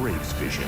Braves Vision.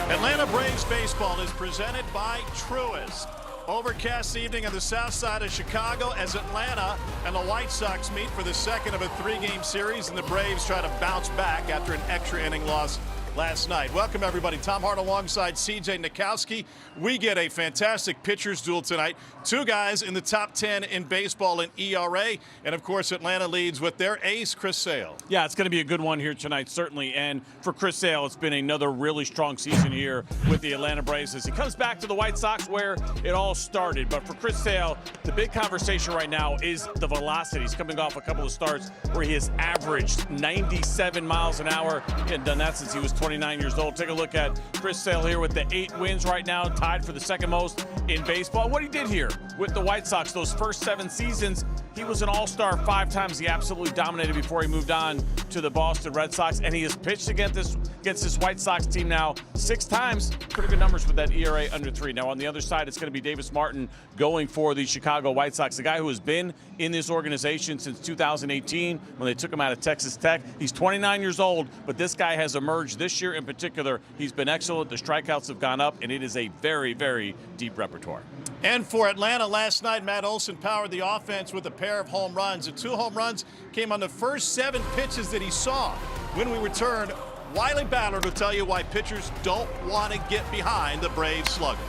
Atlanta Braves baseball is presented by Truist. Overcast evening on the south side of Chicago as Atlanta and the White Sox meet for the second of a three-game series, and the Braves try to bounce back after an extra inning loss last night. Welcome, everybody. Tom Hart alongside C.J. Nikowski. We get a fantastic pitcher's duel tonight. Two guys in the top 10 in baseball in ERA. And, of course, Atlanta leads with their ace, Chris Sale. Yeah, it's going to be a good one here tonight, certainly. And for Chris Sale, it's been another really strong season here with the Atlanta Braves as he comes back to the White Sox where it all started. But for Chris Sale, the big conversation right now is the velocity. He's coming off a couple of starts where he has averaged 97 miles an hour. He hadn't done that since he was 29 years old. Take a look at Chris Sale here with the 8 wins right now, tied for the second most in baseball. What he did here with the White Sox, those first 7 seasons, he was an all-star 5 times. He absolutely dominated before he moved on to the Boston Red Sox, and he has pitched against this White Sox team now 6 times. Pretty good numbers with that ERA under 3. Now on the other side, it's going to be Davis Martin going for the Chicago White Sox, a guy who has been in this organization since 2018 when they took him out of Texas Tech. He's 29 years old, but this guy has emerged this year in particular. He's been excellent. The strikeouts have gone up, and it is a very, very deep repertoire. And for Atlanta last night, Matt Olson powered the offense with a pair of home runs. The 2 home runs came on the first 7 pitches that he saw. When we return, Wiley Ballard will tell you why pitchers don't want to get behind the Braves slugger.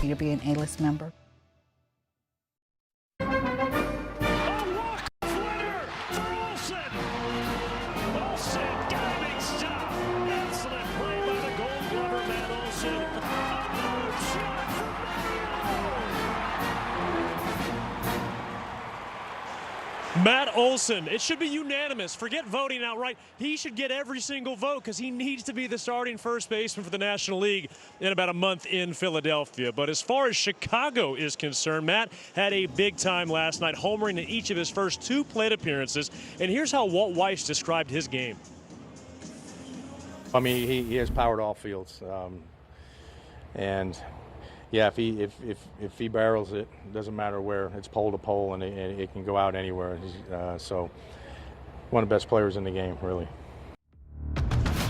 You to be an A-list member? Matt Olson, it should be unanimous. Forget voting outright. He should get every single vote because he needs to be the starting first baseman for the National League in about a month in Philadelphia. But as far as Chicago is concerned, Matt had a big time last night, homering in each of his first 2 plate appearances. And here's how Walt Weiss described his game. I mean, he has power to all fields. And yeah, if he barrels it, doesn't matter where, it's pole to pole, and it can go out anywhere. So one of the best players in the game, really.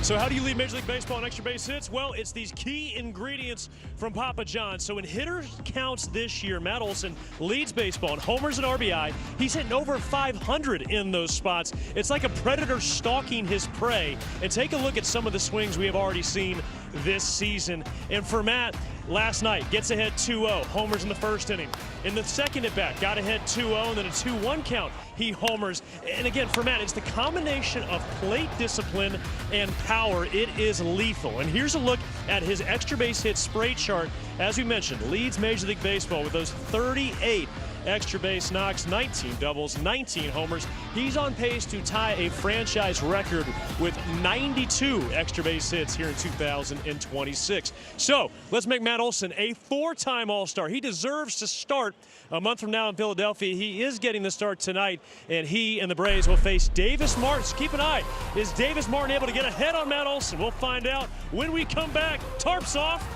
So how do you lead Major League Baseball in extra base hits? Well, it's these key ingredients from Papa John. So in hitter counts this year, Matt Olson leads baseball in homers and RBI. He's hitting over 500 in those spots. It's like a predator stalking his prey. And take a look at some of the swings we have already seen this season. And for Matt, last night, gets ahead 2-0, homers in the first inning. In the second at-bat, got ahead 2-0, and then a 2-1 count, he homers. And again, for Matt, it's the combination of plate discipline and power. It is lethal. And here's a look at his extra base hit spray chart. As we mentioned, leads Major League Baseball with those 38 extra base knocks, 19 doubles, 19 homers. He's on pace to tie a franchise record with 92 extra base hits here in 2026. So let's make Matt Olson a 4-time All-Star. He deserves to start a month from now in Philadelphia. He is getting the start tonight, and he and the Braves will face Davis Martin. So keep an eye. Is Davis Martin able to get ahead on Matt Olson? We'll find out when we come back. Tarps off,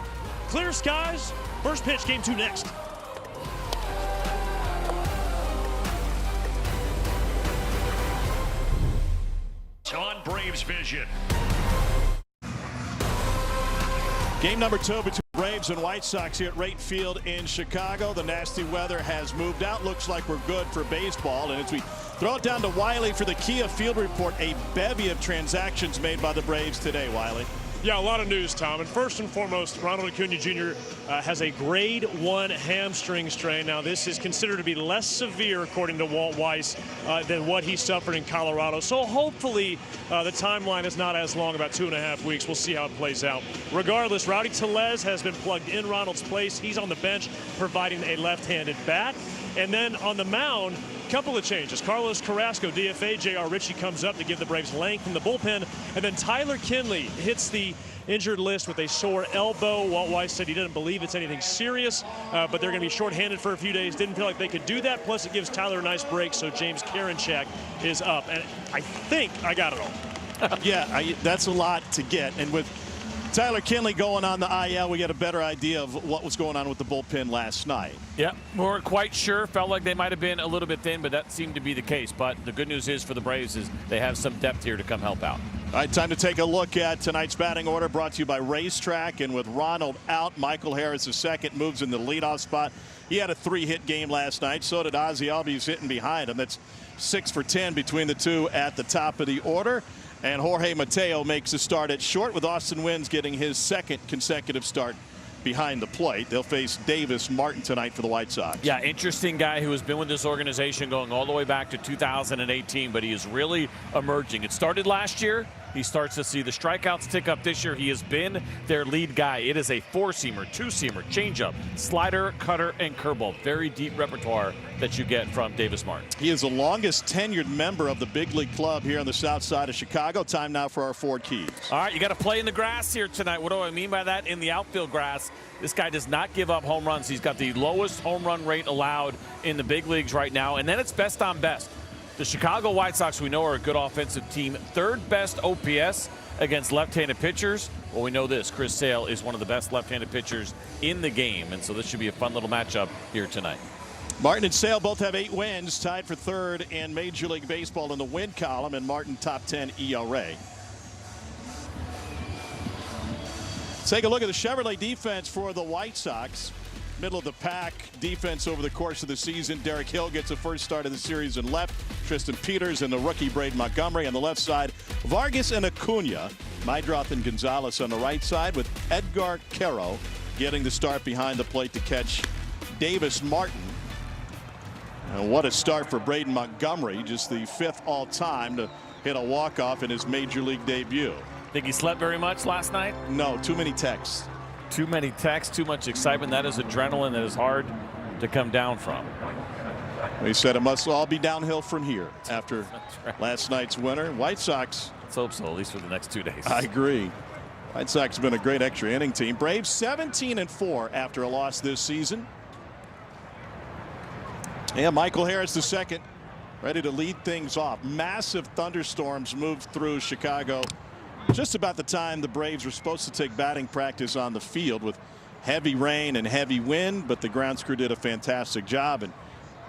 clear skies. First pitch, game 2 next. On Braves Vision. Game number 2 between Braves and White Sox here at Rate Field in Chicago. The nasty weather has moved out. Looks like we're good for baseball. And as we throw it down to Wiley for the Kia Field Report, a bevy of transactions made by the Braves today, Wiley. Yeah, a lot of news, Tom. And first and foremost, Ronald Acuna Jr. Has a grade 1 hamstring strain. Now, this is considered to be less severe, according to Walt Weiss, than what he suffered in Colorado. So hopefully the timeline is not as long, about 2.5 weeks. We'll see how it plays out. Regardless, Rowdy Tellez has been plugged in Ronald's place. He's on the bench providing a left-handed bat. And then on the mound, couple of changes. Carlos Carrasco, DFA. J.R. Ritchie comes up to give the Braves length in the bullpen. And then Tyler Kinley hits the injured list with a sore elbow. Walt Weiss said he doesn't believe it's anything serious, but they're going to be shorthanded for a few days. Didn't feel like they could do that. Plus, it gives Tyler a nice break, so James Karinchak is up. And I think I got it all. Yeah, that's a lot to get. And with Tyler Kinley going on the IL, we get a better idea of what was going on with the bullpen last night. Yeah, we weren't quite sure. Felt like they might have been a little bit thin, but that seemed to be the case. But the good news is for the Braves is they have some depth here to come help out. All right, time to take a look at tonight's batting order, brought to you by Racetrack. And with Ronald out, Michael Harris II moves in the leadoff spot. He had a 3-hit game last night. So did Ozzie Albies hitting behind him. That's 6 for 10 between the two at the top of the order. And Jorge Mateo makes a start at short, with Austin Wynns getting his 2nd consecutive start behind the plate. They'll face Davis Martin tonight for the White Sox. Yeah, interesting guy who has been with this organization going all the way back to 2018, but he is really emerging. It started last year. He starts to see the strikeouts tick up this year. He has been their lead guy. It is a 4-seamer, 2-seamer, changeup, slider, cutter, and curveball. Very deep repertoire that you get from Davis Martin. He is the longest tenured member of the big league club here on the south side of Chicago. Time now for our 4 keys. All right, you got to play in the grass here tonight. What do I mean by that? In the outfield grass. This guy does not give up home runs. He's got the lowest home run rate allowed in the big leagues right now, and then it's best on best. The Chicago White Sox, we know, are a good offensive team. 3rd best OPS against left-handed pitchers. Well, we know this. Chris Sale is one of the best left-handed pitchers in the game, and so this should be a fun little matchup here tonight. Martin and Sale both have 8 wins, tied for 3rd in Major League Baseball in the win column, and Martin top 10 ERA. Take a look at the Chevrolet defense for the White Sox. Middle of the pack defense over the course of the season. Derek Hill gets the first start of the series in left. Tristan Peters and the rookie Braden Montgomery on the left side. Vargas and Acuna. Meidroth and Gonzalez on the right side, with Edgar Quero getting the start behind the plate to catch Davis Martin. And what a start for Braden Montgomery, just the 5th all-time to hit a walk-off in his major league debut. Think he slept very much last night? No, too many texts. Too many texts, too much excitement. That is adrenaline that is hard to come down from. He said it must all be downhill from here after last night's winner. White Sox. Let's hope so, at least for the next 2 days. I agree. White Sox have been a great extra inning team. Braves 17-4 after a loss this season. And Michael Harris II ready to lead things off. Massive thunderstorms moved through Chicago just about the time the Braves were supposed to take batting practice on the field, with heavy rain and heavy wind, but the grounds crew did a fantastic job, and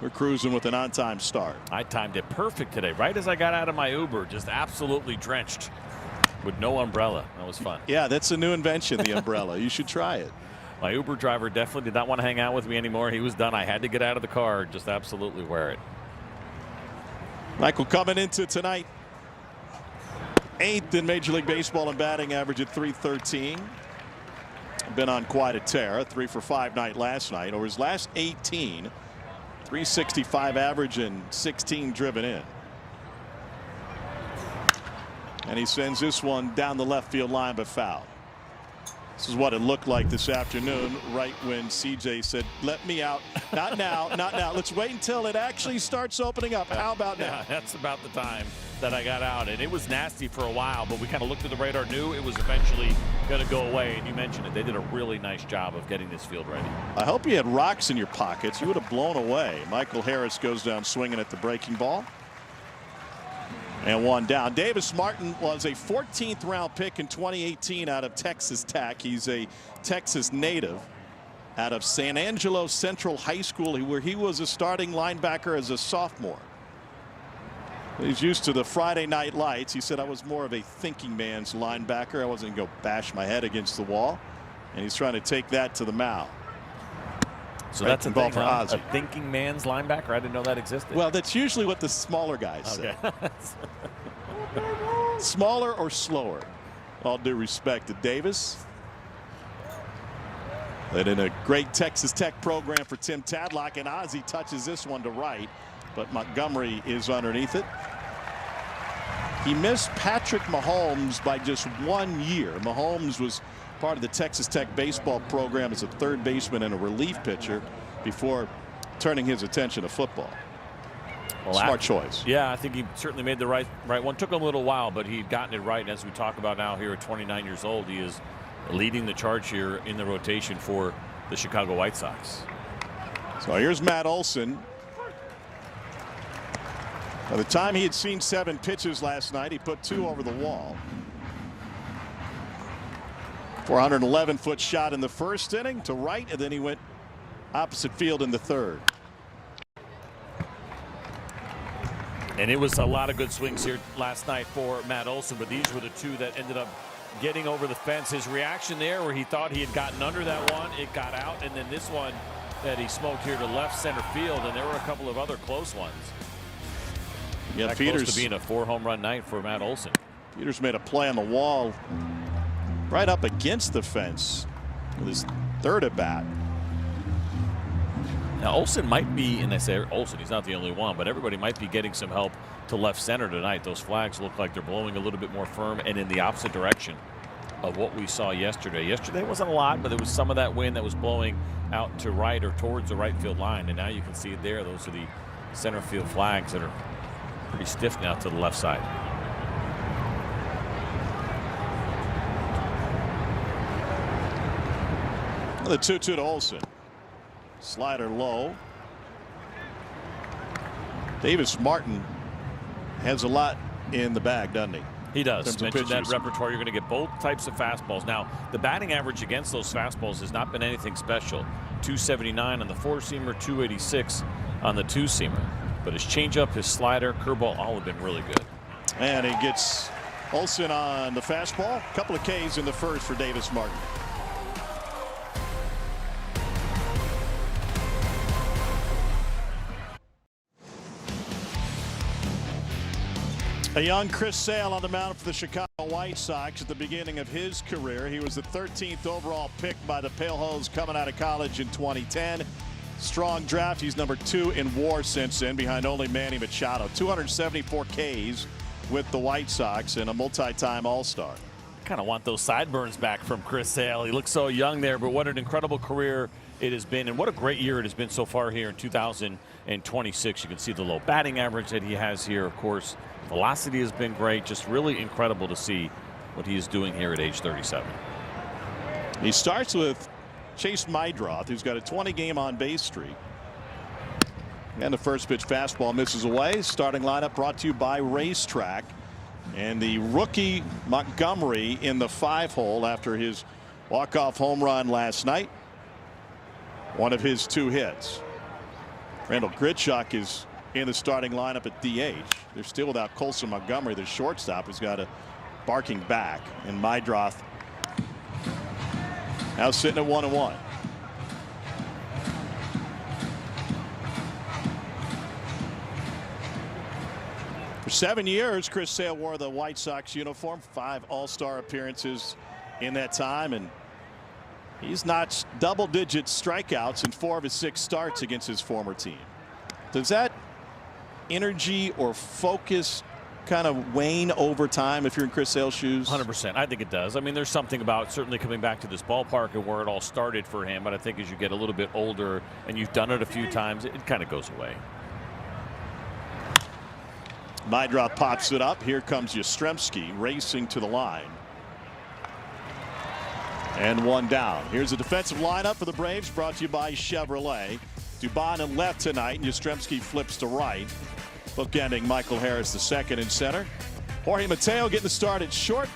we're cruising with an on-time start. I timed it perfect today, right as I got out of my Uber, just absolutely drenched with no umbrella. That was fun. Yeah, that's a new invention, the umbrella. You should try it. My Uber driver definitely did not want to hang out with me anymore. He was done. I had to get out of the car, just absolutely wear it. Michael coming into tonight, 8th in Major League Baseball in batting average at .313. Been on quite a tear. A 3 for 5 night last night. Over his last 18, .365 average and 16 driven in. And he sends this one down the left field line, but foul. This is what it looked like this afternoon, right when CJ said, "Let me out." Not now, not now. Let's wait until it actually starts opening up. How about now? Yeah, that's about the time that I got out, and it was nasty for a while, but we kind of looked at the radar, knew it was eventually going to go away, and you mentioned it. They did a really nice job of getting this field ready. I hope you had rocks in your pockets. You would have blown away. Michael Harris goes down swinging at the breaking ball. And 1 down. Davis Martin was a 14th round pick in 2018 out of Texas Tech. He's a Texas native out of San Angelo Central High School, where he was a starting linebacker as a sophomore. He's used to the Friday night lights. He said, "I was more of a thinking man's linebacker. I wasn't going to go bash my head against the wall." And he's trying to take that to the mound. So that's a ball thing, for huh? Ozzie. A thinking man's linebacker? I didn't know that existed. Well, that's usually what the smaller guys say. Smaller or slower. All due respect to Davis. But in a great Texas Tech program for Tim Tadlock, and Ozzie touches this one to right, but Montgomery is underneath it. He missed Patrick Mahomes by just 1 year. Mahomes was part of the Texas Tech baseball program as a third baseman and a relief pitcher before turning his attention to football. Smart choice. Yeah, I think he certainly made the right one. Took him a little while, but he'd gotten it right. And as we talk about now here at 29 years old, he is leading the charge here in the rotation for the Chicago White Sox. So here's Matt Olson. By the time he had seen 7 pitches last night, he put 2 over the wall. 411-foot shot in the first inning to right, and then he went opposite field in the third. And it was a lot of good swings here last night for Matt Olson, but these were the 2 that ended up getting over the fence. His reaction there where he thought he had gotten under that one, it got out, and then this one that he smoked here to left center field, and there were a couple of other close ones. Yeah, Peters close to being a 4-home run night for Matt Olson. Peters made a play on the wall right up against the fence with his third at bat. Now Olson might be, and I say Olson, he's not the only one, but everybody might be getting some help to left center tonight. Those flags look like they're blowing a little bit more firm and in the opposite direction of what we saw yesterday. Yesterday wasn't a lot, but there was some of that wind that was blowing out to right or towards the right field line, and now you can see it there. Those are the center field flags that are pretty stiff now to the left side. The 2-2 to Olson. Slider low. Davis Martin has a lot in the bag, doesn't he? He does. Mentioned that repertoire. You're going to get both types of fastballs. Now, the batting average against those fastballs has not been anything special. 279 on the 4-seamer, 286 on the 2-seamer. But his changeup, his slider, curveball, all have been really good. And he gets Olson on the fastball. A couple of Ks in the first for Davis Martin. A young Chris Sale on the mound for the Chicago White Sox at the beginning of his career. He was the 13th overall pick by the Pale Hose coming out of college in 2010. Strong draft. He's number 2 in WAR since then, behind only Manny Machado. 274 Ks with the White Sox and a multi-time All-Star. Kind of want those sideburns back from Chris Sale. He looks so young there, but what an incredible career it has been, and what a great year it has been so far here in 2026. You can see the low batting average that he has here, of course. Velocity has been great. Just really incredible to see what he is doing here at age 37. He starts with Chase Meidroth, who's got a 20-game on-base streak. And the first pitch fastball misses away. Starting lineup brought to you by Racetrack. And the rookie Montgomery in the 5-hole after his walk-off home run last night. One of his 2 hits. Randall Grichuk is in the starting lineup at DH. They're still without Colson Montgomery, the shortstop, who's got a barking back. And Meidroth now sitting at 1-1. For 7 years, Chris Sale wore the White Sox uniform. 5 All-Star appearances in that time, and he's notched double-digit strikeouts in 4 of his 6 starts against his former team. Does that energy or focus kind of wane over time if you're in Chris Sale's shoes? 100%. I think it does. I mean, there's something about certainly coming back to this ballpark and where it all started for him, but I think as you get a little bit older and you've done it a few times, it kind of goes away. Meidroth pops it up. Here comes Yastrzemski racing to the line. And 1 down. Here's a defensive lineup for the Braves, brought to you by Chevrolet. Dubon at left tonight, and Yastrzemski flips to right. Bookending Michael Harris II in center. Jorge Mateo getting the start at short.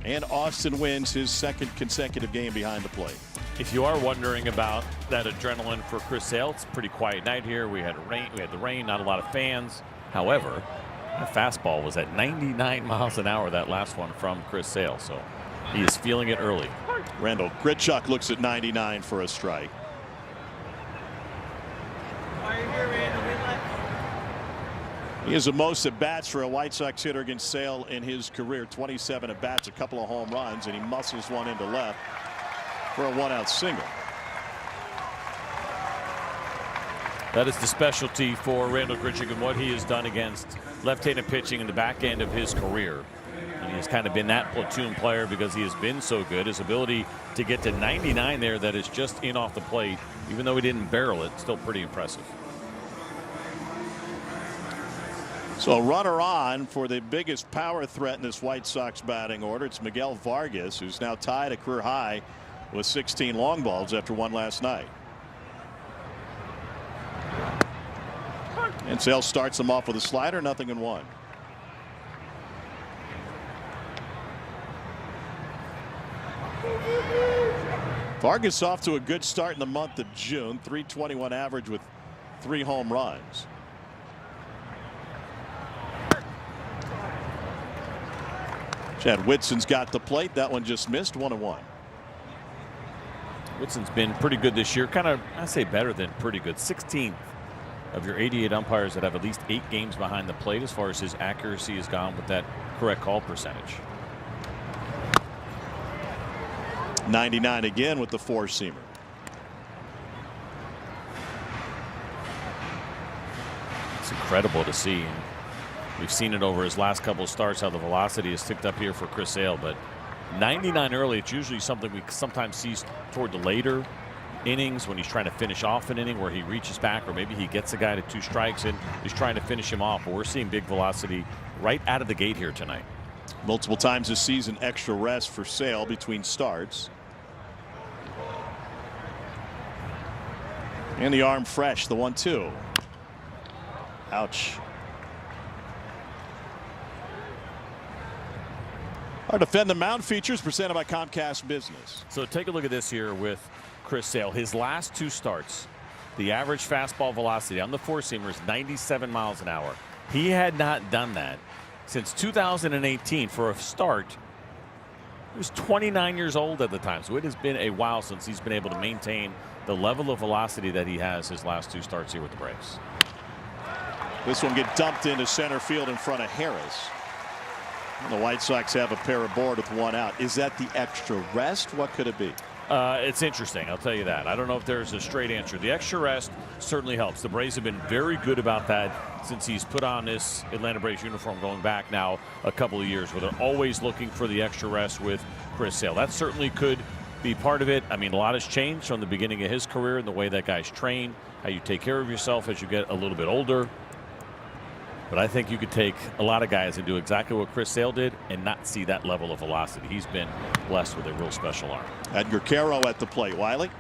And Austin wins his 2nd consecutive game behind the plate. If you are wondering about that adrenaline for Chris Sale, it's a pretty quiet night here. We had the rain, not a lot of fans. However, the fastball was at 99 miles an hour, that last one from Chris Sale, so he is feeling it early. Randall Grichuk looks at 99 for a strike. He has the most at bats for a White Sox hitter against Sale in his career. 27 at bats, a couple of home runs, and he muscles one into left for a 1-out single. That is the specialty for Randall Grichuk and what he has done against left-handed pitching in the back end of his career. And he has kind of been that platoon player because he has been so good. His ability to get to 99 there, that is just in off the plate, even though he didn't barrel it, still pretty impressive. So a runner on for the biggest power threat in this White Sox batting order. It's Miguel Vargas, who's now tied a career high with 16 long balls after one last night. And Sale starts them off with a slider, 0-1. Vargas off to a good start in the month of June. .321 average with 3 home runs. Chad Whitson's got the plate. That one just missed. 1-1. Whitson's been pretty good this year. Kind of, I say better than pretty good. 16th of your 88 umpires that have at least 8 games behind the plate as far as his accuracy has gone with that correct call percentage. 99 again with the 4-seamer. It's incredible to see. We've seen it over his last couple of starts how the velocity has ticked up here for Chris Sale, but 99 early, it's usually something we sometimes see toward the later innings when he's trying to finish off an inning where he reaches back, or maybe he gets a guy to 2 strikes and he's trying to finish him off. But we're seeing big velocity right out of the gate here tonight. Multiple times this season, extra rest for Sale between starts. And the arm fresh, the 1-2. Ouch. Our Defend the Mound features presented by Comcast Business. So take a look at this here with Chris Sale. His last 2 starts, the average fastball velocity on the 4-seamer is 97 miles an hour. He had not done that since 2018. For a start, he was 29 years old at the time, so it has been a while since he's been able to maintain the level of velocity that he has his last 2 starts here with the Braves. This one get dumped into center field in front of Harris. And the White Sox have a pair aboard with 1 out. Is that the extra rest? What could it be? It's interesting, I'll tell you that. I don't know if there's a straight answer. The extra rest certainly helps. The Braves have been very good about that since he's put on this Atlanta Braves uniform going back now a couple of years, where they're always looking for the extra rest with Chris Sale. That certainly could be part of it. I mean, a lot has changed from the beginning of his career and the way that guy's trained, how you take care of yourself as you get a little bit older. But I think you could take a lot of guys and do exactly what Chris Sale did and not see that level of velocity. He's been blessed with a real special arm. Edgar Caro at the plate. Wiley?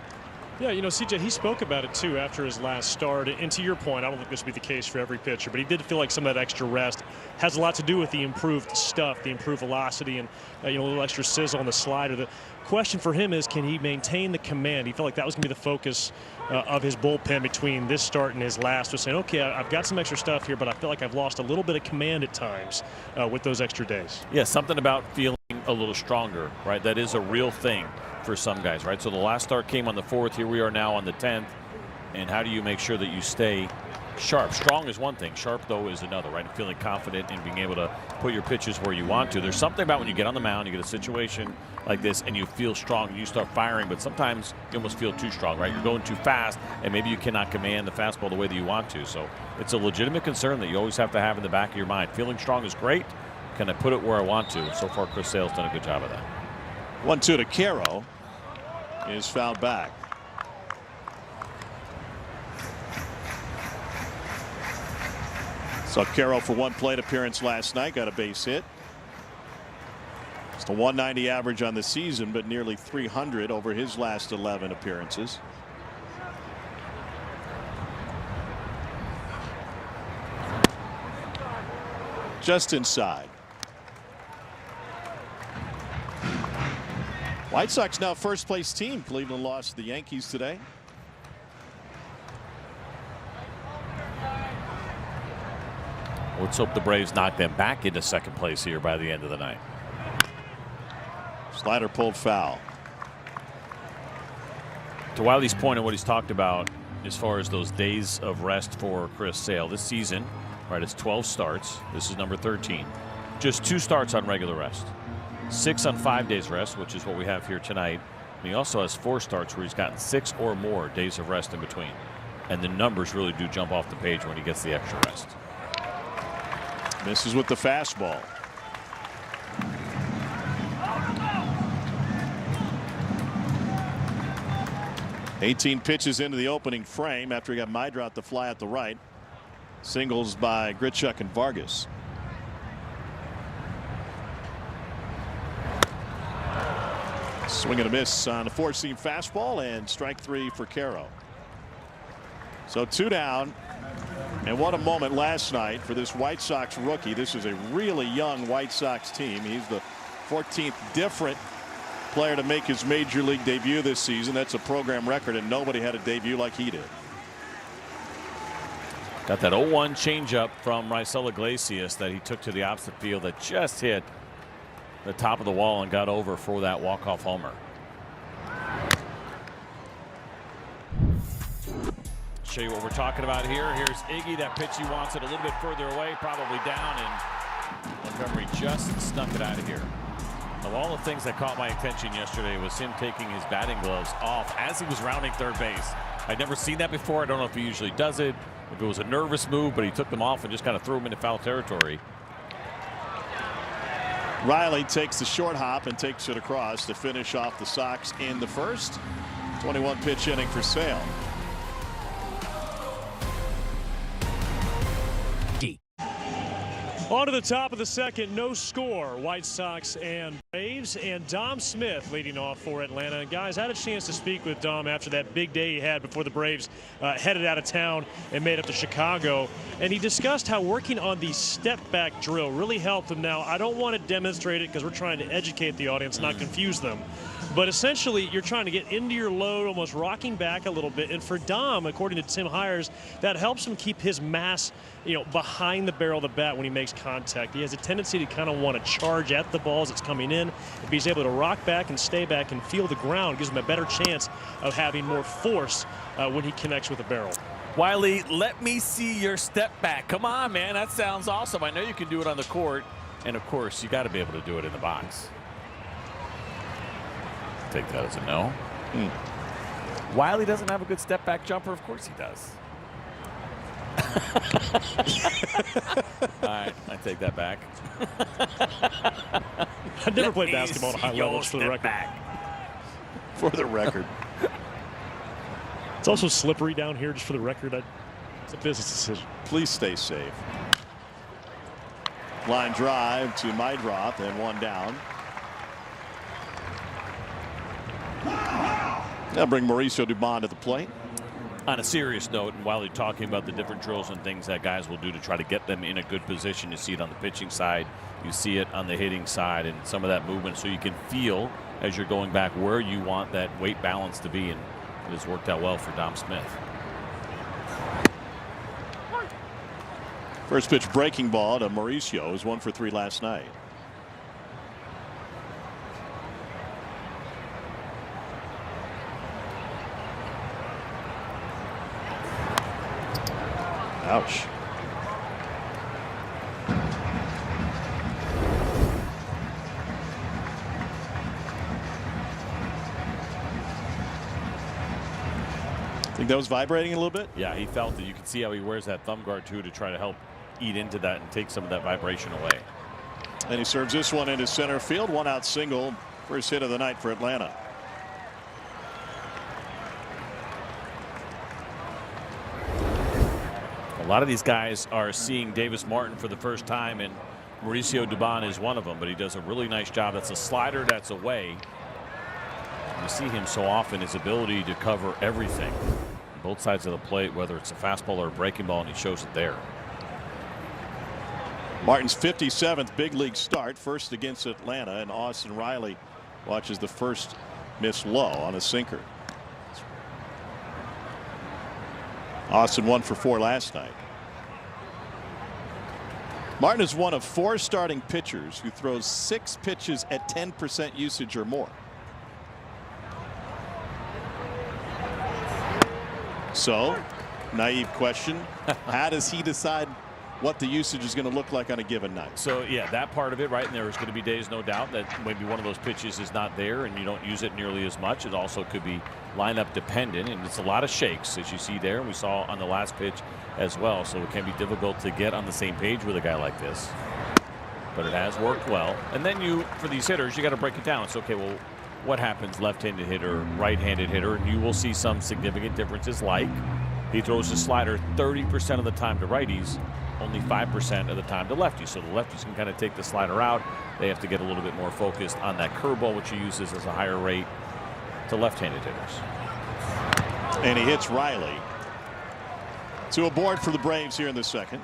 Yeah, you know, CJ, he spoke about it too after his last start. And to your point, I don't think this would be the case for every pitcher, but he did feel like some of that extra rest has a lot to do with the improved stuff, the improved velocity, and a little extra sizzle on the slider. The question for him is, can he maintain the command? He felt like that was going to be the focus of his bullpen between this start and his last, was saying, okay, I've got some extra stuff here, but I feel like I've lost a little bit of command at times with those extra days. Yeah, something about feeling a little stronger, right? That is a real thing for some guys, right? So the last start came on the 4th. Here we are now on the 10th. And how do you make sure that you stay sharp? Strong is one thing. Sharp, though, is another, right? Feeling confident and being able to put your pitches where you want to. There's something about when you get on the mound, you get a situation like this, and you feel strong and you start firing, but sometimes you almost feel too strong, right? You're going too fast, and maybe you cannot command the fastball the way that you want to. So it's a legitimate concern that you always have to have in the back of your mind. Feeling strong is great. Can I put it where I want to? So far, Chris Sale's done a good job of that. 1-2 to Caro is fouled back. Saw Caro for 1 plate appearance last night, got a base hit. It's a 190 average on the season, but nearly 300 over his last 11 appearances. Just inside. White Sox now first place team. Cleveland lost to the Yankees today. Let's hope the Braves knock them back into second place here by the end of the night. Slider pulled foul. To Wiley's point and what he's talked about as far as those days of rest for Chris Sale this season, right? It's 12 starts. This is number 13. Just 2 starts on regular rest. 6 on 5 days rest, which is what we have here tonight. And he also has 4 starts where he's gotten 6 or more days of rest in between. And the numbers really do jump off the page when he gets the extra rest. Misses with the fastball. ...18 pitches into the opening frame after he got Mydra to fly out the right. Singles by Grichuk and Vargas. Swing and a miss on a four-seam fastball, and strike three for Caro. So 2 down. And what a moment last night for this White Sox rookie. This is a really young White Sox team. He's the 14th different player to make his major league debut this season. That's a program record, and nobody had a debut like he did. Got that 0-1 changeup from Raisel Iglesias that he took to the opposite field that just hit the top of the wall and got over for that walk-off homer. Show you what we're talking about here. Here's Iggy. That pitch, he wants it a little bit further away, probably down, and Montgomery just snuck it out of here. Of all the things that caught my attention yesterday was him taking his batting gloves off as he was rounding third base. I'd never seen that before. I don't know if he usually does it, if it was a nervous move, but he took them off and just kind of threw them into foul territory. Riley takes the short hop and takes it across to finish off the Sox in the first. 21 pitch inning for Sale. On to the top of the second, no score. White Sox and Braves, and Dom Smith leading off for Atlanta. And guys, I had a chance to speak with Dom after that big day he had before the Braves headed out of town and made up to Chicago. And he discussed how working on the step back drill really helped him. Now, I don't want to demonstrate it because we're trying to educate the audience, not confuse them. But essentially, you're trying to get into your load, almost rocking back a little bit. And for Dom, according to Tim Hires, that helps him keep his mass, behind the barrel of the bat when he makes contact. He has a tendency to kind of want to charge at the ball as it's coming in. If he's able to rock back and stay back and feel the ground, it gives him a better chance of having more force when he connects with the barrel. Wiley, let me see your step back. Come on, man. That sounds awesome. I know you can do it on the court. And, of course, you got to be able to do it in the box. Take that as a no. Wiley doesn't have a good step back jumper. Of course he does. All right, I take that back. I've never played basketball at a high level, for the record. For the record. It's also slippery down here, just for the record. It's a business decision. Please stay safe. Line drive to Mydroth, and one down. Now bring Mauricio Dubon to the plate. On a serious note, and while you're talking about the different drills and things that guys will do to try to get them in a good position, you see it on the pitching side, you see it on the hitting side, and some of that movement, so you can feel as you're going back where you want that weight balance to be, and it has worked out well for Dom Smith. First pitch breaking ball to Mauricio. Was 1 for 3 last night. Ouch. Think that was vibrating a little bit? Yeah, he felt it. You can see how he wears that thumb guard too to try to help eat into that and take some of that vibration away. And he serves this one into center field. 1-out single. First hit of the night for Atlanta. A lot of these guys are seeing Davis Martin for the first time, and Mauricio Dubon is one of them, but he does a really nice job. That's a slider that's away. You see him so often, his ability to cover everything, both sides of the plate, whether it's a fastball or a breaking ball, and he shows it there. Martin's 57th big league start, first against Atlanta, and Austin Riley watches the first miss low on a sinker. Austin 1 for 4 last night. Martin is one of 4 starting pitchers who throws 6 pitches at 10% usage or more. So, naive question, how does he decide what the usage is going to look like on a given night? So yeah, that part of it, right? And there's going to be days, no doubt, that maybe one of those pitches is not there and you don't use it nearly as much. It also could be lineup dependent, and it's a lot of shakes as you see there, and we saw on the last pitch as well. So it can be difficult to get on the same page with a guy like this, but it has worked well. And then for these hitters, you got to break it down. It's okay, well, what happens left-handed hitter, right-handed hitter, and you will see some significant differences, like He throws his slider 30% of the time to righties, only 5% of the time to lefties. So the lefties can kind of take the slider out. They have to get a little bit more focused on that curveball, which he uses as a higher rate to left-handed hitters. And he hits Riley. To a board for the Braves here in the second.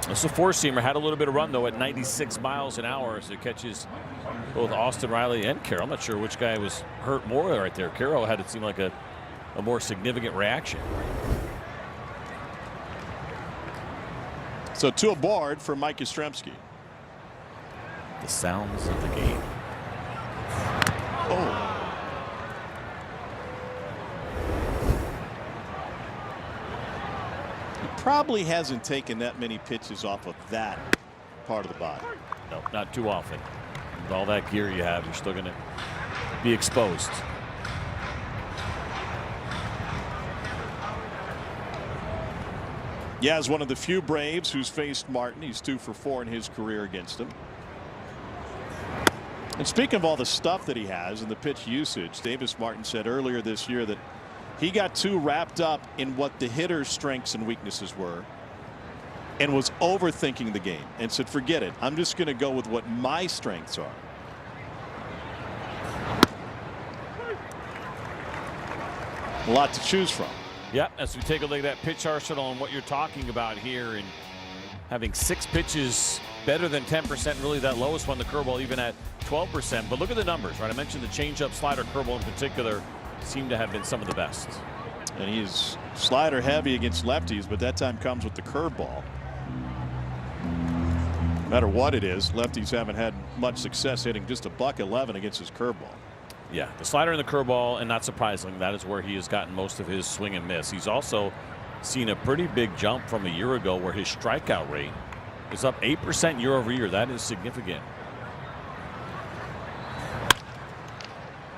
This is a four-seamer. Had a little bit of run, though, at 96 miles an hour as it catches both Austin Riley and Carroll. I'm not sure which guy was hurt more right there. Carroll had it seem like a more significant reaction. So to a board for Mike Yastrzemski. The sounds of the game. Oh. Probably hasn't taken that many pitches off of that part of the body. No, not too often. With all that gear you have, you're still going to be exposed. Yeah, as one of the few Braves who's faced Martin. He's 2 for 4 in his career against him. And speaking of all the stuff that he has and the pitch usage, Davis Martin said earlier this year that he got too wrapped up in what the hitter's strengths and weaknesses were and was overthinking the game and said, forget it. I'm just going to go with what my strengths are. A lot to choose from. Yeah, as we take a look at that pitch arsenal and what you're talking about here, and having 6 pitches better than 10%, really that lowest one, the curveball, even at 12%. But look at the numbers, right? I mentioned the changeup, slider, curveball in particular seem to have been some of the best. And he's slider heavy against lefties, but that time comes with the curveball. No matter what it is, lefties haven't had much success hitting just a $111 against his curveball. Yeah, the slider and the curveball, and not surprisingly, that is where he has gotten most of his swing and miss. He's also seen a pretty big jump from a year ago where his strikeout rate is up 8% year over year. That is significant.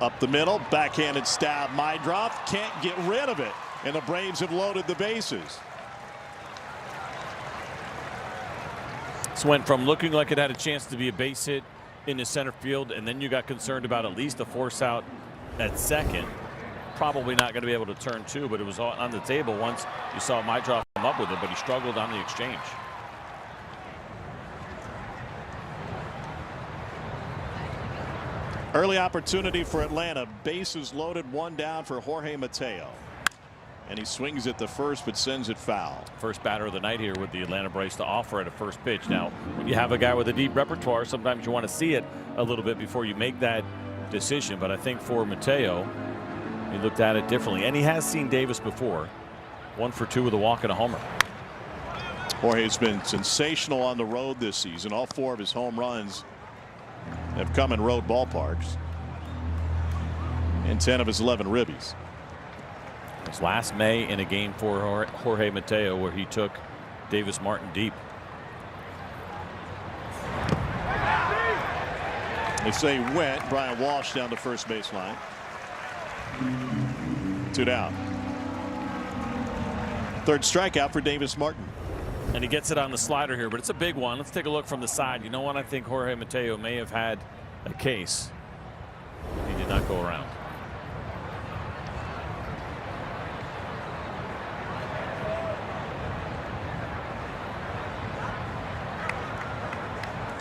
Up the middle, backhanded stab, Mydroth can't get rid of it, and the Braves have loaded the bases. This went from looking like it had a chance to be a base hit in the center field, and then you got concerned about at least a force out at second. Probably not going to be able to turn 2, but it was on the table once you saw Mydroth come up with it, but he struggled on the exchange. Early opportunity for Atlanta. Bases loaded, 1 down for Jorge Mateo. And he swings at the first but sends it foul. First batter of the night here with the Atlanta Braves to offer at a first pitch. Now, when you have a guy with a deep repertoire, sometimes you want to see it a little bit before you make that decision. But I think for Mateo, he looked at it differently. And he has seen Davis before. 1 for 2 with a walk and a homer. Jorge's been sensational on the road this season. All 4 of his home runs have come in road ballparks. And 10 of his 11 ribbies. It was last May in a game for Jorge Mateo where he took Davis Martin deep. They say he went. Brian Walsh down the first baseline. 2 down. Third strikeout for Davis Martin. And he gets it on the slider here, but it's a big one. Let's take a look from the side. You know what? I think Jorge Mateo may have had a case. He did not go around.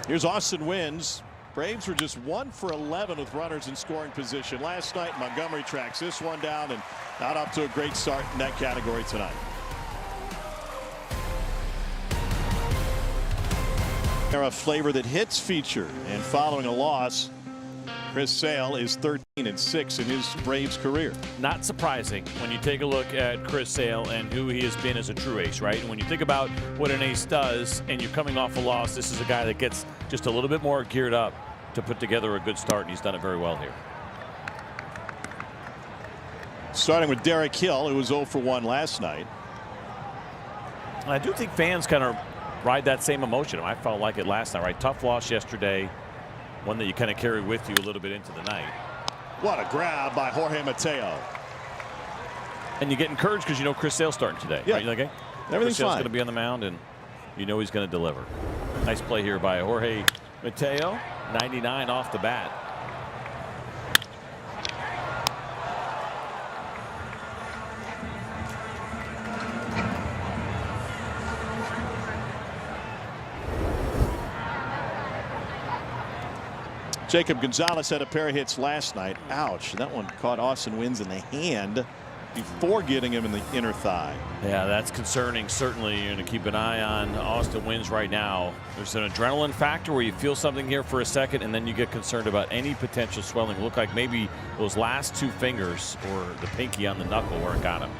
Here's Austin Wynns. Braves were just 1 for 11 with runners in scoring position last night. Montgomery tracks this one down and not up to a great start in that category tonight. They're a flavor that hits feature, and following a loss, Chris Sale is 13-6 in his Braves career. Not surprising when you take a look at Chris Sale and who he has been as a true ace, right? And when you think about what an ace does and you're coming off a loss, this is a guy that gets just a little bit more geared up to put together a good start, and he's done it very well here. Starting with Derek Hill, who was 0 for 1 last night. I do think fans kind of ride that same emotion. I felt like it last night, right? Tough loss yesterday, one that you kind of carry with you a little bit into the night. What a grab by Jorge Mateo. And you get encouraged because you know Chris Sale's starting today. Yeah. Right? You're like, hey, everything's Chris Sale's fine. going to be on the mound, and you know he's going to deliver. Nice play here by Jorge Mateo. 99 off the bat. Jacob Gonzalez had a pair of hits last night. Ouch. That one caught Austin Wynns in the hand before getting him in the inner thigh. Yeah, that's concerning. Certainly, you're going to keep an eye on Austin Wynns right now. There's an adrenaline factor where you feel something here for a second, and then you get concerned about any potential swelling. Look like maybe those last 2 fingers or the pinky on the knuckle where it got him.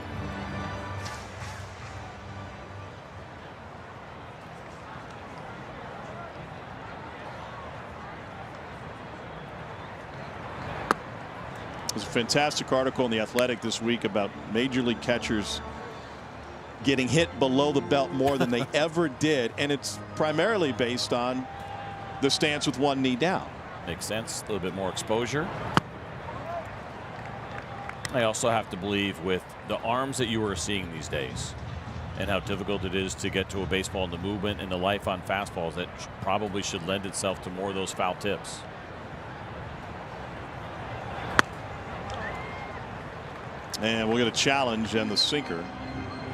There's a fantastic article in The Athletic this week about major league catchers getting hit below the belt more than they ever did, and it's primarily based on the stance with one knee down. Makes sense. A little bit more exposure. I also have to believe with the arms that you are seeing these days and how difficult it is to get to a baseball and the movement and the life on fastballs, that probably should lend itself to more of those foul tips. And we'll get a challenge and the sinker.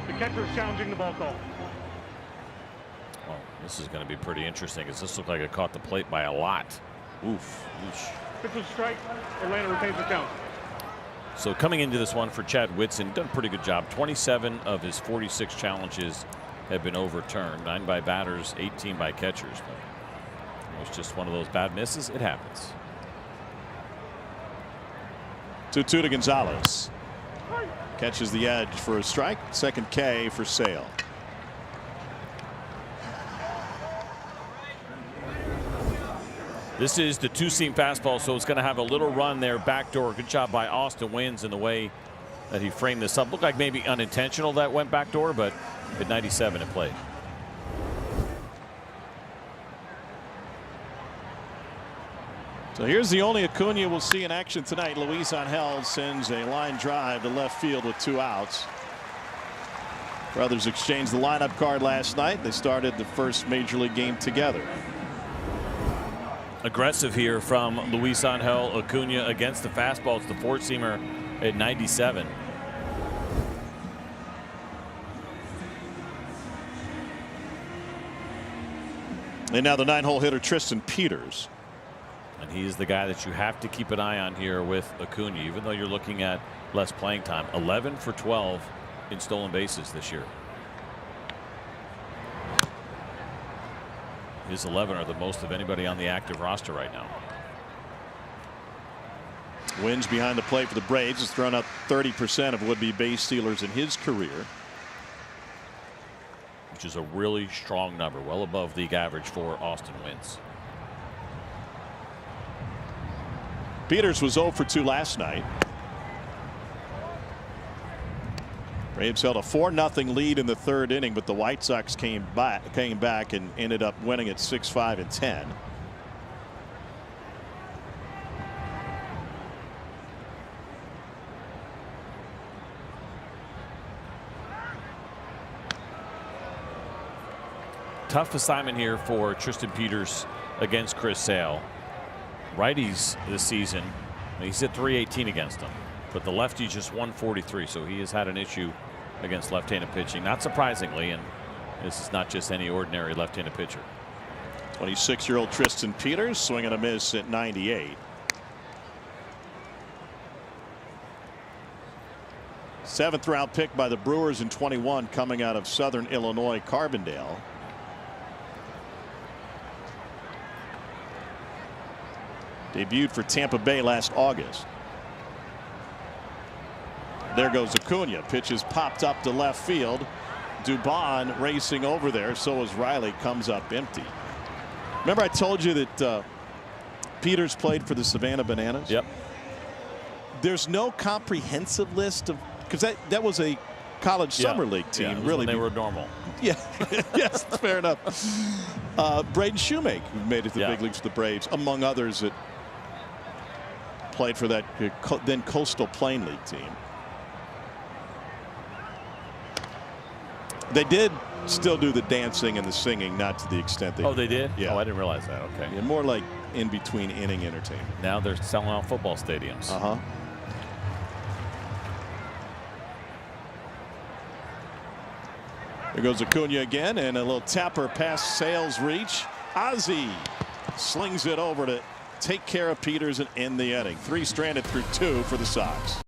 The catcher is challenging the ball call. Well, this is going to be pretty interesting because this looked like it caught the plate by a lot. Oof. Pitch was strike. Atlanta retains the count. So coming into this one for Chad Whitson, done a pretty good job. 27 of his 46 challenges have been overturned. 9 by batters, 18 by catchers. But it was just one of those bad misses. It happens. 2-2 to Gonzalez. Catches the edge for a strike. Second K for Sale. This is the 2-seam fastball, so it's going to have a little run there. Backdoor. Good job by Austin Wynns in the way that he framed this up. Looked like maybe unintentional that went backdoor, but at 97 it played. So here's the only Acuna we'll see in action tonight. Luis Angel sends a line drive to left field with 2 outs. Brothers exchanged the lineup card last night. They started the first major league game together. Aggressive here from Luis Angel Acuna against the fastball. It's the 4-seamer at 97. And now the 9-hole hitter Tristan Peters. And he's the guy that you have to keep an eye on here with Acuna, even though you're looking at less playing time. 11 for 12 in stolen bases this year. His 11 are the most of anybody on the active roster right now. Wins behind the plate for the Braves. Has thrown out 30% of would-be base stealers in his career, which is a really strong number, well above league average for Austin Wynns. Peters was 0 for 2 last night. Braves held a 4-0 lead in the 3rd inning, but the White Sox came back and ended up winning at 6-5 and 10. Tough assignment here for Tristan Peters against Chris Sale. Righties this season, he's hit .318 against them, but the lefty just .143, so he has had an issue against left-handed pitching, not surprisingly, and this is not just any ordinary left-handed pitcher. 26-year-old Tristan Peters swing and a miss at 98. Seventh-round pick by the Brewers in 21, coming out of Southern Illinois, Carbondale. Debuted for Tampa Bay last August. There goes Acuna. Pitches popped up to left field. Dubon racing over there. So is Riley. Comes up empty. Remember I told you that Peters played for the Savannah Bananas? Yep. There's no comprehensive list of, because that was a college summer league team. Yeah, really, they were normal. Yeah. Yes, fair enough. Braden Shoemake, who made it to the big leagues for the Braves, among others that played for that then Coastal Plain League team. They did still do the dancing and the singing, not to the extent they. Oh, they did? Yeah. Oh, I didn't realize that. Okay. Yeah, more like in between inning entertainment. Now they're selling out football stadiums. Uh-huh. There goes Acuna again, and a little tapper past Sale's reach. Ozzie slings it over to take care of Peters and end the inning. 3 stranded through 2 for the Sox.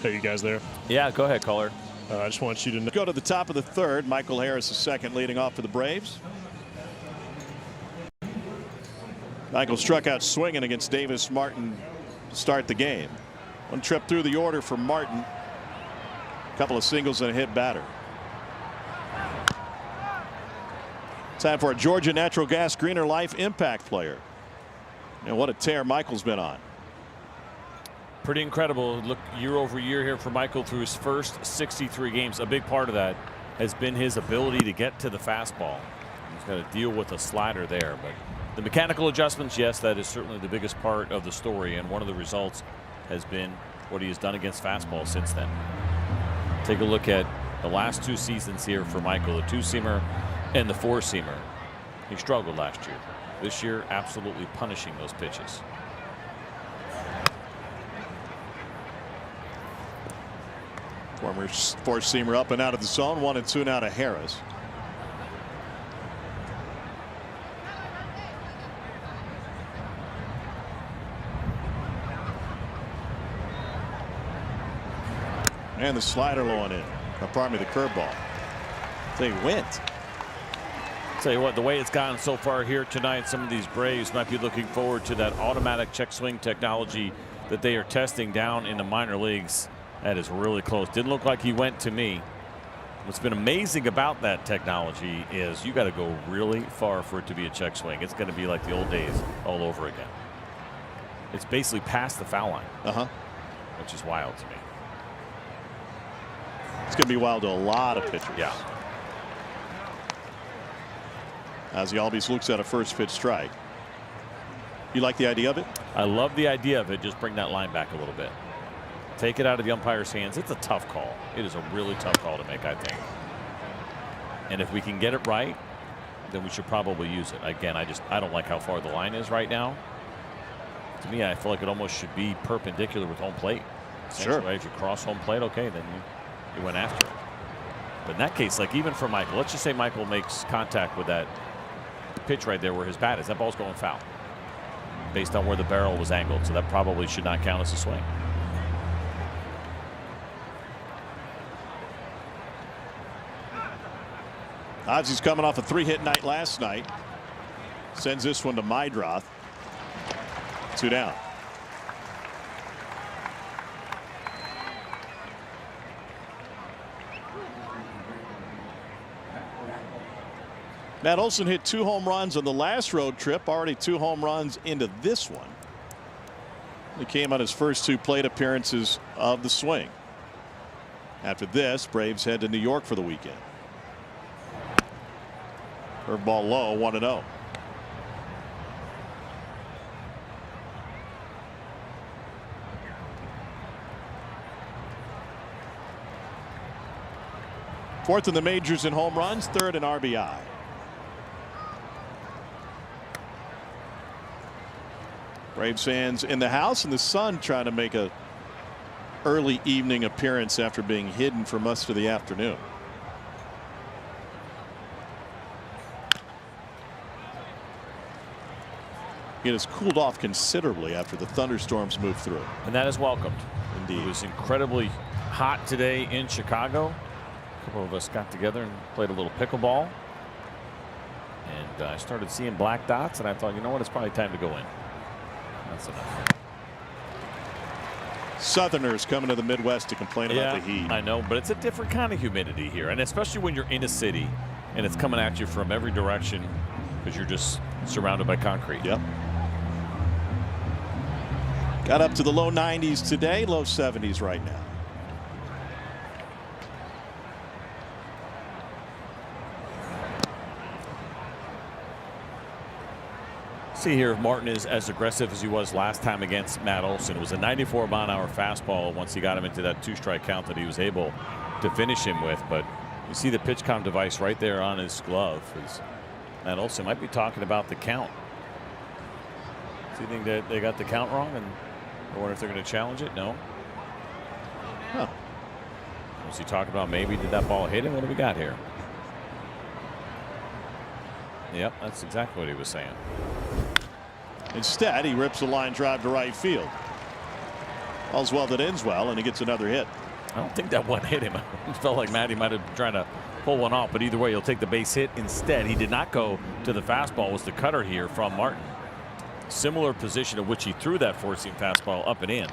Are you guys there? Yeah, go ahead, caller. I just want you to know. Go to the top of the 3rd. Michael Harris is second, leading off for the Braves. Michael struck out swinging against Davis Martin to start the game. 1 trip through the order for Martin. A couple of singles and a hit batter. Time for a Georgia Natural Gas Greener Life Impact Player. And what a tear Michael's been on. Pretty incredible. Look, year over year here for Michael through his first 63 games. A big part of that has been his ability to get to the fastball. He's got to deal with a slider there, but the mechanical adjustments, yes, that is certainly the biggest part of the story, and one of the results has been what he has done against fastball since then. Take a look at the last 2 seasons here for Michael, the 2-seamer and the 4-seamer. He struggled last year. This year, absolutely punishing those pitches. Former 4-seamer up and out of the zone. 1-2 now to Harris. And the slider low on in. Pardon me, the curveball. They went. Tell you what, the way it's gone so far here tonight, some of these Braves might be looking forward to that automatic check swing technology that they are testing down in the minor leagues. That is really close. Didn't look like he went to me. What's been amazing about that technology is you got to go really far for it to be a check swing. It's going to be like the old days all over again. It's basically past the foul line, which is wild to me. It's going to be wild to a lot of pitchers. Yeah. As he always looks at a first pitch strike. You like the idea of it? I love the idea of it. Just bring that line back a little bit. Take it out of the umpire's hands. It's a tough call. It is a really tough call to make, I think. And if we can get it right, then we should probably use it. Again, I don't like how far the line is right now. To me, I feel like it almost should be perpendicular with home plate. Sure. Right? If you cross home plate, okay, then you went after it. But in that case, like even for Michael, let's just say Michael makes contact with that pitch right there where his bat is. That ball's going foul based on where the barrel was angled. So that probably should not count as a swing. Ozzie's coming off a 3-hit night last night. Sends this one to Meidroth. 2 down. Matt Olson hit 2 home runs on the last road trip. Already 2 home runs into this one. He came on his first 2 plate appearances of the swing. After this, Braves head to New York for the weekend. Curveball low, 1-0. Fourth in the majors in home runs, 3rd in RBI. Braves fans in the house, and the sun trying to make a early evening appearance after being hidden for most of the afternoon. It has cooled off considerably after the thunderstorms moved through. And that is welcomed. Indeed. It was incredibly hot today in Chicago. A couple of us got together and played a little pickleball. And I started seeing black dots, and I thought, you know what, it's probably time to go in. That's enough. Southerners coming to the Midwest to complain about the heat. I know, but it's a different kind of humidity here, and especially when you're in a city and it's coming at you from every direction because you're just surrounded by concrete. Yep. Got up to the low 90s today, low 70s right now. See here if Martin is as aggressive as he was last time against Matt Olson. It was a 94-mile-an-hour fastball once he got him into that 2-strike count that he was able to finish him with. But you see the pitch count device right there on his glove. Matt Olson might be talking about the count. Do you think that they got the count wrong? And I wonder if they're going to challenge it? No. Huh. Was he talking about maybe did that ball hit him? What do we got here? Yep, that's exactly what he was saying. Instead, he rips a line drive to right field. All's well that ends well, and he gets another hit. I don't think that one hit him. It felt like Matty might have been trying to pull one off, but either way, he'll take the base hit instead. He did not go to the fastball. It was the cutter here from Martin. Similar position of which he threw that four-seam fastball up and in.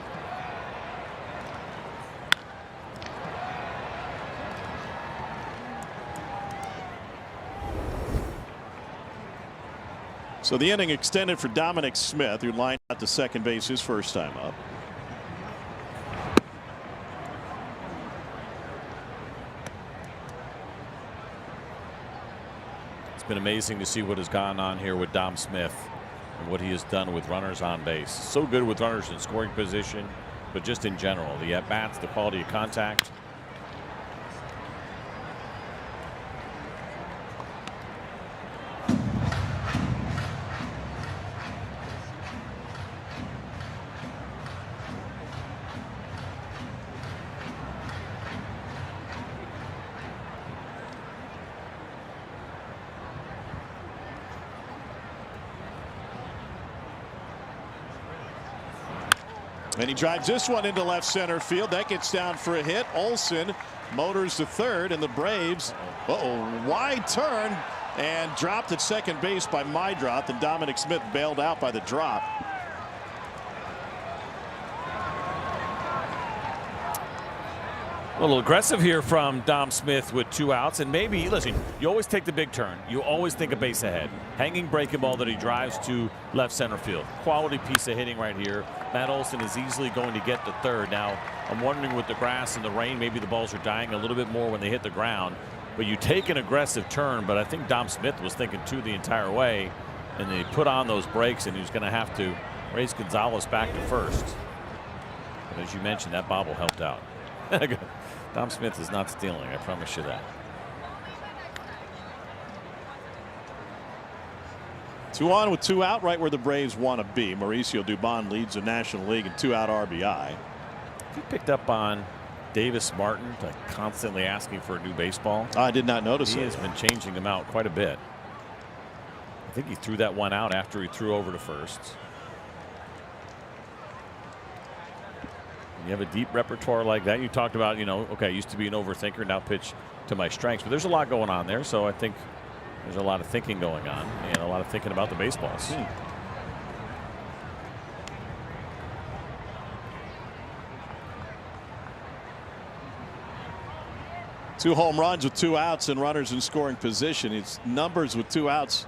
So the inning extended for Dominic Smith, who lined out to second base his first time up. It's been amazing to see what has gone on here with Dom Smith and what he has done with runners on base. So good with runners in scoring position, but just in general, the at-bats, the quality of contact. And he drives this one into left center field. That gets down for a hit. Olsen motors to third, and the Braves, wide turn and dropped at second base by Mydroth, and Dominic Smith bailed out by the drop. A little aggressive here from Dom Smith with 2 outs, and maybe, listen, you always take the big turn. You always think a base ahead. Hanging breaking ball that he drives to left center field. Quality piece of hitting right here. Matt Olson is easily going to get to third. Now, I'm wondering with the grass and the rain, maybe the balls are dying a little bit more when they hit the ground. But you take an aggressive turn, but I think Dom Smith was thinking 2 the entire way, and they put on those brakes, and he was going to have to race Gonzalez back to first. But as you mentioned, that bobble helped out. Dom Smith is not stealing, I promise you that. 2 on with 2 out, right where the Braves want to be. Mauricio Dubon leads the National League in 2-out RBI. He picked up on Davis Martin constantly asking for a new baseball. I did not notice it. He has been changing them out quite a bit. I think he threw that one out after he threw over to first. You have a deep repertoire like that. You talked about, okay, I used to be an overthinker, now pitch to my strengths. But there's a lot going on there, so I think there's a lot of thinking going on and a lot of thinking about the baseballs. 2 home runs with 2 outs and runners in scoring position. It's numbers with 2 outs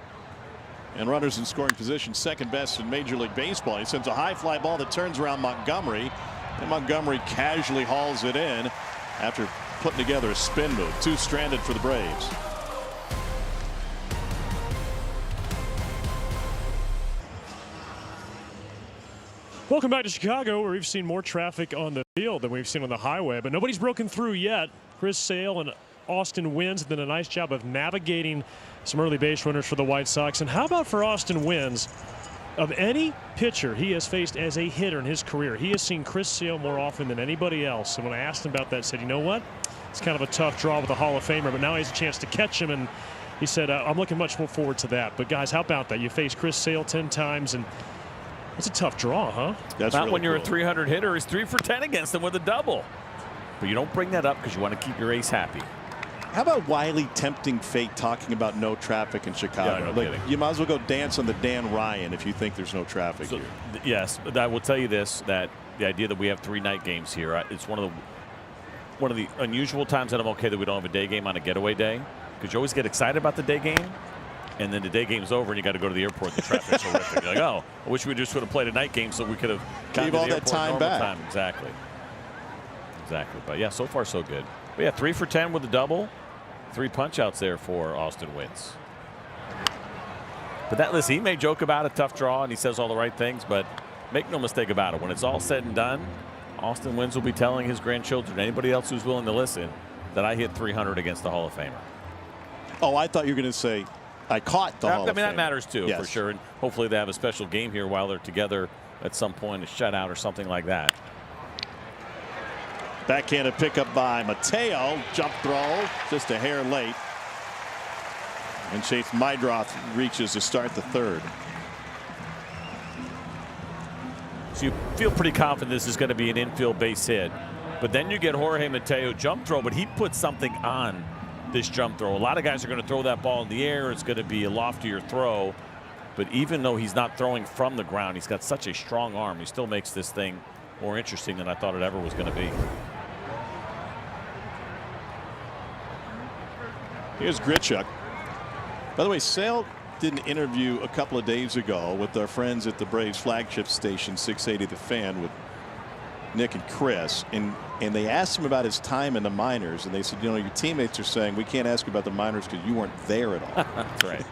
and runners in scoring position, second best in Major League Baseball. He sends a high fly ball that turns around Montgomery, and Montgomery casually hauls it in after putting together a spin move. 2 stranded for the Braves. Welcome back to Chicago, where we've seen more traffic on the field than we've seen on the highway, but nobody's broken through yet. Chris Sale and Austin Wynns have done a nice job of navigating some early base runners for the White Sox. And how about for Austin Wynns? Of any pitcher he has faced as a hitter in his career, he has seen Chris Sale more often than anybody else. And when I asked him about that, he said, you know what? It's kind of a tough draw with a Hall of Famer, but now he has a chance to catch him. And he said, I'm looking much more forward to that. But guys, how about that? You face Chris Sale 10 times, and it's a tough draw, huh? That's not really when you're cool. A 300 hitter. He's 3 for 10 against him with a double. But you don't bring that up because you want to keep your ace happy. How about Wiley tempting fate, talking about no traffic in Chicago? Yeah, no kidding. You might as well go dance on the Dan Ryan if you think there's no traffic here. Yes, but I will tell you this: that the idea that we have 3 night games here, it's one of the unusual times that I'm okay that we don't have a day game on a getaway day, because you always get excited about the day game, and then the day game's over and you got to go to the airport. The traffic's horrific. You're like, oh, I wish we just would have played a night game so we could have gave all that time back. Exactly. But yeah, so far so good. But yeah, 3 for 10 with a double. 3 punch outs there for Austin Wynns. But listen, he may joke about a tough draw and he says all the right things, but make no mistake about it. When it's all said and done, Austin Wynns will be telling his grandchildren, anybody else who's willing to listen, that I hit 300 against the Hall of Famer. Oh, I thought you were going to say I caught the Hall of Famer. That matters too, yes, for sure. And hopefully they have a special game here while they're together at some point, a shutout or something like that. Backhanded pickup by Mateo. Jump throw just a hair late. And Chase Mydroth reaches to start the third. So you feel pretty confident this is going to be an infield base hit. But then you get Jorge Mateo jump throw, but he puts something on this jump throw. A lot of guys are going to throw that ball in the air. It's going to be a loftier throw. But even though he's not throwing from the ground, he's got such a strong arm. He still makes this thing more interesting than I thought it ever was going to be. Here's Grichuk. By the way, Sale did an interview a couple of days ago with our friends at the Braves flagship station 680 The Fan with Nick and Chris, and they asked him about his time in the minors, and they said, you know, your teammates are saying we can't ask you about the minors because you weren't there at all. That's right.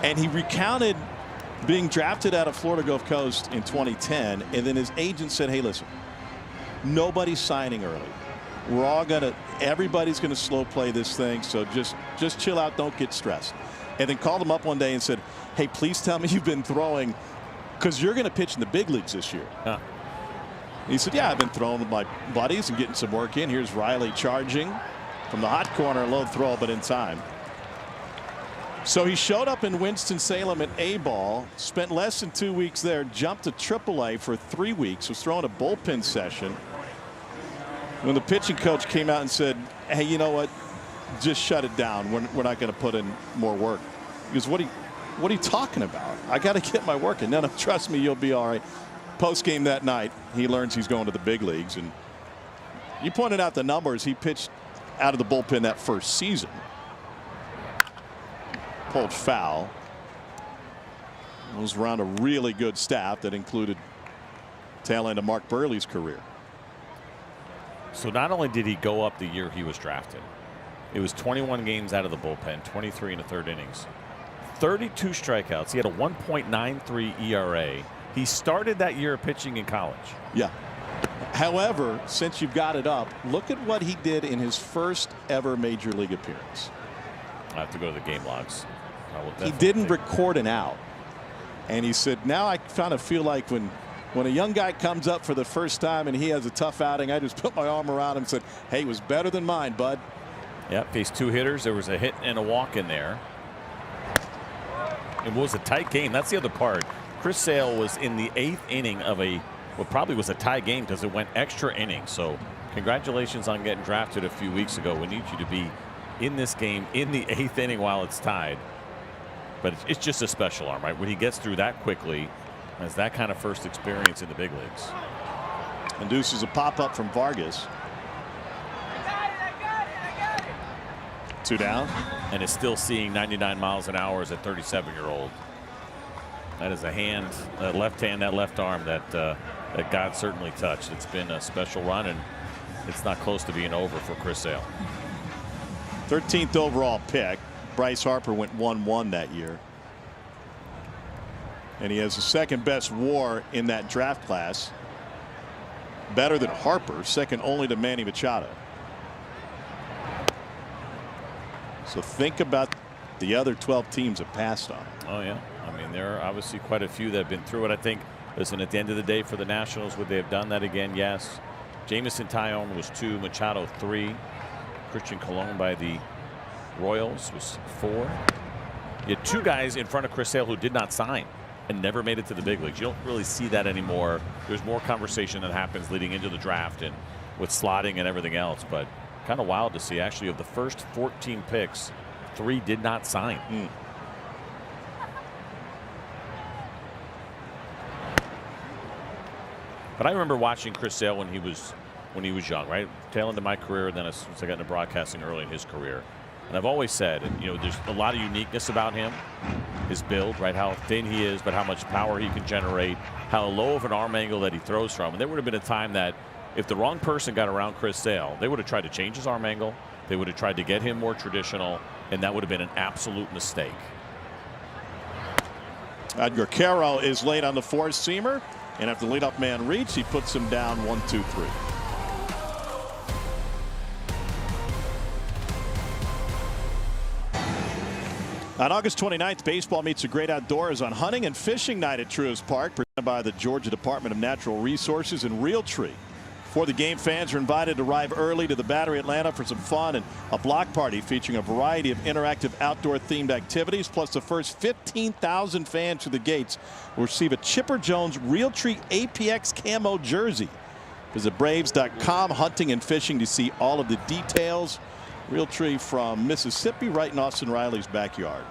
And he recounted being drafted out of Florida Gulf Coast in 2010, and then his agent said, hey, listen, nobody's signing early. We're all everybody's gonna slow play this thing, so just chill out, don't get stressed. And then called him up one day and said, hey, please tell me you've been throwing, because you're gonna pitch in the big leagues this year. Huh. He said, yeah, I've been throwing with my buddies and getting some work in. Here's Riley charging from the hot corner, low throw, but in time. So he showed up in Winston-Salem at A-ball, spent less than 2 weeks there, jumped to AAA for 3 weeks, was throwing a bullpen session. When the pitching coach came out and said, hey, you know what, just shut it down. We're not going to put in more work. He goes, what are you talking about? I got to get my work in. No, trust me, you'll be all right. Post game that night, he learns he's going to the big leagues. And you pointed out the numbers. He pitched out of the bullpen that first season. Pulled foul. It was around a really good staff that included tail end of Mark Burley's career. So not only did he go up the year he was drafted, it was 21 games out of the bullpen, 23 in the third innings, 32 strikeouts. He had a 1.93 ERA. He started that year pitching in college. Yeah. However, since you've got it up, look at what he did in his first ever major league appearance. I have to go to the game logs. He didn't record an out. And he said, now I kind of feel like when a young guy comes up for the first time and he has a tough outing, I just put my arm around him and said, hey, it was better than mine, bud. Yep, faced 2 hitters. There was a hit and a walk in there. It was a tight game. That's the other part. Chris Sale was in the 8th inning of what probably was a tie game because it went extra innings. So congratulations on getting drafted a few weeks ago. We need you to be in this game in the 8th inning while it's tied. But it's just a special arm, right? When he gets through that quickly, has that kind of first experience in the big leagues. Induces a pop-up from Vargas. 2 down. And is still seeing 99 miles an hour as a 37-year-old. That is a hand, left hand, that left arm that God certainly touched. It's been a special run, and it's not close to being over for Chris Sale. 13th overall pick. Bryce Harper went 1-1 that year. And he has the second best WAR in that draft class. Better than Harper, second only to Manny Machado. So think about the other 12 teams that passed on. Oh, yeah. I mean, there are obviously quite a few that have been through it. I think, listen, at the end of the day for the Nationals, would they have done that again? Yes. Jamison Tyone was 2, Machado 3. Christian Colon by the Royals was 4. You had 2 guys in front of Chris Sale who did not sign and never made it to the big leagues. You don't really see that anymore. There's more conversation that happens leading into the draft and with slotting and everything else. But kind of wild to see, actually, of the first 14 picks, 3 did not sign. But I remember watching Chris Sale when he was young, right? Tail end of my career, and then as I got into broadcasting early in his career. And I've always said, and you know, there's a lot of uniqueness about him, his build, right? How thin he is, but how much power he can generate, how low of an arm angle that he throws from. And there would have been a time that if the wrong person got around Chris Sale, they would have tried to change his arm angle. They would have tried to get him more traditional, and that would have been an absolute mistake. Edgar Caro is late on the 4-seamer, and after the leadoff man reads, he puts him down 1-2-3. On August 29th, baseball meets the great outdoors on hunting and fishing night at Truist Park, presented by the Georgia Department of Natural Resources and Realtree. For the game, fans are invited to arrive early to the Battery Atlanta for some fun and a block party featuring a variety of interactive outdoor themed activities. Plus, the first 15,000 fans to the gates will receive a Chipper Jones Realtree APX camo jersey. Visit Braves.com, hunting and fishing, to see all of the details. Realtree from Mississippi, right in Austin Riley's backyard.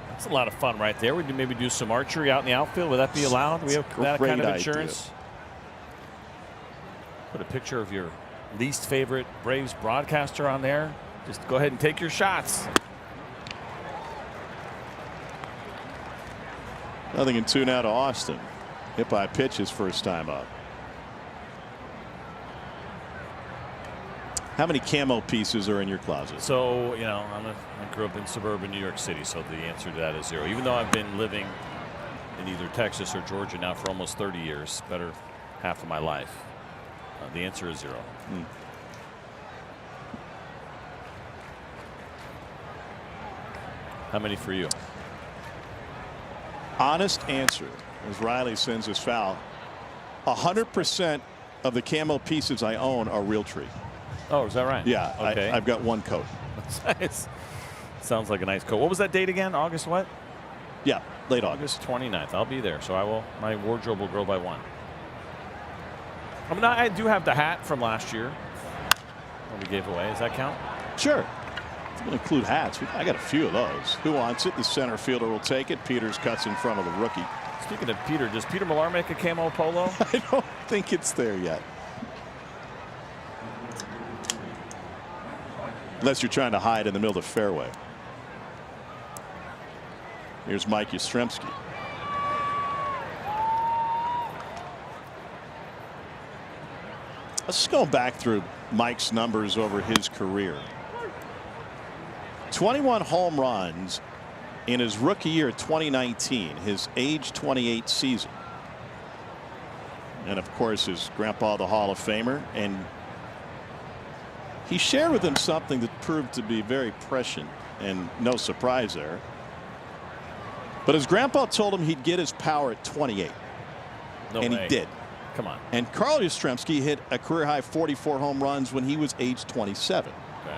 That's a lot of fun right there. We could maybe do some archery out in the outfield. Would that be allowed? We have that kind of insurance. Idea. Put a picture of your least favorite Braves broadcaster on there. Just go ahead and take your shots. Nothing in 2 now to Austin. Hit by pitch his first time up. How many camo pieces are in your closet? So, you know, I grew up in suburban New York City, so the answer to that is 0. Even though I've been living in either Texas or Georgia now for almost 30 years, better half of my life. The answer is 0. How many for you? Honest answer, as Riley sends his foul, 100% of the camo pieces I own are Realtree. Oh, is that right? Yeah, okay. I've got 1 coat. Sounds like a nice coat. What was that date again? August what? Yeah, late August. 29th. I'll be there, so my wardrobe will grow by 1. I mean, I do have the hat from last year that we gave away. Does that count? Sure. We'll include hats. I got a few of those. Who wants it? The center fielder will take it. Peters cuts in front of the rookie. Speaking of Peter, does Peter Millar make a camo polo? I don't think it's there yet. Unless you're trying to hide in the middle of the fairway. Here's Mike Yastrzemski. Let's go back through Mike's numbers over his career. 21 home runs in his rookie year 2019, his age 28 season. And of course his grandpa, the Hall of Famer, and he shared with him something that proved to be very prescient, and no surprise there. But his grandpa told him he'd get his power at 28. No and way. he did. Come on. And Carl Yastrzemski hit a career high 44 home runs when he was age 27. Okay.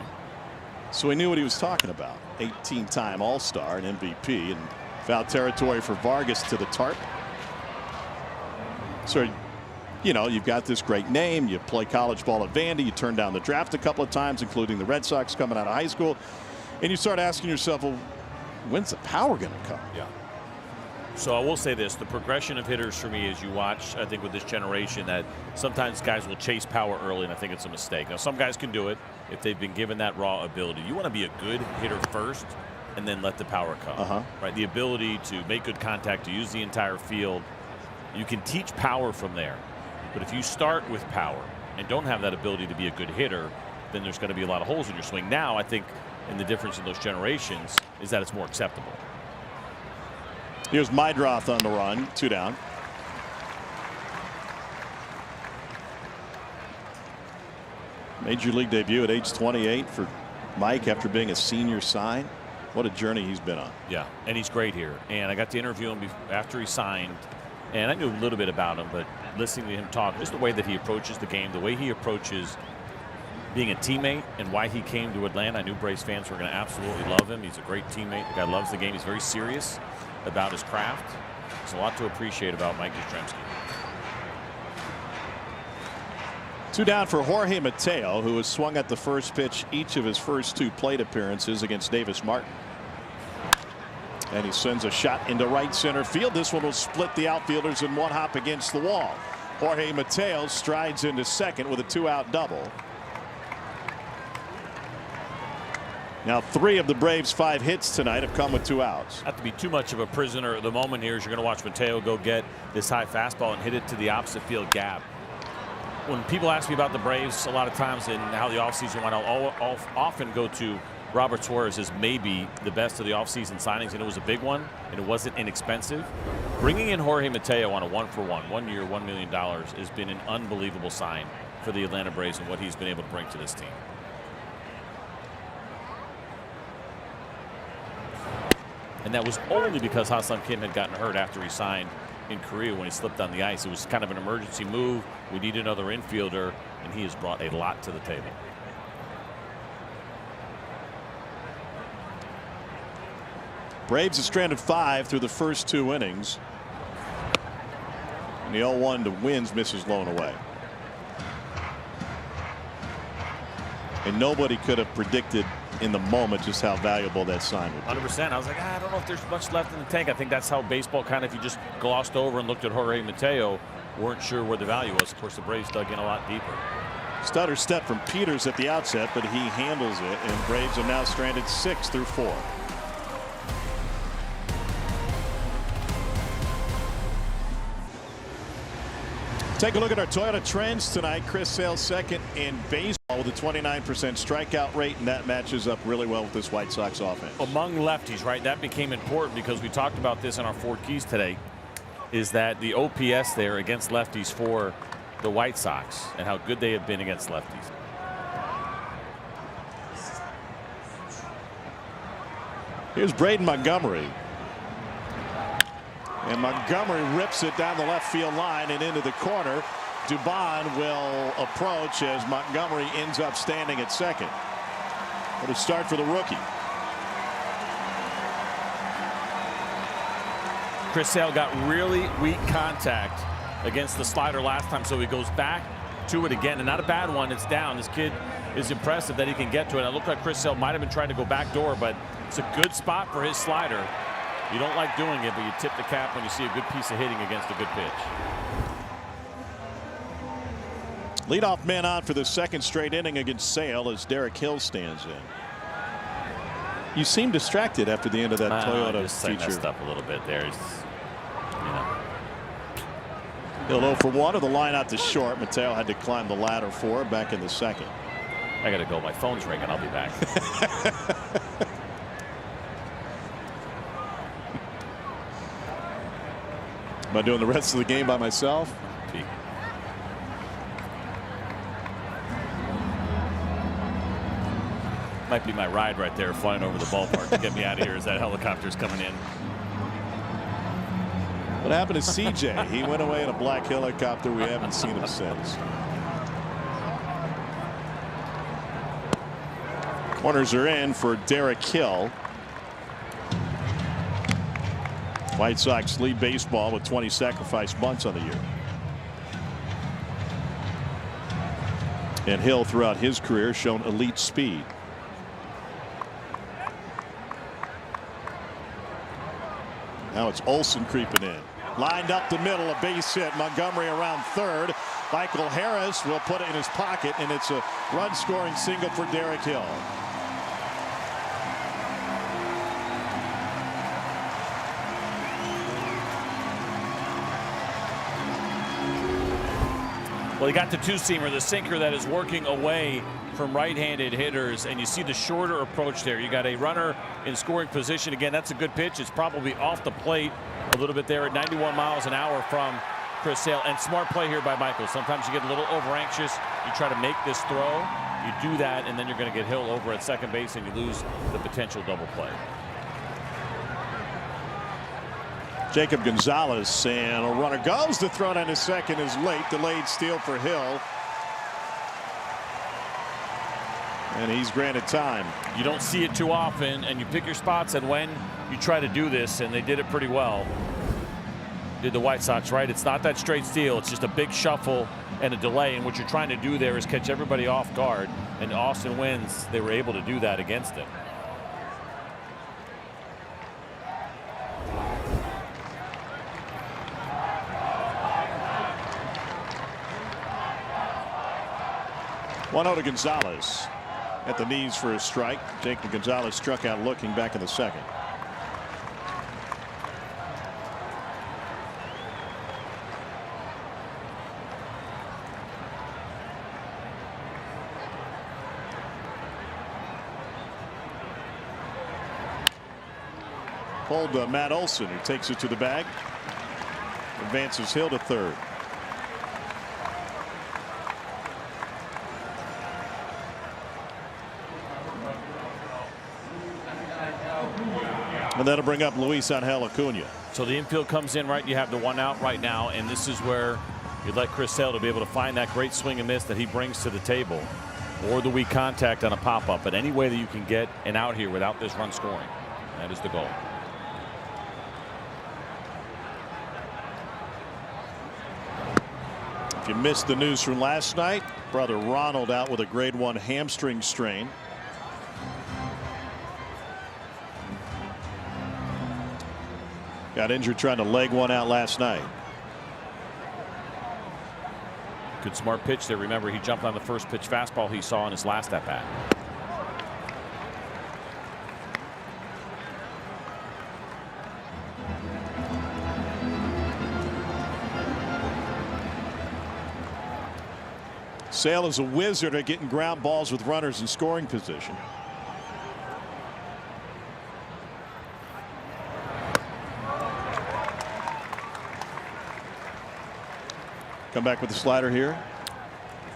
So he knew what he was talking about. 18-time All-Star and MVP, and foul territory for Vargas to the tarp. So, you know, you've got this great name. You play college ball at Vandy. You turn down the draft a couple of times, including the Red Sox coming out of high school. And you start asking yourself, well, when's the power going to come? Yeah. So I will say this, the progression of hitters for me as you watch, I think with this generation, that sometimes guys will chase power early, and I think it's a mistake. Now, some guys can do it if they've been given that raw ability. You want to be a good hitter first and then let the power come. Right? The ability to make good contact, to use the entire field. You can teach power from there. But if you start with power and don't have that ability to be a good hitter, then there's going to be a lot of holes in your swing. Now, I think, and the difference in those generations is that it's more acceptable. Here's Meidroth on the run, 2 down. Major league debut at age 28 for Mike after being a senior sign. What a journey he's been on. Yeah, and he's great here. And I got to interview him after he signed, and I knew a little bit about him, but listening to him talk, just the way that he approaches the game, the way he approaches being a teammate, and why he came to Atlanta. I knew Braves fans were going to absolutely love him. He's a great teammate. The guy loves the game. He's very serious about his craft. There's a lot to appreciate about Mike Yastrzemski. 2 down for Jorge Mateo, who has swung at the first pitch each of his first 2 plate appearances against Davis Martin. And he sends a shot into right center field. This one will split the outfielders in 1 hop against the wall. Jorge Mateo strides into second with a 2-out double. Now 3 of the Braves' 5 hits tonight have come with 2 outs. Not to be too much of a prisoner at the moment here, as you're going to watch Mateo go get this high fastball and hit it to the opposite field gap. When people ask me about the Braves a lot of times and how the offseason went, I'll often go to Robert Suarez as maybe the best of the offseason signings, and it was a big one, and it wasn't inexpensive. Bringing in Jorge Mateo on a 1-for-1, 1 year, $1 million has been an unbelievable sign for the Atlanta Braves and what he's been able to bring to this team. And that was only because Ha-Seong Kim had gotten hurt after he signed in Korea when he slipped on the ice. It was kind of an emergency move. We need another infielder, and he has brought a lot to the table. Braves have stranded 5 through the first 2 innings. And the 0-1 to Wins misses Lone away. And nobody could have predicted in the moment just how valuable that sign would be. 100%. I was like, I don't know if there's much left in the tank. I think that's how baseball kind of, if you just glossed over and looked at Jorge Mateo, weren't sure where the value was. Of course, the Braves dug in a lot deeper. Stutter step from Peters at the outset, but he handles it, and Braves are now stranded 6 through 4. Take a look at our Toyota trends tonight. Chris Sale second in baseball with a 29% strikeout rate, and that matches up really well with this White Sox offense. Among lefties, right? That became important because we talked about this in our 4 keys today, is that the OPS there against lefties for the White Sox and how good they have been against lefties. Here's Braden Montgomery. And Montgomery rips it down the left field line and into the corner. Dubon will approach as Montgomery ends up standing at second. What a start for the rookie. Chris Sale got really weak contact against the slider last time, so he goes back to it again, and not a bad one. It's down. This kid is impressive that he can get to it. It looked like Chris Sale might have been trying to go back door, but it's a good spot for his slider. You don't like doing it, but you tip the cap when you see a good piece of hitting against a good pitch. Leadoff man on for the second straight inning against Sale as Derek Hill stands in. You seem distracted after the end of that Toyota feature. Messed up a little bit there. Hill 0 for 1 of the line out to short. Mateo had to climb the ladder for back in the second. I got to go. My phone's ringing. I'll be back. Am I doing the rest of the game by myself? Might be my ride right there, flying over the ballpark to get me out of here as that helicopter's coming in. What happened to CJ? He went away in a black helicopter. We haven't seen him since. Corners are in for Derek Hill. White Sox lead baseball with 20 sacrifice bunts on the year. And Hill throughout his career shown elite speed. Now it's Olsen creeping in. Lined up the middle, a base hit. Montgomery around third. Michael Harris will put it in his pocket, and it's a run scoring single for Derek Hill. Well, he got the two-seamer, the sinker that is working away from right-handed hitters, and you see the shorter approach there. You got a runner in scoring position. Again, that's a good pitch. It's probably off the plate a little bit there at 91 miles an hour from Chris Sale. And smart play here by Michael. Sometimes you get a little over-anxious. You try to make this throw. You do that, and then you're going to get Hill over at second base, and you lose the potential double play. Jacob Gonzalez, and a runner goes. The throw down to second is late. Delayed steal for Hill. And he's granted time. You don't see it too often, and you pick your spots, and when you try to do this, and they did it pretty well, did the White Sox, right? It's not that straight steal. It's just a big shuffle and a delay, and what you're trying to do there is catch everybody off guard, and Austin Wins, they were able to do that against him. One out to Gonzalez at the knees for a strike. Jacob Gonzalez struck out looking back in the second. Pulled Matt Olson, who takes it to the bag. Advances Hill to third. And that'll bring up Luis Angel Acuna. So the infield comes in right. You have the one out right now, and this is where you'd like Chris Sale to be able to find that great swing and miss that he brings to the table, or the weak contact on a pop-up. But any way that you can get an out here without this run scoring, that is the goal. If you missed the news from last night, brother Ronald out with a grade 1 hamstring strain. Got injured trying to leg one out last night. Good smart pitch there. Remember, he jumped on the first pitch fastball he saw in his last at bat. Sale is a wizard at getting ground balls with runners in scoring position. Come back with the slider here.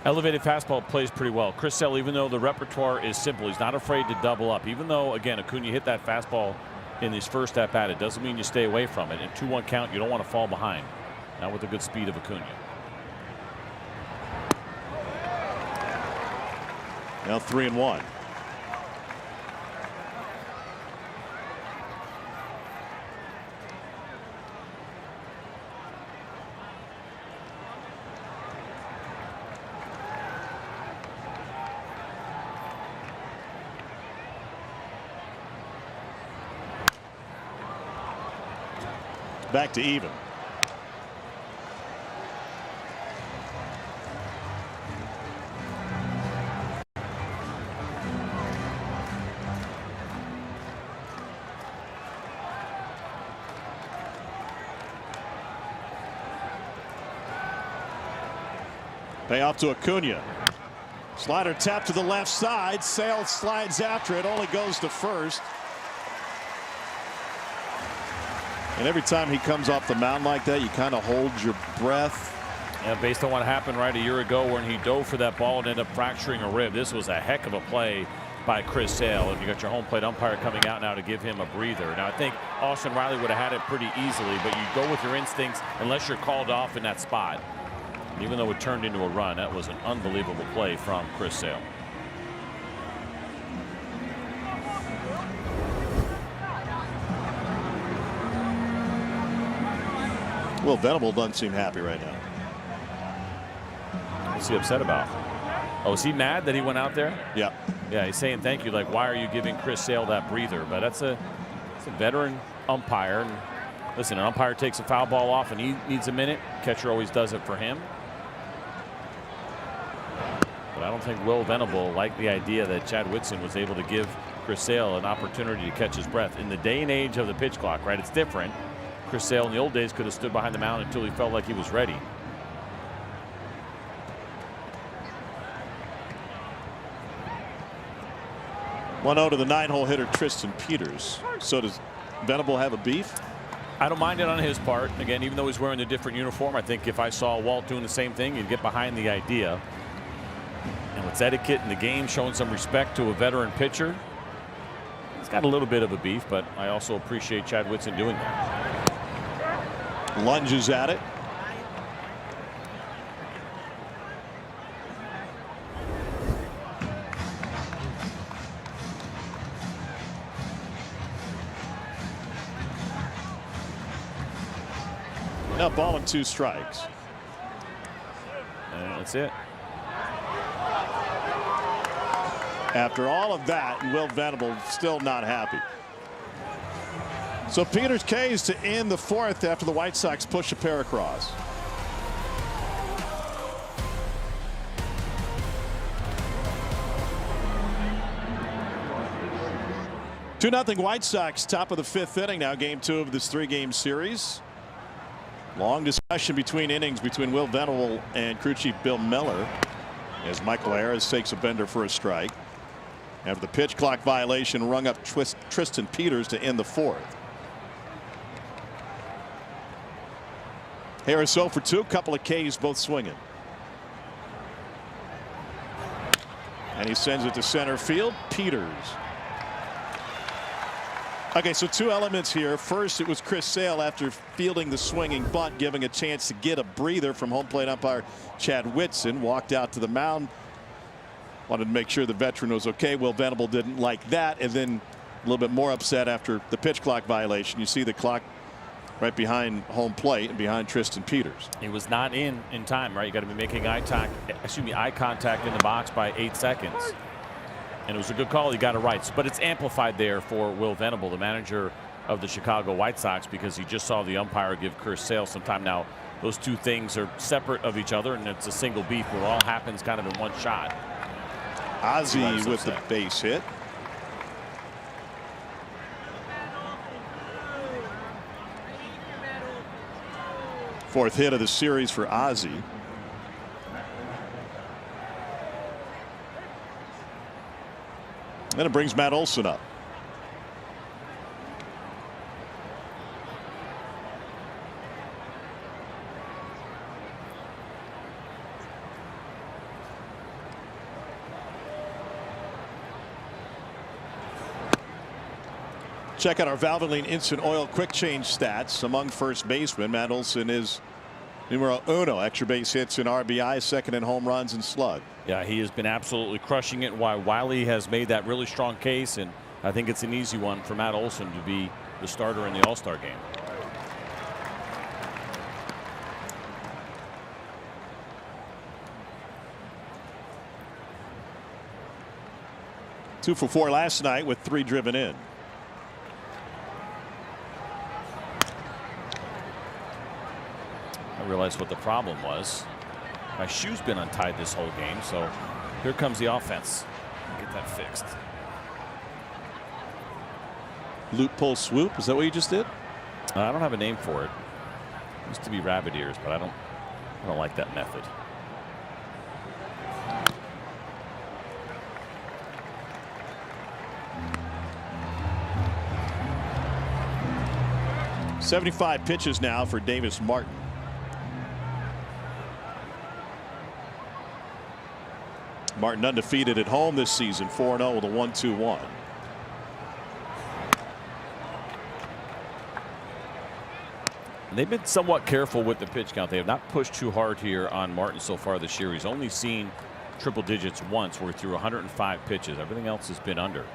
Elevated fastball plays pretty well. Chris Sale, even though the repertoire is simple, he's not afraid to double up. Even though, again, Acuna hit that fastball in his first at bat, it doesn't mean you stay away from it. In 2-1 count, you don't want to fall behind. Not with the good speed of Acuna. Now 3-1. Back to even. Payoff to Acuna. Slider tap to the left side. Sale slides after it. Only goes to first. And every time he comes off the mound like that, you kind of hold your breath. Yeah, based on what happened right a year ago when he dove for that ball and ended up fracturing a rib. This was a heck of a play by Chris Sale. And you got your home plate umpire coming out now to give him a breather. Now I think Austin Riley would have had it pretty easily, but you go with your instincts unless you're called off in that spot. Even though it turned into a run, that was an unbelievable play from Chris Sale. Will Venable doesn't seem happy right now. What's he upset about? Oh, is he mad that he went out there? Yeah. Yeah, he's saying thank you. Like, why are you giving Chris Sale that breather? But that's a veteran umpire. And listen, an umpire takes a foul ball off and he needs a minute. Catcher always does it for him. But I don't think Will Venable liked the idea that Chad Whitson was able to give Chris Sale an opportunity to catch his breath. In the day and age of the pitch clock, right, it's different. Chris Sale in the old days could have stood behind the mound until he felt like he was ready. One-0 to the 9-hole hitter Tristan Peters. So does Venable have a beef? I don't mind it on his part. Again, even though he's wearing a different uniform, I think if I saw Walt doing the same thing, you'd get behind the idea. And it's etiquette in the game, showing some respect to a veteran pitcher. He's got a little bit of a beef, but I also appreciate Chad Whitson doing that. Lunges at it. Now ball and 2 strikes. And that's it. After all of that, Will Venable still not happy. So Peters K's to end the 4th after the White Sox push a pair across. Two 0 White Sox, top of the 5th inning now, game 2 of this 3-game series. Long discussion between innings between Will Venable and crew chief Bill Miller as Michael Harris takes a bender for a strike. After the pitch clock violation rung up Tristan Peters to end the 4th. Harris 0 for 2, couple of Ks, both swinging. And he sends it to center field. Peters Okay, so two elements here. First, it was Chris Sale after fielding the swinging bunt, giving a chance to get a breather from home plate umpire Chad Whitson. Walked out to the mound. Wanted to make sure the veteran was okay. Will Venable didn't like that, and then a little bit more upset after the pitch clock violation. You see the clock right behind home plate and behind Tristan Peters. He was not in time, right? You got to be making eye contact in the box by 8 seconds. And it was a good call. He got it right. But it's amplified there for Will Venable, the manager of the Chicago White Sox, because he just saw the umpire give Chris Sale some time. Now, those two things are separate of each other, and it's a single beef where it all happens kind of in one shot. Ozzie with the base hit. Fourth hit of the series for Ozzie. Then it brings Matt Olson up. Check out our Valvoline Instant Oil Quick Change stats. Among first basemen, Matt Olson is numero uno. Extra base hits and RBI, second in home runs and slug. Yeah, he has been absolutely crushing it. While Wiley has made that really strong case, and I think it's an easy one for Matt Olson to be the starter in the All-Star game. Two for four last night with 3 driven in. I realized what the problem was. My shoe's been untied this whole game, so here comes the offense. Get that fixed. Loop pull swoop. Is that what you just did? I don't have a name for it. Used to be rabbit ears, but I don't like that method. .75 pitches now for Davis Martin. Martin undefeated at home this season, 4-0 with a 1-2-1. They've been somewhat careful with the pitch count. They have not pushed too hard here on Martin so far this year. He's only seen triple digits once, where he threw 105 pitches. Everything else has been under.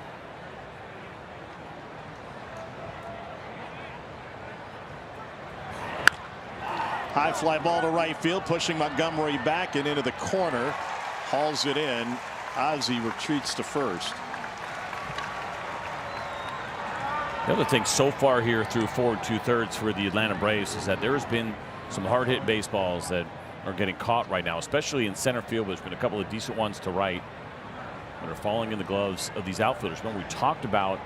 High fly ball to right field, pushing Montgomery back and into the corner. Hauls it in. Ozzie retreats to first. The other thing so far here through 4 2/3 for the Atlanta Braves is that there has been some hard hit baseballs that are getting caught right now, especially in center field. There's been a couple of decent ones to right that are falling in the gloves of these outfielders. Remember, we talked about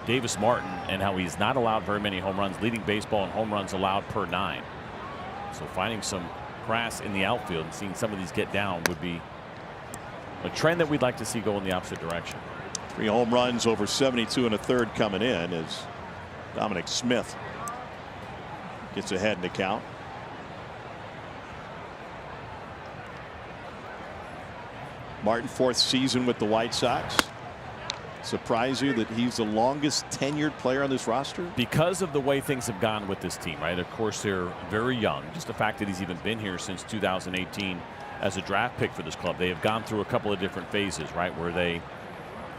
Davis Martin and how he's not allowed very many home runs, leading baseball in home runs allowed per 9. So finding some grass in the outfield and seeing some of these get down would be a trend that we'd like to see go in the opposite direction. 3 home runs over 72 1/3 coming in as Dominic Smith gets ahead in the count. Martin, 4th season with the White Sox. Surprise you that he's the longest tenured player on this roster? Because of the way things have gone with this team, right? Of course, they're very young. Just the fact that he's even been here since 2018 as a draft pick for this club. They have gone through a couple of different phases, right, where they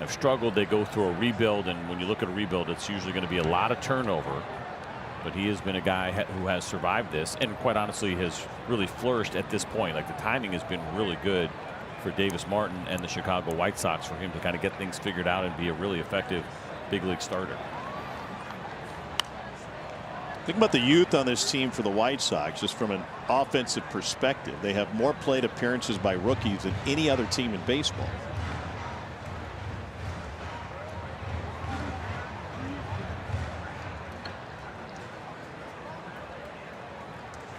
have struggled. They go through a rebuild, and when you look at a rebuild, it's usually going to be a lot of turnover. But he has been a guy who has survived this, and quite honestly has really flourished at this point. Like, the timing has been really good for Davis Martin and the Chicago White Sox for him to kind of get things figured out and be a really effective big league starter. Think about the youth on this team for the White Sox, just from an offensive perspective. They have more plate appearances by rookies than any other team in baseball.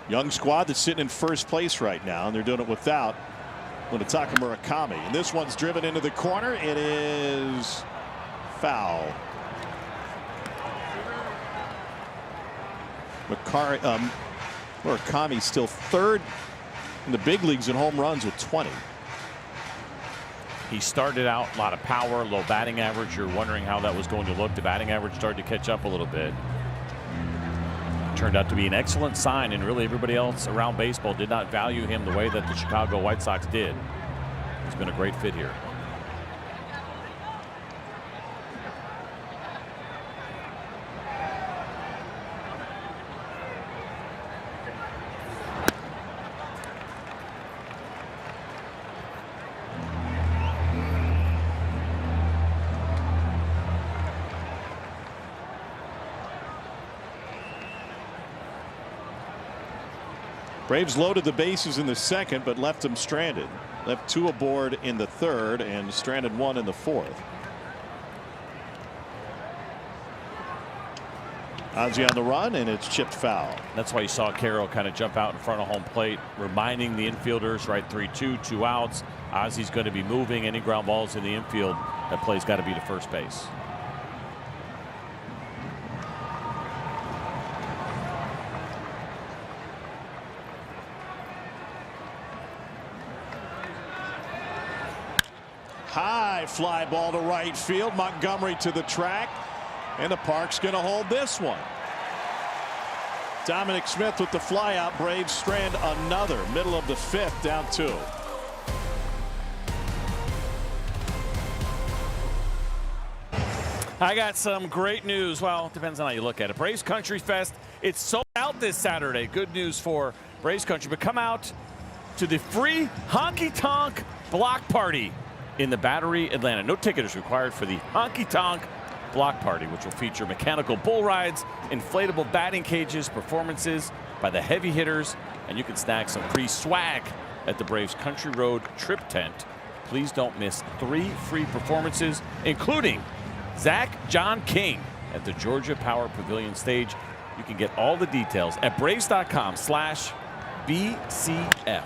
Young squad that's sitting in first place right now, and they're doing it without Munetaka Murakami. And this one's driven into the corner. It is foul. Murakami still 3rd in the big leagues in home runs with 20. He started out a lot of power, low batting average. You're wondering how that was going to look. The batting average started to catch up a little bit. Turned out to be an excellent sign, and really everybody else around baseball did not value him the way that the Chicago White Sox did. He's been a great fit here. Braves loaded the bases in the second, but left them stranded. Left 2 aboard in the third and stranded 1 in the fourth. Ozzie on the run, and it's chipped foul. That's why you saw Carroll kind of jump out in front of home plate, reminding the infielders, right, 3-2, 2 outs. Ozzie's going to be moving. Any ground balls in the infield, that play's got to be to first base. High fly ball to right field. Montgomery to the track, and the park's going to hold this one. Dominic Smith with the fly out. Braves strand another. Middle of the fifth, down 2. I got some great news. Well, it depends on how you look at it. Braves Country Fest, it's sold out this Saturday. Good news for Braves Country, but come out to the free Honky Tonk Block Party in the Battery, Atlanta. No ticket is required for the Honky Tonk Block Party, which will feature mechanical bull rides, inflatable batting cages, performances by the heavy hitters, and you can snag some free swag at the Braves Country Road Trip Tent. Please don't miss 3 free performances, including Zach John King at the Georgia Power Pavilion stage. You can get all the details at braves.com/BCF.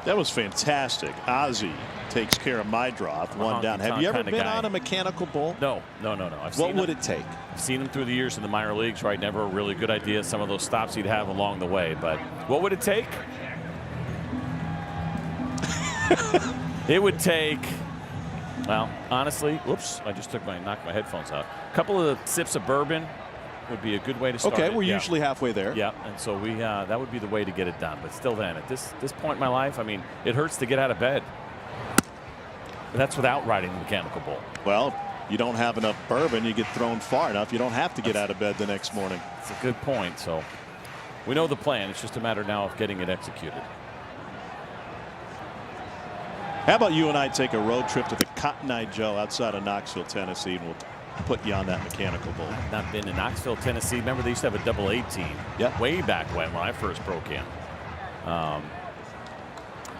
That was fantastic. Ozzie takes care of my draw. 1 down. Have you ever been on a mechanical bull? No. What would it take? I've seen him through the years in the minor leagues, right? Never a really good idea. Some of those stops he'd have along the way. But what would it take? It would take, well, honestly, whoops, I just knocked my headphones out. A couple of sips of bourbon would be a good way to start. Okay, it. we're usually halfway there. Yeah, and so we that would be the way to get it done. But still, then at this point in my life, I mean, it hurts to get out of bed. But that's without riding the mechanical bull. Well, you don't have enough bourbon, you get thrown far enough. You don't have to get out of bed the next morning. That's a good point. So we know the plan. It's just a matter now of getting it executed. How about you and I take a road trip to the Cotton Eye Joe outside of Knoxville, Tennessee, and we'll put you on that mechanical bull. I've not been to Knoxville, Tennessee. Remember, they used to have a AA team. Yep. Way back when I first broke in. If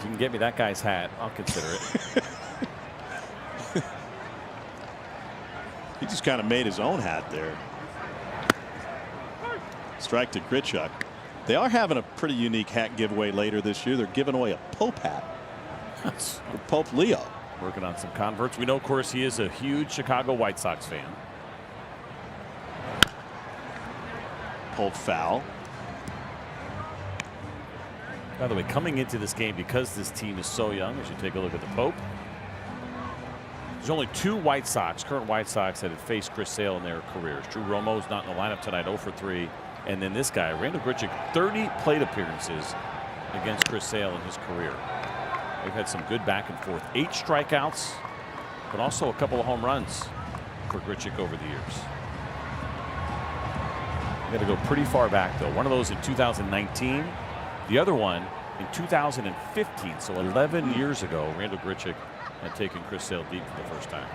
you can get me that guy's hat, I'll consider it. He just kind of made his own hat there. Strike to Grichuk. They are having a pretty unique hat giveaway later this year. They're giving away a Pope hat. For Pope Leo. Working on some converts. We know, of course, he is a huge Chicago White Sox fan. Pope foul. By the way, coming into this game, because this team is so young, as you take a look at the Pope, there's only 2 White Sox, current White Sox, that had faced Chris Sale in their careers. Drew Romo's not in the lineup tonight, 0 for 3. And then this guy, Randal Grichuk, 30 plate appearances against Chris Sale in his career. They've had some good back and forth. 8 strikeouts, but also a couple of home runs for Grichuk over the years. Got to go pretty far back, though. One of those in 2019. The other one in 2015. So 11 years ago, Randal Grichuk had taken Chris Sale deep for the first time.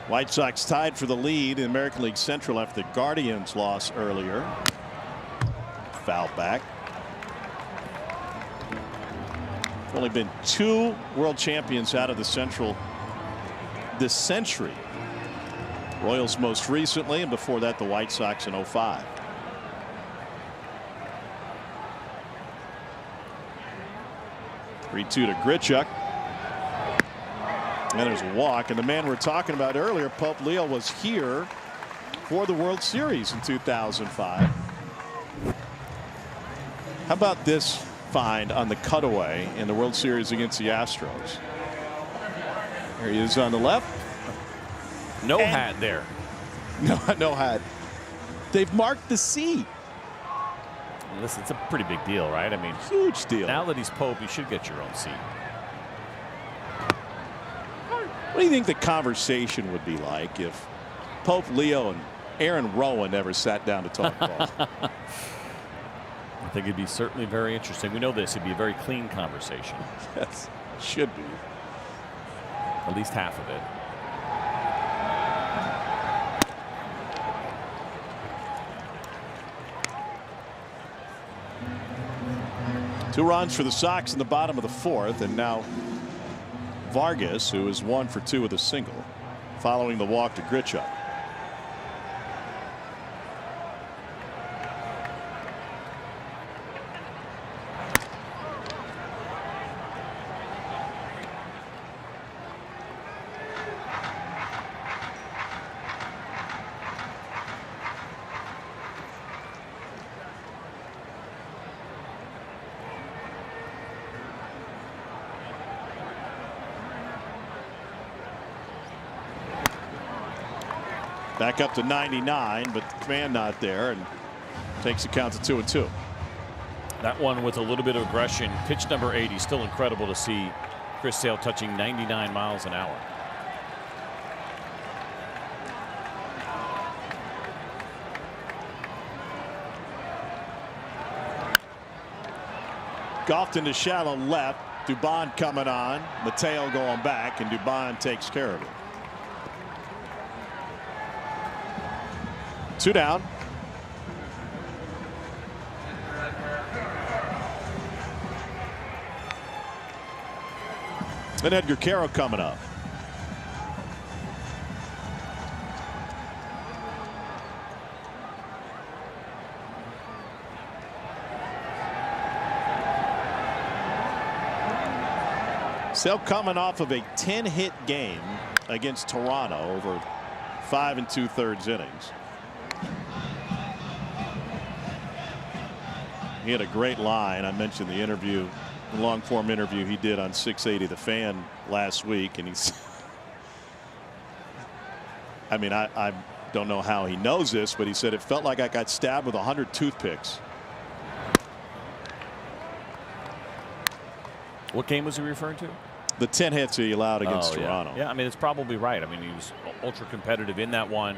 White Sox tied for the lead in American League Central after the Guardians loss earlier. Foul back. Only been 2 world champions out of the Central this century. Royals most recently, and before that the White Sox in 05. 3-2 to Grichuk. And there's a walk. And the man we're talking about earlier, Pope Leo, was here for the World Series in 2005. How about this find on the cutaway in the World Series against the Astros? There he is on the left. No hat there. No hat. They've marked the seat. Listen, it's a pretty big deal, right? I mean, huge deal. Now that he's Pope, you should get your own seat. What do you think the conversation would be like if Pope Leo and Aaron Rowan never sat down to talk ball? I think it'd be certainly very interesting. We know this. It'd be a very clean conversation. Yes, should be. At least half of it. Two runs for the Sox in the bottom of the fourth, and now Vargas, who is 1 for 2 with a single, following the walk to Grichuk. Back up to 99, but the command not there, and takes the count to 2-2. That one with a little bit of aggression. Pitch number 80. Still incredible to see Chris Sale touching 99 miles an hour. Golfed into shallow left. Dubon coming on. Mateo going back, and Dubon takes care of it. 2 down. And Edgar Caro coming up. Sale coming off of a 10-hit game against Toronto over 5 2/3 innings. He had a great line. I mentioned the interview, the long form interview he did on 680 The Fan last week, and he's I mean, I don't know how he knows this, but he said it felt like I got stabbed with 100 toothpicks. What game was he referring to? The 10 hits he allowed against Toronto. Yeah, I mean, it's probably right. I mean, he was ultra competitive in that one,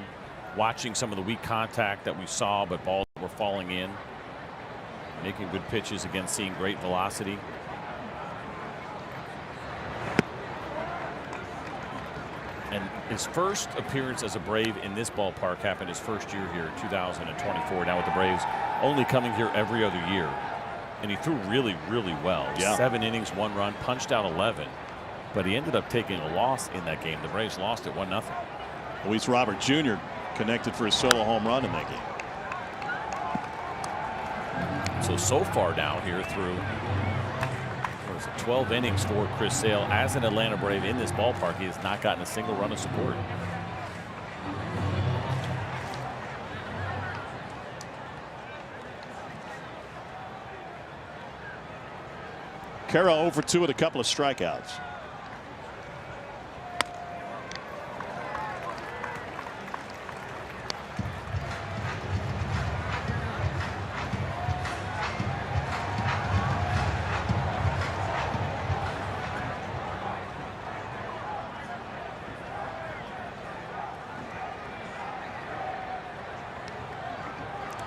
watching some of the weak contact that we saw, but balls were falling in, making good pitches, again, seeing great velocity. And his first appearance as a Brave in this ballpark happened his first year here in 2024. Now with the Braves only coming here every other year. And he threw really, really well. Yeah. 7 innings, 1 run, punched out 11. But he ended up taking a loss in that game. The Braves lost it 1-0. Luis Robert Jr. connected for a solo home run in that game. So far now here through 12 innings for Chris Sale as an Atlanta Brave in this ballpark, he has not gotten a single run of support. Caro 0 for 2 with a couple of strikeouts.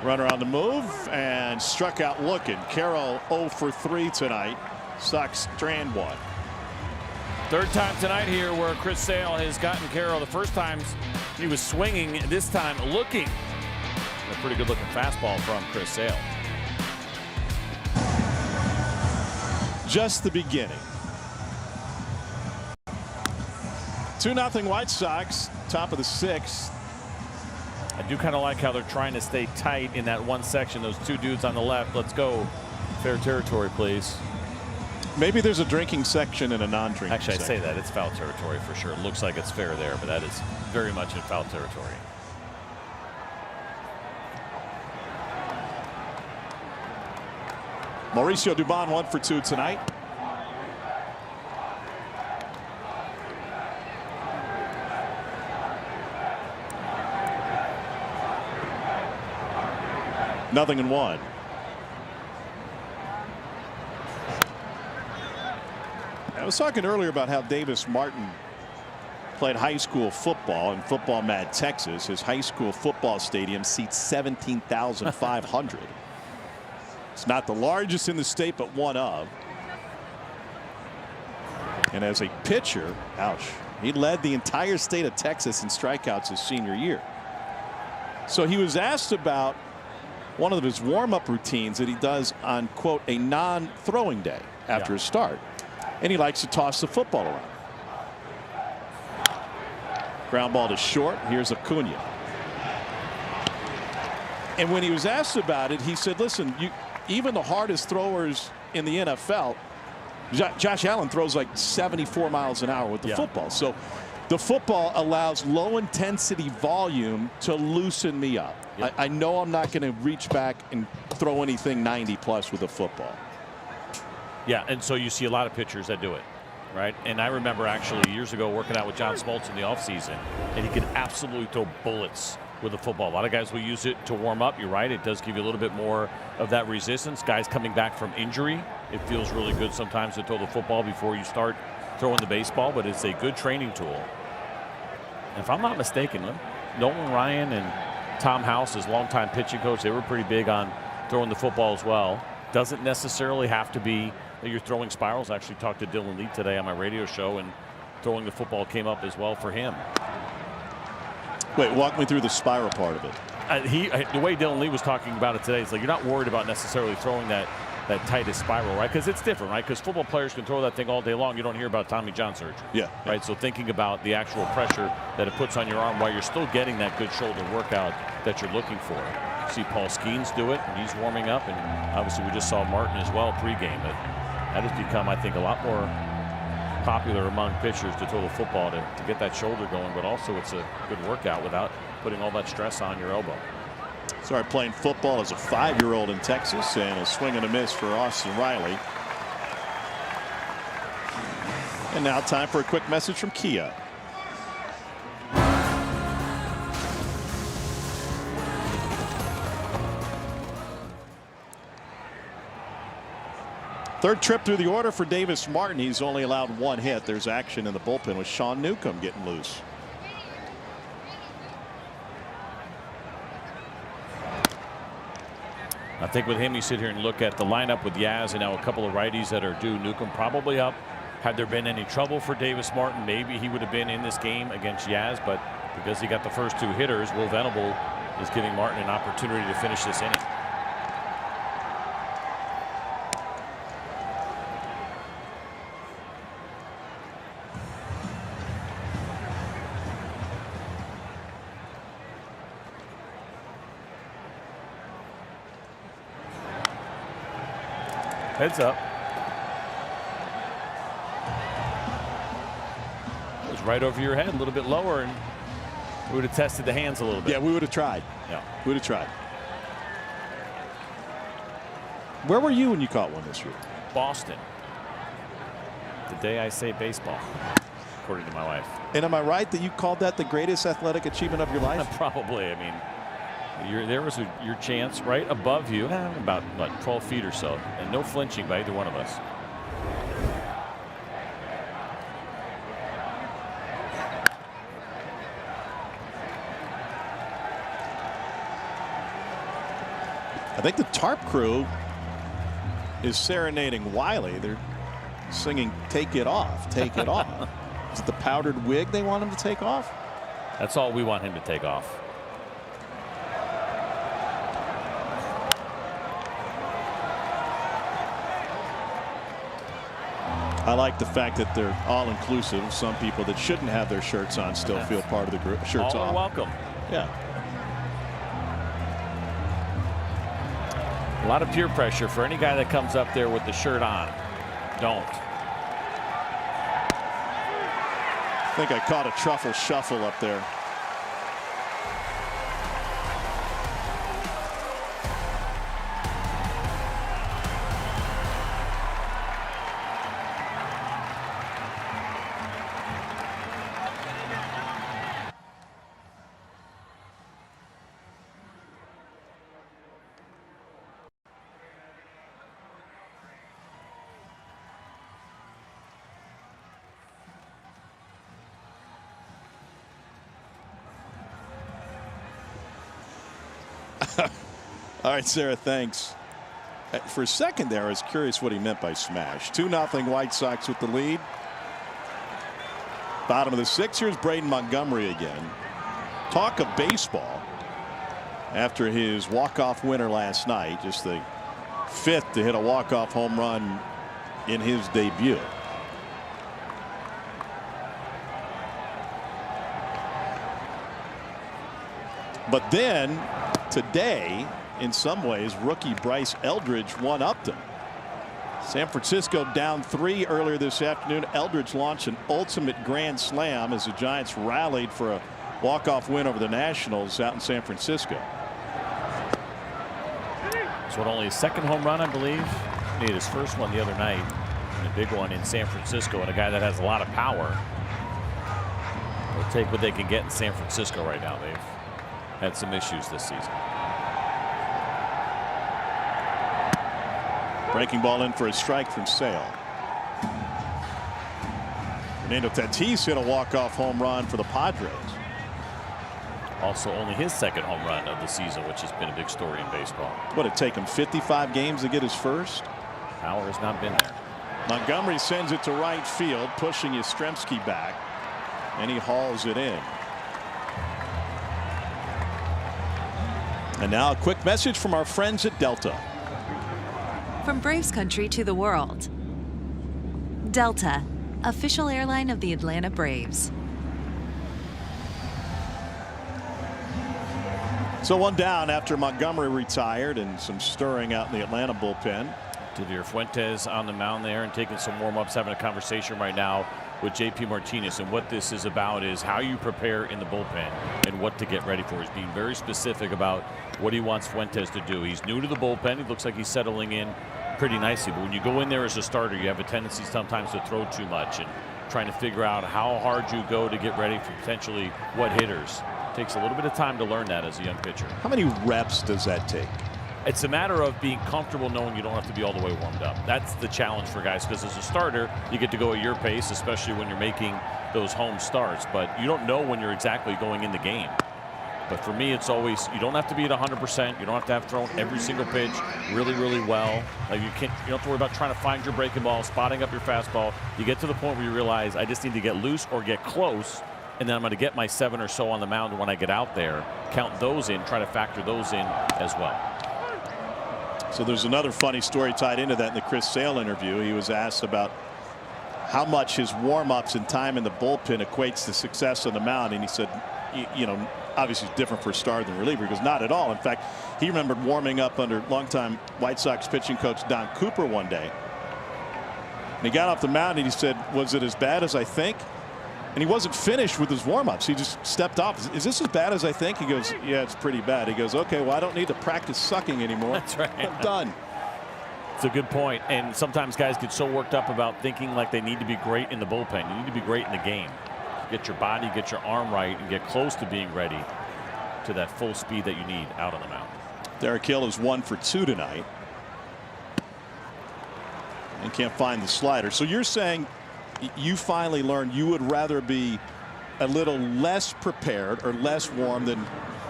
Runner on the move and struck out looking. Caro 0 for 3 tonight. Sox strand 1. Third time tonight here where Chris Sale has gotten Caro. The first times he was swinging, this time looking. A pretty good looking fastball from Chris Sale. Just the beginning. 2-0 White Sox, top of the 6th. I do kind of like how they're trying to stay tight in that one section. Those two dudes on the left. Let's go. Fair territory, please. Maybe there's a drinking section and a non-drinking Actually, I section. say that. It's foul territory for sure. It looks like it's fair there, but that is very much in foul territory. Mauricio Dubon 1 for 2 tonight. Nothing in 1. I was talking earlier about how Davis Martin played high school football in Football Mad, Texas. His high school football stadium seats 17,500. It's not the largest in the state, but one of. And as a pitcher, ouch, he led the entire state of Texas in strikeouts his senior year. So he was asked about one of his warm-up routines that he does on, quote, a non-throwing day after a start. And he likes to toss the football around. Ground ball to short. Here's Acuna. And when he was asked about it, he said, listen, even the hardest throwers in the NFL, Josh Allen throws like 74 miles an hour with the football. So the football allows low intensity volume to loosen me up. I know I'm not going to reach back and throw anything 90 plus with a football. Yeah, and so you see a lot of pitchers that do it, right? And I remember actually years ago working out with John Smoltz in the offseason, and he could absolutely throw bullets with a football. A lot of guys will use it to warm up. You're right. It does give you a little bit more of that resistance. Guys coming back from injury, it feels really good sometimes to throw the football before you start throwing the baseball, but it's a good training tool. And if I'm not mistaken, Nolan Ryan and Tom House, his longtime pitching coach, they were pretty big on throwing the football as well. Doesn't necessarily have to be that you're throwing spirals. I actually talked to Dylan Lee today on my radio show, and throwing the football came up as well for him. Wait, walk me through the spiral part of it. The way Dylan Lee was talking about it today, it's like you're not worried about necessarily throwing that tightest spiral, right? Because it's different, right? Because football players can throw that thing all day long. You don't hear about Tommy John surgery. Yeah. Right. So thinking about the actual pressure that it puts on your arm while you're still getting that good shoulder workout that you're looking for. You see Paul Skeens do it, and he's warming up, and obviously we just saw Martin as well pregame. But that has become, I think, a lot more popular among pitchers to throw the football to get that shoulder going, but also it's a good workout without putting all that stress on your elbow. Started playing football as a 5-year-old in Texas, and a swing and a miss for Austin Riley. And now time for a quick message from Kia. Third trip through the order for Davis Martin. He's only allowed 1 hit. There's action in the bullpen with Sean Newcomb getting loose. I think with him, you sit here and look at the lineup with Yaz and now a couple of righties that are due. Newcomb probably up. Had there been any trouble for Davis Martin, maybe he would have been in this game against Yaz, but because he got the first 2 hitters, Will Venable is giving Martin an opportunity to finish this inning. Heads up. It was right over your head, a little bit lower, and we would have tested the hands a little bit. Yeah, we would have tried. Yeah, we would have tried. Where were you when you caught one this year? Boston. The day I say baseball, according to my wife. And am I right that you called that the greatest athletic achievement of your life? Probably. I mean, there was your chance right above you, about 12 feet or so, and no flinching by either one of us. I think the tarp crew is serenading Wiley. They're singing "Take It Off, Take It Off." Is it the powdered wig they want him to take off? That's all we want him to take off. I like the fact that they're all-inclusive. Some people that shouldn't have their shirts on still feel part of the group. Shirts all off. Welcome. Yeah. A lot of peer pressure for any guy that comes up there with the shirt on. don't. I think I caught a truffle shuffle up there. All right, Sarah, thanks. For a second there, I was curious what he meant by smash. 2-0 White Sox with the lead. Bottom of the 6th, here's Braden Montgomery again. Talk of baseball after his walk-off winner last night, just the 5th to hit a walk-off home run in his debut. But then today, in some ways, rookie Bryce Eldridge one-upped him. San Francisco down 3 earlier this afternoon. Eldridge launched an ultimate grand slam as the Giants rallied for a walk-off win over the Nationals out in San Francisco. So only his 2nd home run, I believe. He had his 1st one the other night, and a big one in San Francisco, and a guy that has a lot of power. They'll take what they can get in San Francisco right now. They've had some issues this season. Breaking ball in for a strike from Sale. Fernando Tatis hit a walk-off home run for the Padres. Also only his 2nd home run of the season, which has been a big story in baseball. What, it take him 55 games to get his first? Power has not been there. Montgomery sends it to right field, pushing Yastrzemski back, and he hauls it in. And now a quick message from our friends at Delta. From Braves country to the world. Delta, official airline of the Atlanta Braves. So one down after Montgomery retired and some stirring out in the Atlanta bullpen. Javier Fuentes on the mound there and taking some warm-ups, having a conversation right now with JP Martinez. And what this is about is how you prepare in the bullpen and what to get ready for. He's being very specific about what he wants Fuentes to do. He's new to the bullpen. He looks like he's settling in pretty nicely. But when you go in there as a starter, you have a tendency sometimes to throw too much and trying to figure out how hard you go to get ready for potentially what hitters. It takes a little bit of time to learn that as a young pitcher. How many reps does that take? It's a matter of being comfortable knowing you don't have to be all the way warmed up. That's the challenge for guys, because as a starter, you get to go at your pace, especially when you're making those home starts. But you don't know when you're exactly going in the game. But for me, it's always, you don't have to be at 100%. You don't have to have thrown every single pitch really, really well. Like you don't have to worry about trying to find your breaking ball, spotting up your fastball. You get to the point where you realize I just need to get loose or get close, and then I'm going to get my 7 or so on the mound when I get out there. Count those in, try to factor those in as well. So there's another funny story tied into that in the Chris Sale interview. He was asked about how much his warm-ups and time in the bullpen equates to success on the mound, and he said, you know, obviously it's different for a starter than reliever. He goes, not at all. In fact, he remembered warming up under longtime White Sox pitching coach Don Cooper one day. And he got off the mound and he said, was it as bad as I think? And he wasn't finished with his warm-ups. He just stepped off. Is this as bad as I think? He goes, yeah, it's pretty bad. He goes, okay, well, I don't need to practice sucking anymore. That's right. I'm done. It's a good point. And sometimes guys get so worked up about thinking like they need to be great in the bullpen. You need to be great in the game. Get your body, get your arm right, and get close to being ready to that full speed that you need out on the mound. Derek Hill is 1 for 2 tonight. And can't find the slider. So you're saying you finally learned you would rather be a little less prepared or less warm than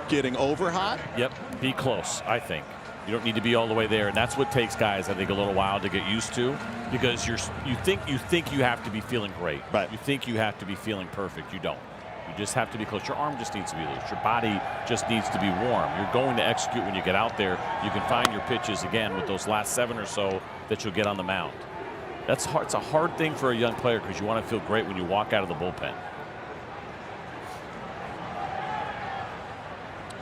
getting over hot? Yep, be close, I think. You don't need to be all the way there, and that's what takes guys, I think, a little while to get used to, because you think you have to be feeling great. Right. You think you have to be feeling perfect. You don't. You just have to be close. Your arm just needs to be loose. Your body just needs to be warm. You're going to execute when you get out there. You can find your pitches again with those last 7 or so that you'll get on the mound. That's hard. It's a hard thing for a young player because you want to feel great when you walk out of the bullpen.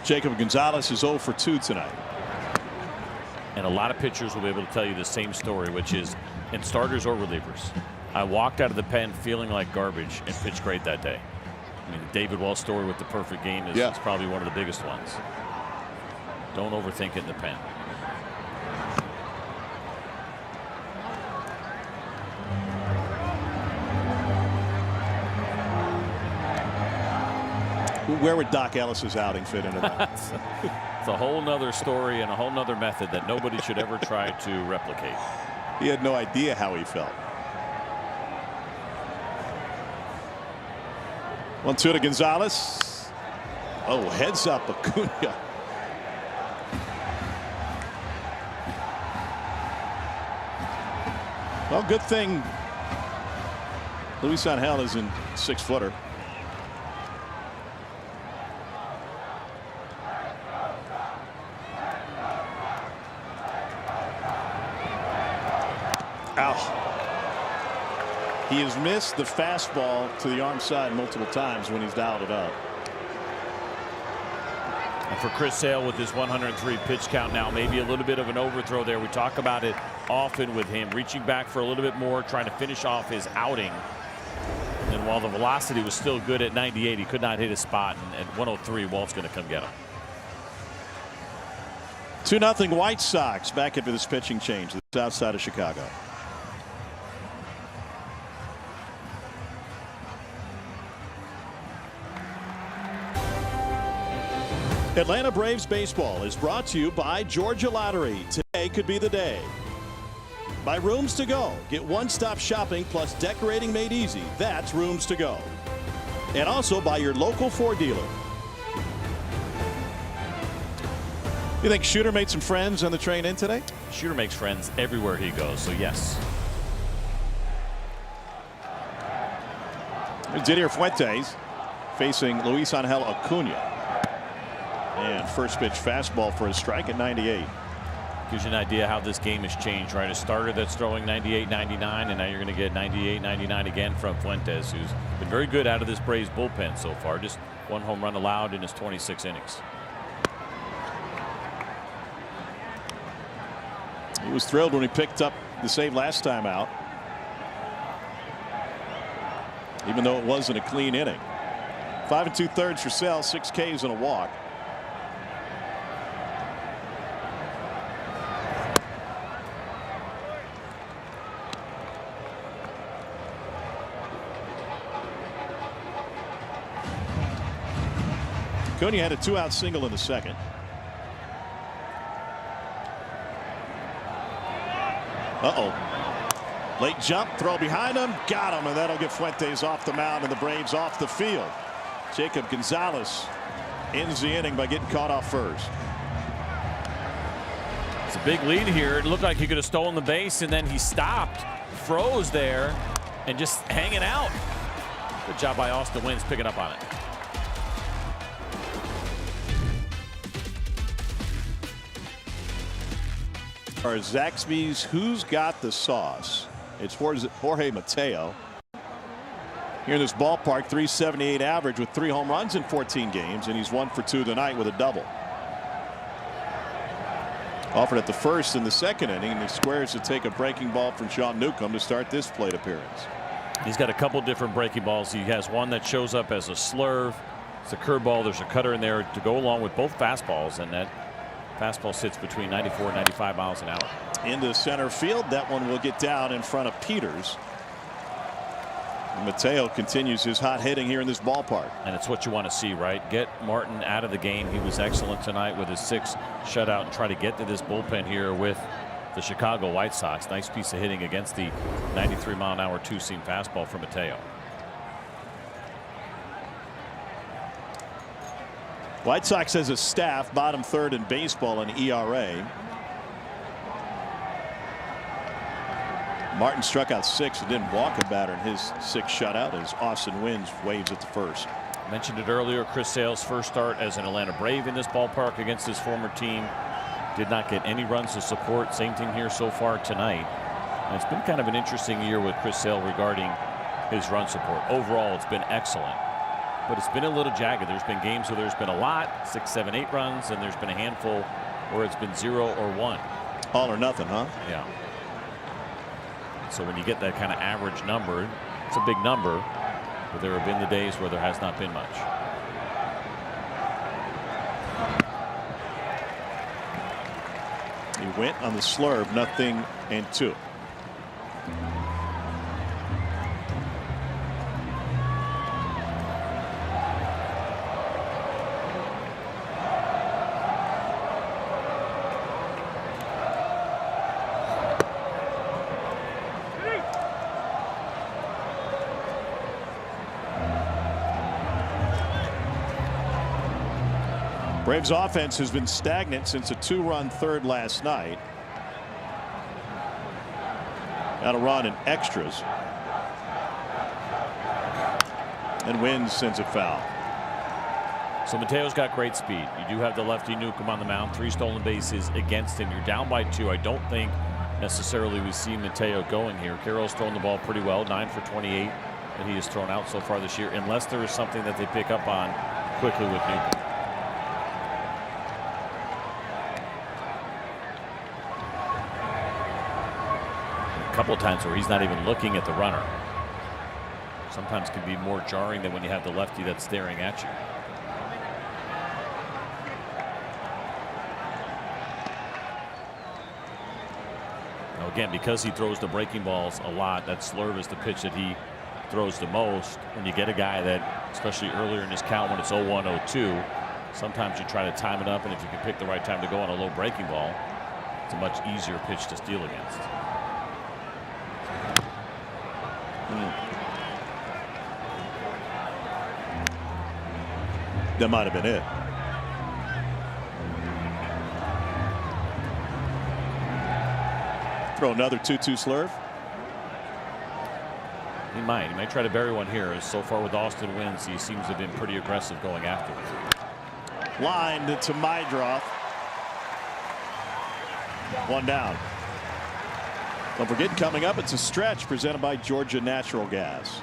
Jacob Gonzalez is 0 for 2 tonight. And a lot of pitchers will be able to tell you the same story, which is in starters or relievers. I walked out of the pen feeling like garbage and pitched great that day. I mean, the David Wells story with the perfect game is probably one of the biggest ones. Don't overthink it in the pen. Where would Doc Ellis's outing fit into that? It's a whole nother story and a whole nother method that nobody should ever try to replicate. He had no idea how he felt. 1-2 to Gonzalez. Oh, heads up Acuna. Well, good thing Luis Angel is in 6-footer. He has missed the fastball to the arm side multiple times when he's dialed it up. And for Chris Sale with his 103 pitch count now, maybe a little bit of an overthrow there. We talk about it often with him, reaching back for a little bit more, trying to finish off his outing. And while the velocity was still good at 98, he could not hit his spot. And at 103, Walt's going to come get him. 2-0 White Sox back into this pitching change. The south side of Chicago. Atlanta Braves baseball is brought to you by Georgia Lottery. Today could be the day. By Rooms to Go. Get one-stop shopping plus decorating made easy. That's Rooms to Go. And also by your local Ford dealer. You think Shooter made some friends on the train in today? Shooter makes friends everywhere he goes, so yes. Didier Fuentes facing Luis Angel Acuna. And first pitch fastball for a strike at 98. Gives you an idea how this game has changed, right? A starter that's throwing 98, 99, and now you're going to get 98, 99 again from Fuentes, who's been very good out of this Braves bullpen so far. Just one home run allowed in his 26 innings. He was thrilled when he picked up the save last time out, even though it wasn't a clean inning. 5 2/3 for Sale, 6 Ks and a walk. Acuna had a 2-out single in the second. Late jump, throw behind him, got him, and that'll get Fuentes off the mound and the Braves off the field. Jacob Gonzalez ends the inning by getting caught off first. It's a big lead here. It looked like he could have stolen the base, and then he stopped, froze there, and just hanging out. Good job by Austin Wynns picking up on it. Are Zaxby's Who's Got the Sauce? It's Jorge Mateo. Here in this ballpark, 378 average with 3 home runs in 14 games, and he's 1 for 2 tonight with a double. Offered at the first in the second inning, and he squares to take a breaking ball from Sean Newcomb to start this plate appearance. He's got a couple different breaking balls. He has one that shows up as a slurve. It's a curveball. There's a cutter in there to go along with both fastballs, and that fastball sits between 94 and 95 miles an hour. Into center field. That one will get down in front of Peters. And Mateo continues his hot hitting here in this ballpark. And it's what you want to see, right? Get Martin out of the game. He was excellent tonight with his 6th shutout, and try to get to this bullpen here with the Chicago White Sox. Nice piece of hitting against the 93-mile-an-hour two-seam fastball from Mateo. White Sox as a staff bottom 3rd in baseball in ERA. Martin struck out 6 and didn't walk a batter in his 6th shutout as Austin Wynns waves at the first. I mentioned it earlier. Chris Sale's first start as an Atlanta Brave in this ballpark against his former team. Did not get any runs of support. Same thing here so far tonight. And it's been kind of an interesting year with Chris Sale regarding his run support. Overall, it's been excellent. But it's been a little jagged. There's been games where there's been a lot, 6, 7, 8 runs, and there's been a handful where it's been 0 or 1. All or nothing, huh? Yeah. So when you get that kind of average number, it's a big number, but there have been the days where there has not been much. He went on the slurve, 0-2. Braves offense has been stagnant since a 2-run third last night. Got a run in extras. And Wins sends it foul. So Mateo's got great speed. You do have the lefty Newcomb on the mound. 3 stolen bases against him. You're down by 2. I don't think necessarily we see Mateo going here. Carroll's thrown the ball pretty well, 9 for 28 that he has thrown out so far this year, unless there is something that they pick up on quickly with Newcomb. A couple of times where he's not even looking at the runner. Sometimes can be more jarring than when you have the lefty that's staring at you. Now again, because he throws the breaking balls a lot, that slurve is the pitch that he throws the most. When you get a guy that, especially earlier in his count when it's 0-1, 0-2, sometimes you try to time it up, and if you can pick the right time to go on a low breaking ball, it's a much easier pitch to steal against. That might have been it. Throw another 2-2 slurve. He might try to bury one here. So far with Austin Wins, he seems to have been pretty aggressive going after it. Lined to Mydroth. 1 down. Don't forget, coming up, it's a stretch presented by Georgia Natural Gas.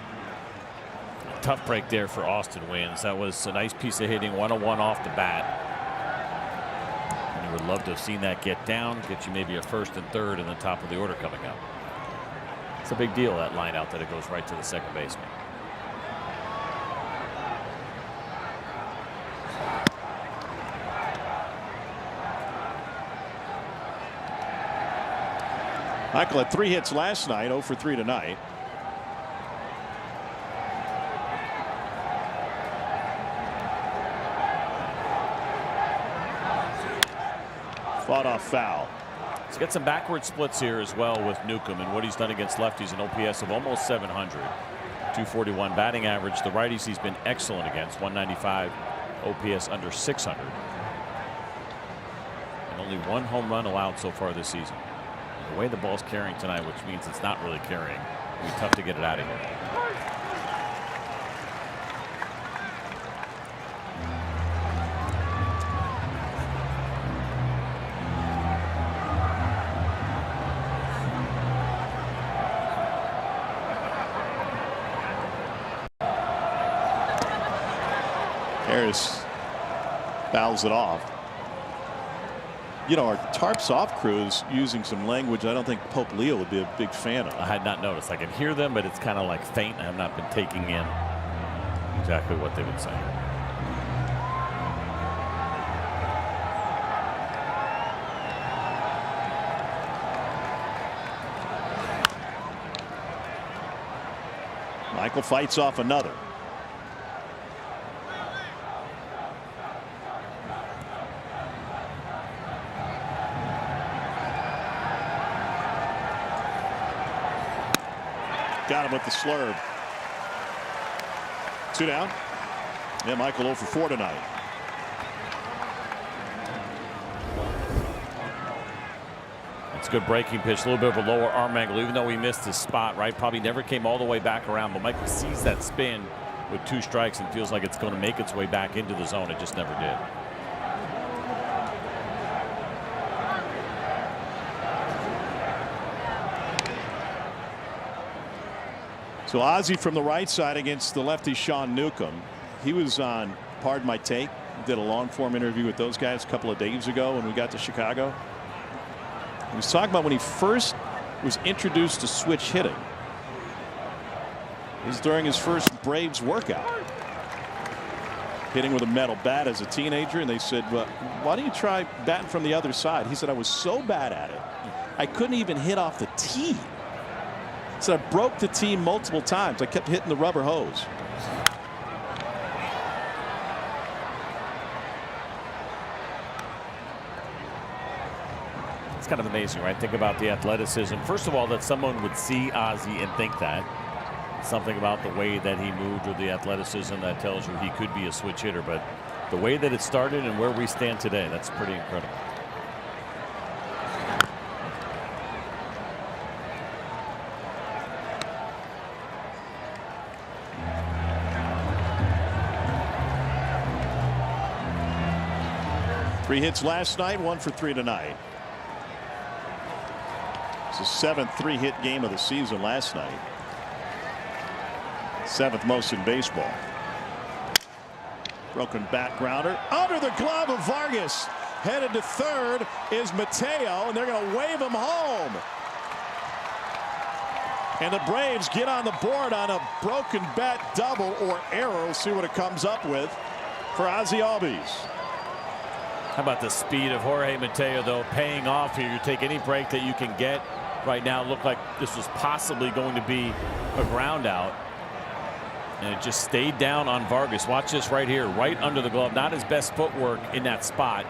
Tough break there for Austin Wins. That was a nice piece of hitting, 101 off the bat. And you would love to have seen that get down, get you maybe a first and third in the top of the order coming up. It's a big deal, that line out, that it goes right to the second baseman. Michael had 3 hits last night, 0 for 3 tonight. Fought off foul. He's got some backward splits here as well with Newcomb, and what he's done against lefties, an OPS of almost 700. 241 batting average. The righties he's been excellent against, 195 OPS under 600. And only 1 home run allowed so far this season. The way the ball's carrying tonight, which means it's not really carrying, it'll be tough to get it out of here. Harris fouls it off. You know, our tarps off crew is using some language I don't think Pope Leo would be a big fan of. I had not noticed. I can hear them, but it's kind of like faint. I've not been taking in exactly what they've been saying. Michael fights off another. Got him with the slurve. 2 down. Yeah, Michael 0 for 4 tonight. It's a good breaking pitch, a little bit of a lower arm angle, even though he missed his spot, right? Probably never came all the way back around, but Michael sees that spin with 2 strikes and feels like it's going to make its way back into the zone. It just never did. So Ozzie from the right side against the lefty Sean Newcomb. He was on Pardon My Take. Did a long form interview with those guys a couple of days ago when we got to Chicago. He was talking about when he first was introduced to switch hitting. It was during his first Braves workout. Hitting with a metal bat as a teenager, and they said, well, why don't you try batting from the other side? He said, I was so bad at it, I couldn't even hit off the tee. He said, I broke the tee multiple times. I kept hitting the rubber hose. It's kind of amazing, right? Think about the athleticism. First of all, that someone would see Ozzie and think that. Something about the way that he moved or the athleticism that tells you he could be a switch hitter. But the way that it started and where we stand today, that's pretty incredible. Three hits last night, 1 for 3 tonight. It's the 7th 3-hit game of the season last night. 7th most in baseball. Broken bat grounder under the glove of Vargas. Headed to third is Mateo, and they're going to wave him home. And the Braves get on the board on a broken bat double or error. We'll see what it comes up with for Ozzie Albies. How about the speed of Jorge Mateo, though, paying off here? You take any break that you can get right now. It looked like this was possibly going to be a ground out. And it just stayed down on Vargas. Watch this right here, right under the glove. Not his best footwork in that spot.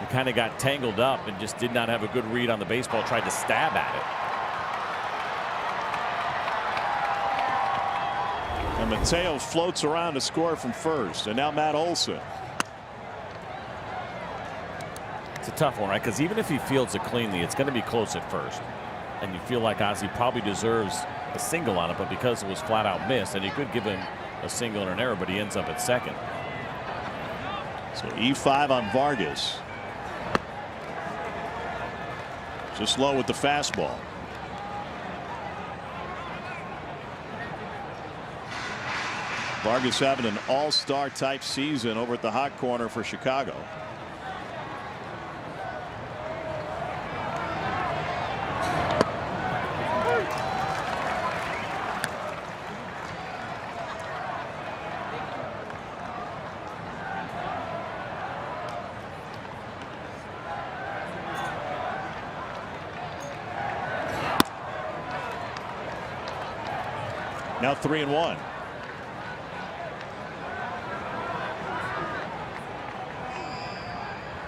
He kind of got tangled up and just did not have a good read on the baseball. Tried to stab at it. And Mateo floats around to score from first. And now Matt Olson. It's a tough one, right? Because even if he fields it cleanly, it's going to be close at first. And you feel like Ozzie probably deserves a single on it, but because it was flat out missed, and he could give him a single and an error, but he ends up at second. So E5 on Vargas. Just low with the fastball. Vargas having an all-star type season over at the hot corner for Chicago. Now 3-1.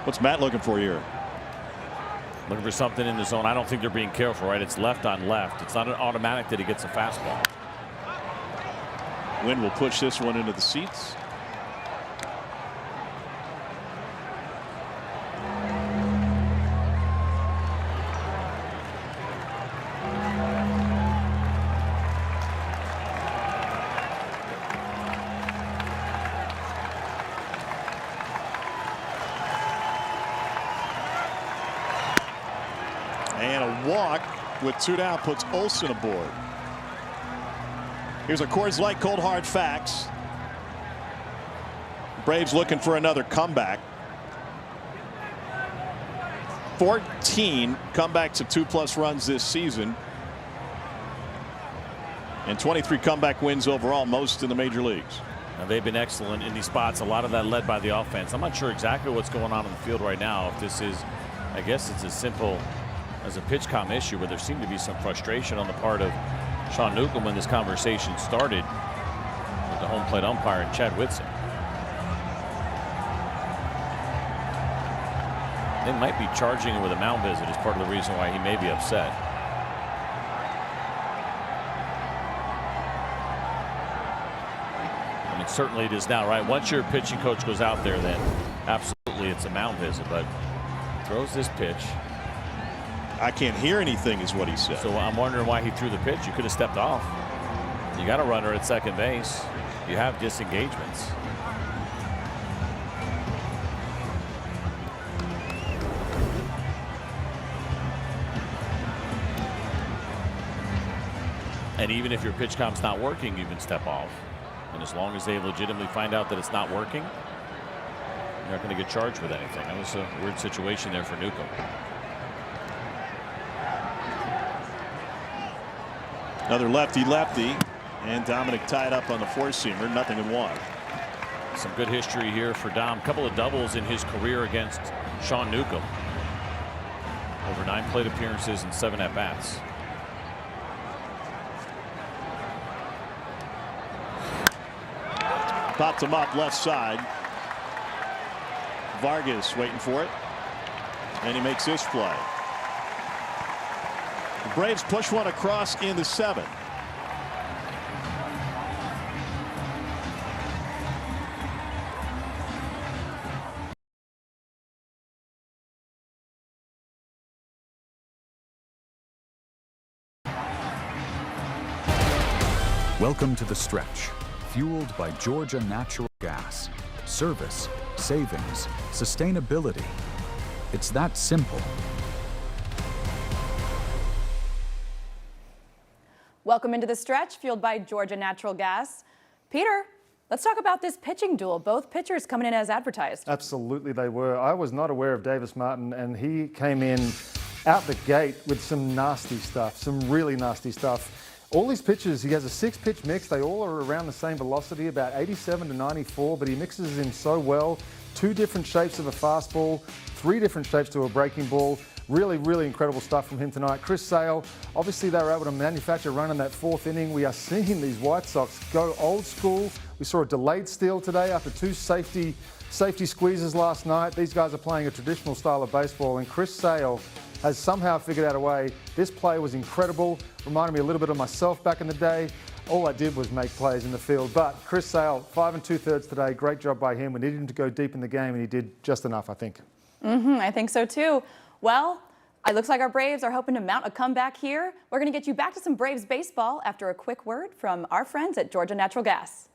What's Matt looking for here? Looking for something in the zone. I don't think they're being careful, right? It's left on left. It's not an automatic that he gets a fastball. Wynn will push this one into the seats. And a walk with 2 down puts Olson aboard. Here's a Coors Light Cold Hard Facts. Braves looking for another comeback. 14 comebacks of 2+ runs this season. And 23 comeback wins overall, most in the major leagues. Now, they've been excellent in these spots. A lot of that led by the offense. I'm not sure exactly what's going on in the field right now. If this is, I guess it's as simple as a pitch com issue where there seemed to be some frustration on the part of Sean Newcomb when this conversation started with the home plate umpire and Chad Whitson. They might be charging him with a mound visit as part of the reason why he may be upset. I mean, certainly it is now, right? Once your pitching coach goes out there, then absolutely it's a mound visit, but throws this pitch. I can't hear anything is what he said. So I'm wondering why he threw the pitch. You could have stepped off. You got a runner at second base. You have disengagements. And even if your pitch com's not working, you can step off. And as long as they legitimately find out that it's not working, you're not going to get charged with anything. That was a weird situation there for Newcomb. Another lefty, and Dominic tied up on the four-seamer, 0-1. Some good history here for Dom. Couple of doubles in his career against Sean Newcomb. Over 9 plate appearances and 7 at-bats. Popped him up left side. Vargas waiting for it, and he makes this play. The Braves push one across in the 7th. Welcome to The Stretch, fueled by Georgia Natural Gas. Service, savings, sustainability. It's that simple. Welcome into The Stretch, fueled by Georgia Natural Gas. Peter, let's talk about this pitching duel. Both pitchers coming in as advertised. Absolutely they were. I was not aware of Davis Martin, and he came in out the gate with some nasty stuff, some really nasty stuff. All these pitches, he has a 6-pitch mix. They all are around the same velocity, about 87 to 94, but he mixes in so well. 2 different shapes of a fastball, 3 different shapes to a breaking ball. Really, really incredible stuff from him tonight. Chris Sale, obviously they were able to manufacture a run in that 4th inning. We are seeing these White Sox go old school. We saw a delayed steal today after 2 safety squeezes last night. These guys are playing a traditional style of baseball, and Chris Sale has somehow figured out a way. This play was incredible. Reminded me a little bit of myself back in the day. All I did was make plays in the field. But Chris Sale, 5 2/3 today. Great job by him. We needed him to go deep in the game, and he did just enough, I think. I think so too. Well, it looks like our Braves are hoping to mount a comeback here. We're going to get you back to some Braves baseball after a quick word from our friends at Georgia Natural Gas.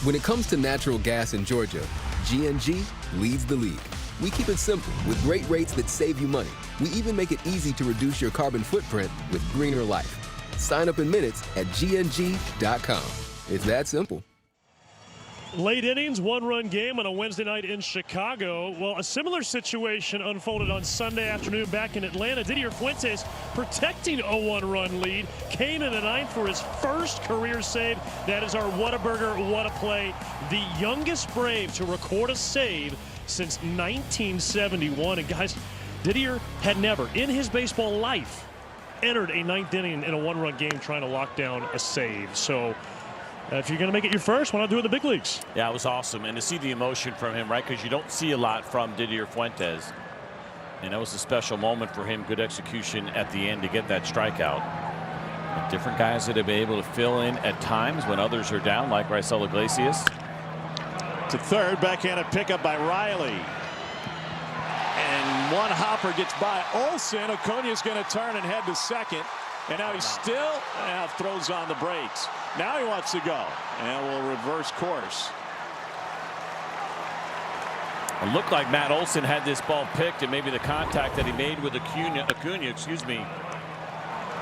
When it comes to natural gas in Georgia, G&G leads the league. We keep it simple with great rates that save you money. We even make it easy to reduce your carbon footprint with greener life. Sign up in minutes at gng.com. It's that simple. Late innings, 1-run game on a Wednesday night in Chicago. Well, a similar situation unfolded on Sunday afternoon back in Atlanta. Didier Fuentes, protecting a 1-run lead, came in the 9th for his first career save. That is our Whataburger, what a play. The youngest Brave to record a save since 1971. And guys, Didier had never in his baseball life entered a 9th inning in a 1-run game trying to lock down a save. So if you're going to make it your first, why not do it in the big leagues? Yeah, it was awesome. And to see the emotion from him, right? Because you don't see a lot from Didier Fuentes. And that was a special moment for him. Good execution at the end to get that strikeout. But different guys that have been able to fill in at times when others are down, like Raisel Iglesias. To third, backhanded pickup by Riley. And one hopper gets by Olsen. Acuña's going to turn and head to second. And now he still throws on the brakes. Now he wants to go and will reverse course. It looked like Matt Olson had this ball picked, and maybe the contact that he made with Acuña,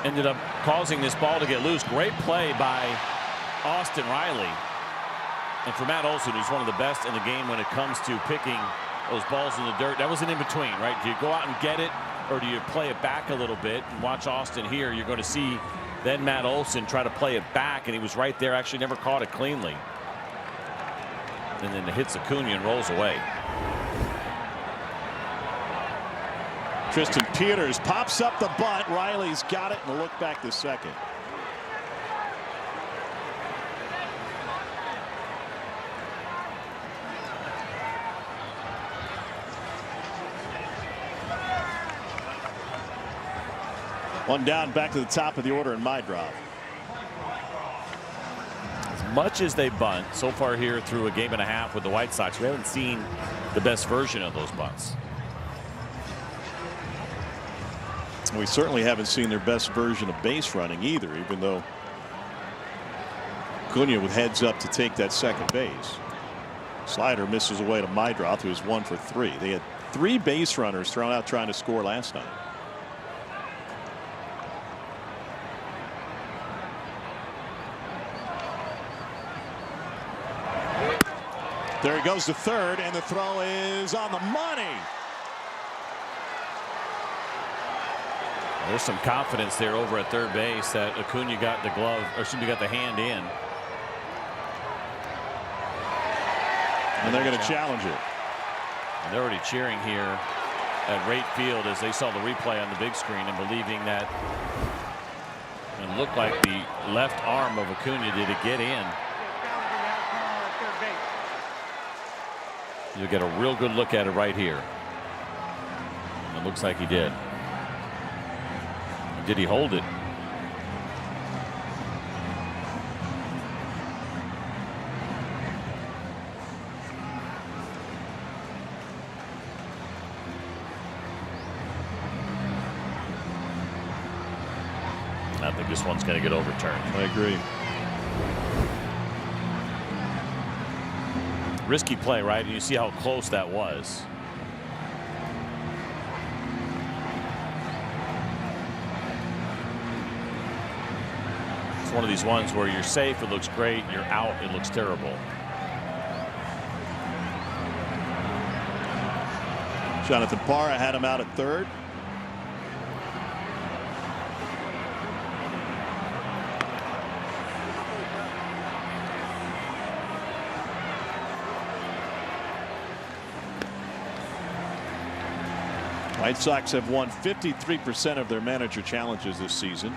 ended up causing this ball to get loose. Great play by Austin Riley. And for Matt Olson, who's one of the best in the game when it comes to picking those balls in the dirt. That was an in-between, right? Do you go out and get it, or do you play it back a little bit? And watch Austin here. You're going to see then Matt Olson try to play it back, and he was right there. Actually never caught it cleanly. And then it hits Acuña and rolls away. Tristan Peters pops up the bunt. Riley's got it, and a look back to second. One down, back to the top of the order in my drop. As much as they bunt so far here through a game and a half with the White Sox, we haven't seen the best version of those bunts. We certainly haven't seen their best version of base running either, even though Acuña with heads up to take that second base. Slider misses away to Mydroth, who was 1 for 3. They had 3 base runners thrown out trying to score last night. There he goes to third, and the throw is on the money. There's some confidence there over at third base that Acuna got the glove, or excuse me, got the hand in. And they're going to challenge it. And they're already cheering here at right field as they saw the replay on the big screen and believing that it looked like the left arm of Acuna did it get in. You'll get a real good look at it right here. It looks like he did. Did he hold it? I think this one's going to get overturned. I agree. Risky play, right? And you see how close that was. It's one of these ones where you're safe, it looks great. You're out, it looks terrible. Jonathan Parra had him out at third. White Sox have won 53% of their manager challenges this season.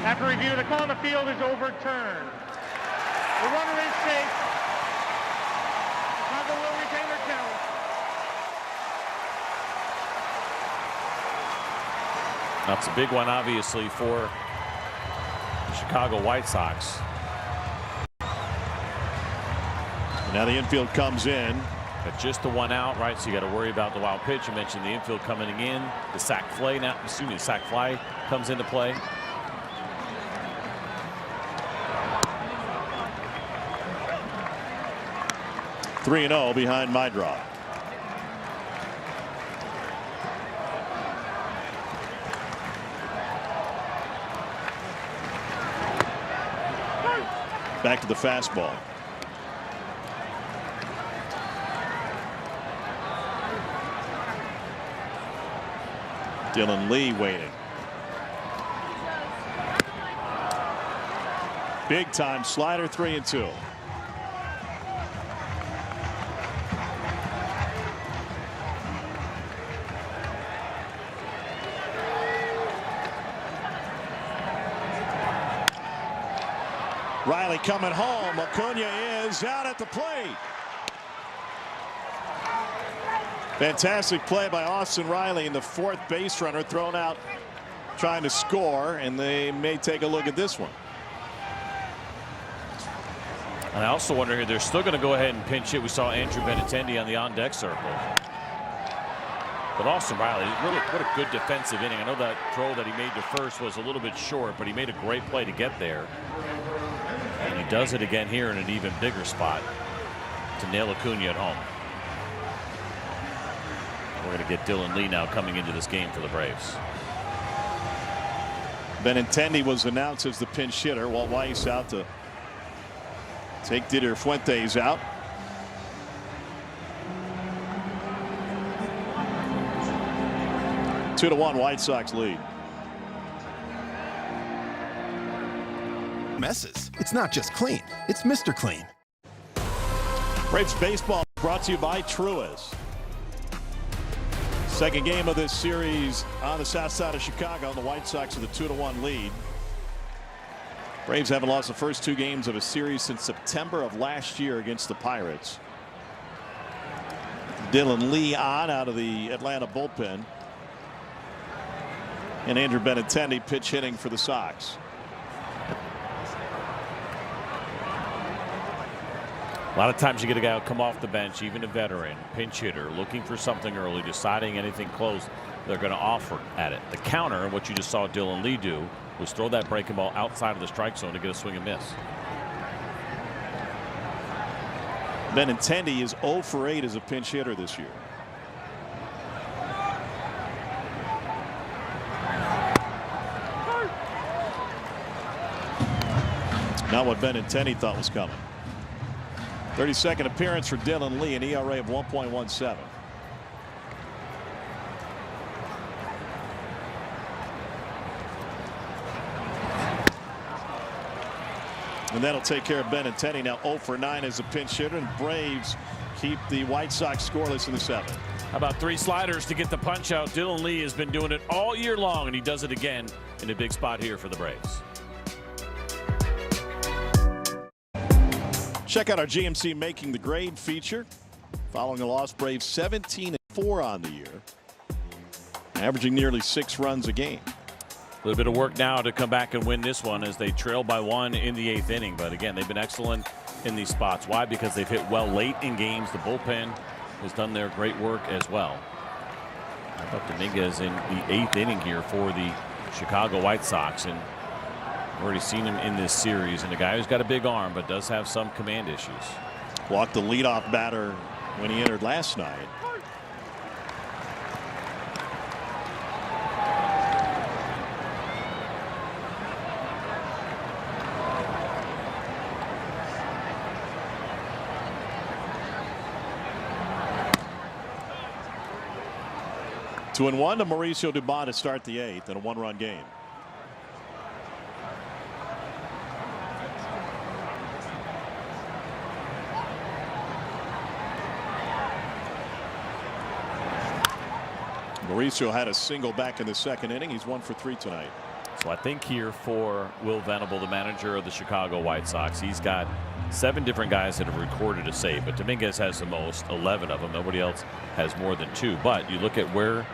After review, the call on the field is overturned. The runner is safe. Chicago will retain their challenge. That's a big one, obviously, for the Chicago White Sox. Now the infield comes in. But just the one out, right? So you got to worry about the wild pitch. You mentioned the infield coming in. The sac fly now, excuse me, the sac fly comes into play. Three 3-0 behind Mydrow. Back to the fastball. Dylan Lee waiting. Big time slider, 3-2. Riley coming home. Acuna is out at the plate. Fantastic play by Austin Riley, and the fourth base runner thrown out trying to score, and they may take a look at this one. And I also wonder here, they're still going to go ahead and pinch hit. We saw Andrew Benintendi on the on-deck circle. But Austin Riley, really, what a good defensive inning. I know that throw that he made to first was a little bit short, but he made a great play to get there. And he does it again here in an even bigger spot to nail Acuna at home. We're going to get Dylan Lee now coming into this game for the Braves. Benintendi was announced as the pinch hitter. Walt Weiss out to take Didier Fuentes out. Two to 1 White Sox lead. Messes. It's not just clean, it's Mr. Clean. Braves baseball brought to you by Truist. Second game of this series on the south side of Chicago. The White Sox with a 2-1 lead. Braves haven't lost the first two games of a series since September of last year against the Pirates. Dylan Lee on out of the Atlanta bullpen. And Andrew Benintendi pitch hitting for the Sox. A lot of times you get a guy who'll come off the bench, even a veteran, pinch hitter, looking for something early, deciding anything close, they're going to offer at it. The counter, what you just saw Dylan Lee do, was throw that breaking ball outside of the strike zone to get a swing and miss. Benintendi is 0 for 8 as a pinch hitter this year. Not what Benintendi thought was coming. 32nd appearance for Dylan Lee, an ERA of 1.17. And that'll take care of Benintendi. Now 0 for 9 as a pinch hitter, and Braves keep the White Sox scoreless in the 7th. How about 3 sliders to get the punch out? Dylan Lee has been doing it all year long, and he does it again in a big spot here for the Braves. Check out our GMC Making the Grade feature. Following a loss, Braves 17-4 on the year, averaging nearly 6 runs a game. A little bit of work now to come back and win this one as they trail by 1 in the 8th inning. But again, they've been excellent in these spots. Why? Because they've hit well late in games. The bullpen has done their great work as well. I thought Dominguez in the 8th inning here for the Chicago White Sox, and I've already seen him in this series, and a guy who's got a big arm but does have some command issues. Walked the leadoff batter when he entered last night. Two and 1 to Mauricio Dubon to start the 8th in a 1-run game. Mauricio had a single back in the 2nd inning. He's 1 for 3 tonight. So I think here for Will Venable, the manager of the Chicago White Sox, he's got 7 different guys that have recorded a save, but Dominguez has the most, 11 of them. Nobody else has more than 2. But you look at where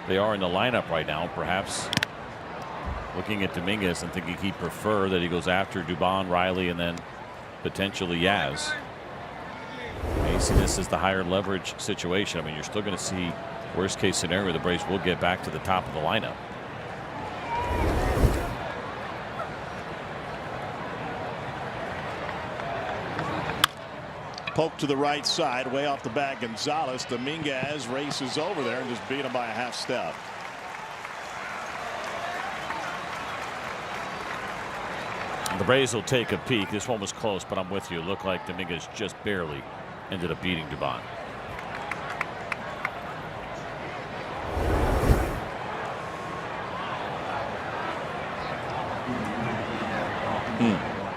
they are in the lineup right now, perhaps looking at Dominguez and thinking he'd prefer that he goes after Dubon, Riley, and then potentially Yaz. You see this as the higher leverage situation. I mean, you're still going to see worst case scenario, the Braves will get back to the top of the lineup. Poke to the right side, way off the bat. Gonzalez. Dominguez races over there and just beat him by a half step. The Braves will take a peek. This one was close, but I'm with you. It looked like Dominguez just barely ended up beating Dubon.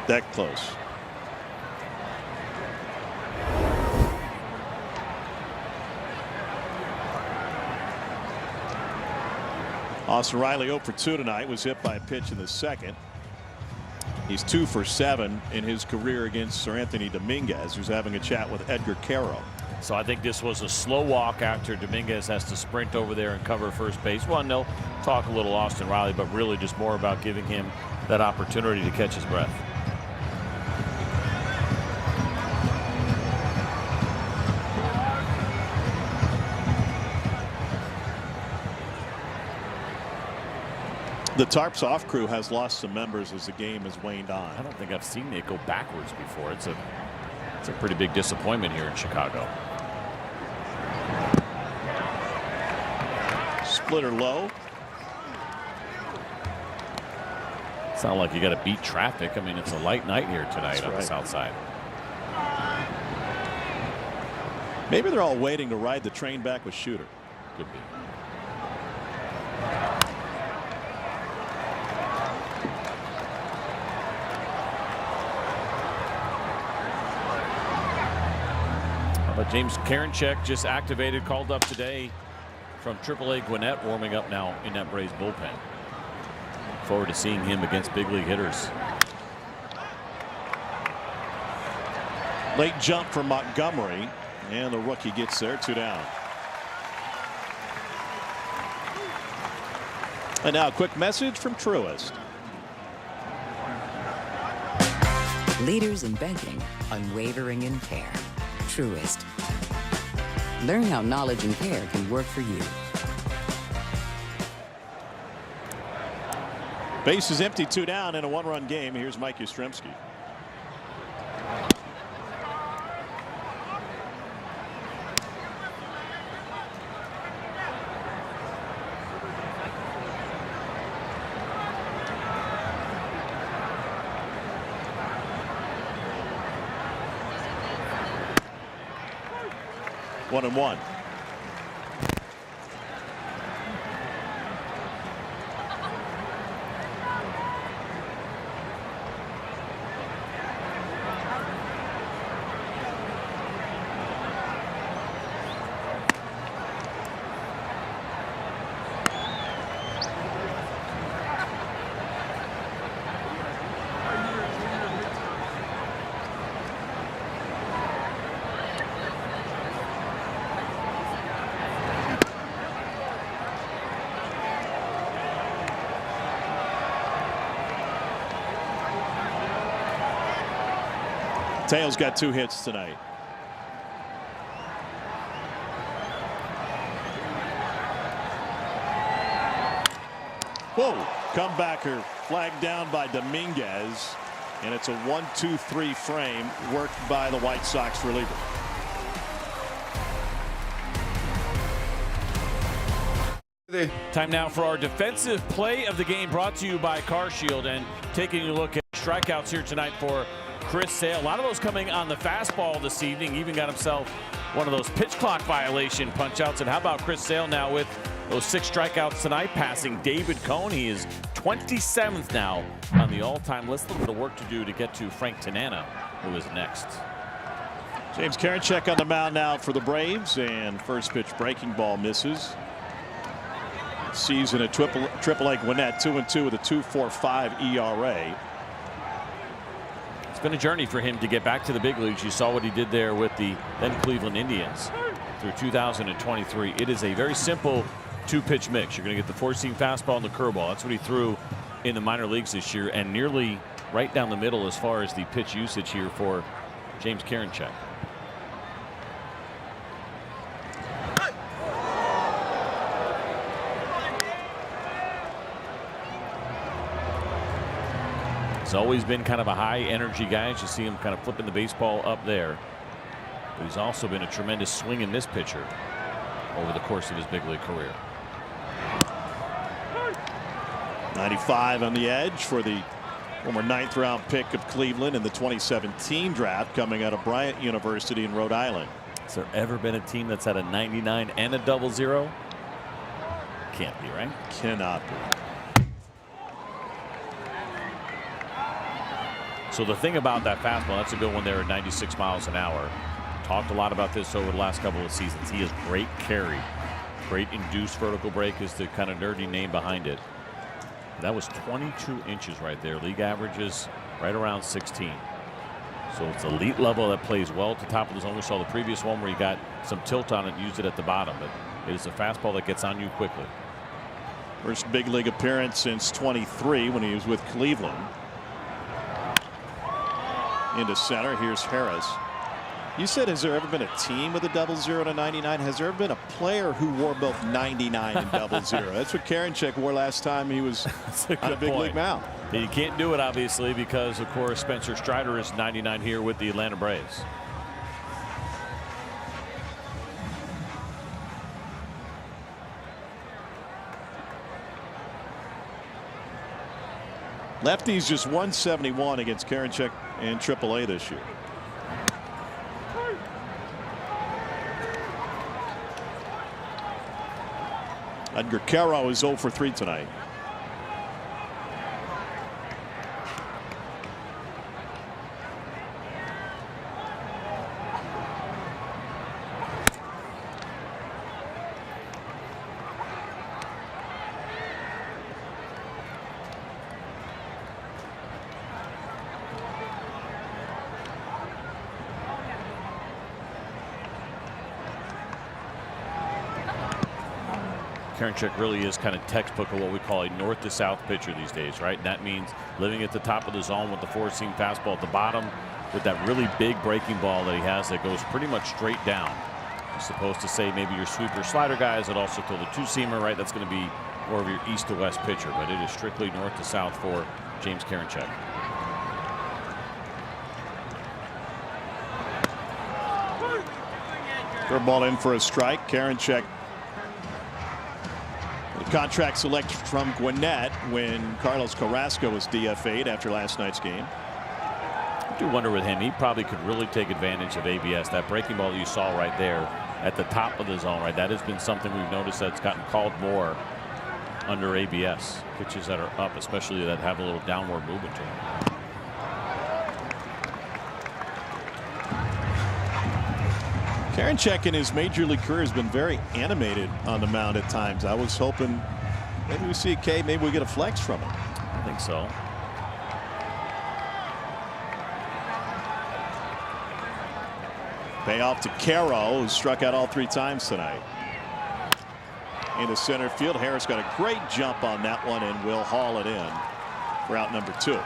That close. Austin Riley 0 for 2 tonight, was hit by a pitch in the 2nd. He's 2 for 7 in his career against Sir Anthony Dominguez, who's having a chat with Edgar Caro. So I think this was a slow walk after Dominguez has to sprint over there and cover first base. Well, they'll talk a little Austin Riley, but really just more about giving him that opportunity to catch his breath. The Tarps off crew has lost some members as the game has waned on. I don't think I've seen it go backwards before. It's a pretty big disappointment here in Chicago. Splitter low. It's not like you got to beat traffic. I mean, it's a light night here tonight on the south side. Maybe they're all waiting to ride the train back with Shooter. Could be. But James Karinchak just activated, called up today from AAA Gwinnett, warming up now in that Braves bullpen. Look forward to seeing him against big league hitters. Late jump from Montgomery, and the rookie gets there, 2 down. And now a quick message from Truist. Leaders in banking, unwavering in care. Truist. Learn how knowledge and care can work for you. Base is empty, 2 down in a 1-run game. Here's Mike Yastrzemski. One and one. Teo's got 2 hits tonight. Whoa, comebacker flagged down by Dominguez, and it's a 1-2-3 frame worked by the White Sox reliever. Time now for our defensive play of the game, brought to you by CarShield, and taking a look at strikeouts here tonight for Chris Sale. A lot of those coming on the fastball this evening. Even got himself one of those pitch clock violation punch outs. And how about Chris Sale now with those 6 strikeouts tonight, passing David Cone. He is 27th now on the all-time list. A little bit of work to do to get to Frank Tanana, who is next. James Karinchak on the mound now for the Braves, and first pitch breaking ball misses. Season at Triple-A Gwinnett, 2-2 with a 2.45 ERA. It's been a journey for him to get back to the big leagues. You saw what he did there with the then Cleveland Indians through 2023. It is a very simple 2-pitch mix. You're going to get the 4-seam fastball and the curveball. That's what he threw in the minor leagues this year, and nearly right down the middle as far as the pitch usage here for James Karinchak. He's always been kind of a high energy guy. As you see him kind of flipping the baseball up there. But he's also been a tremendous swing and miss pitcher over the course of his big league career. 95 on the edge for the former 9th round pick of Cleveland in the 2017 draft, coming out of Bryant University in Rhode Island. Has there ever been a team that's had a 99 and a 00? Can't be, right? Cannot be. So the thing about that fastball, that's a good one there at 96 miles an hour. Talked a lot about this over the last couple of seasons. He has great carry. Great induced vertical break is the kind of nerdy name behind it. That was 22 inches right there. League averages right around 16. So it's elite level that plays well at the top of the zone. We saw the previous one where he got some tilt on it and used it at the bottom. But it is a fastball that gets on you quickly. First big league appearance since 23 when he was with Cleveland. Into center. Here's Harris. You said, has there ever been a team with a 00 to 99? Has there ever been a player who wore both 99 and 00? That's what Karinchak wore last time he was on a big league mound. You can't do it, obviously, because, of course, Spencer Strider is 99 here with the Atlanta Braves. Lefty's just 171 against Karinchak in Triple-A this year. Edgar Caro is 0 for 3 tonight. Karinchak really is kind of textbook of what we call a north to south pitcher these days, right? And that means living at the top of the zone with the 4-seam fastball at the bottom, with that really big breaking ball that he has that goes pretty much straight down. You're supposed to say maybe your sweeper slider guys that also throw the 2-seamer, right? That's going to be more of your east to west pitcher, but it is strictly north to south for James Karinchak. Curveball in for a strike. Karinchak, contract select from Gwinnett when Carlos Carrasco was DFA'd after last night's game. I do wonder with him, he probably could really take advantage of ABS. That breaking ball that you saw right there at the top of the zone, right? That has been something we've noticed that's gotten called more under ABS. Pitches that are up, especially that have a little downward movement to them. Karinchak in his major league career has been very animated on the mound at times. I was hoping maybe we see a K, maybe we get a flex from him. I think so. Payoff to Caro, who struck out all 3 times tonight. Into center field. Harris got a great jump on that one and will haul it in for out number 2.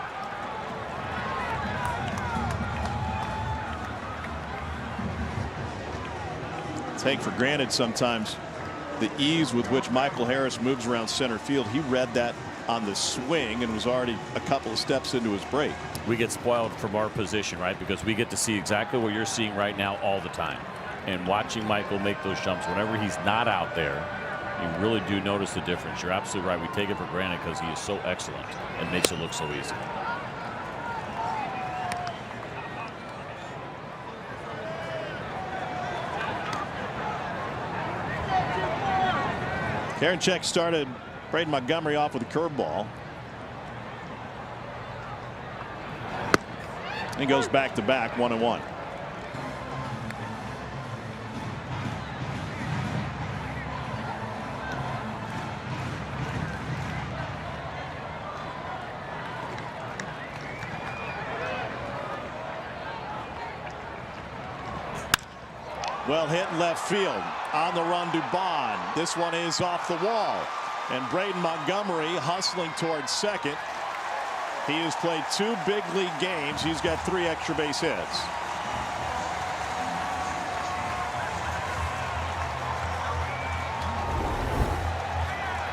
take for granted sometimes the ease with which Michael Harris moves around center field. He read that on the swing and was already a couple of steps into his break. We get spoiled from our position, right? Because we get to see exactly what you're seeing right now all the time. And watching Michael make those jumps whenever he's not out there, you really do notice the difference. You're absolutely right. We take it for granted because he is so excellent and makes it look so easy. Karinchak started Braden Montgomery off with a curveball. He goes back to back, 1-1. Well hit in left field. On the run, Dubon. This one is off the wall. And Braden Montgomery hustling towards second. He has played 2 big league games. He's got 3 extra base hits.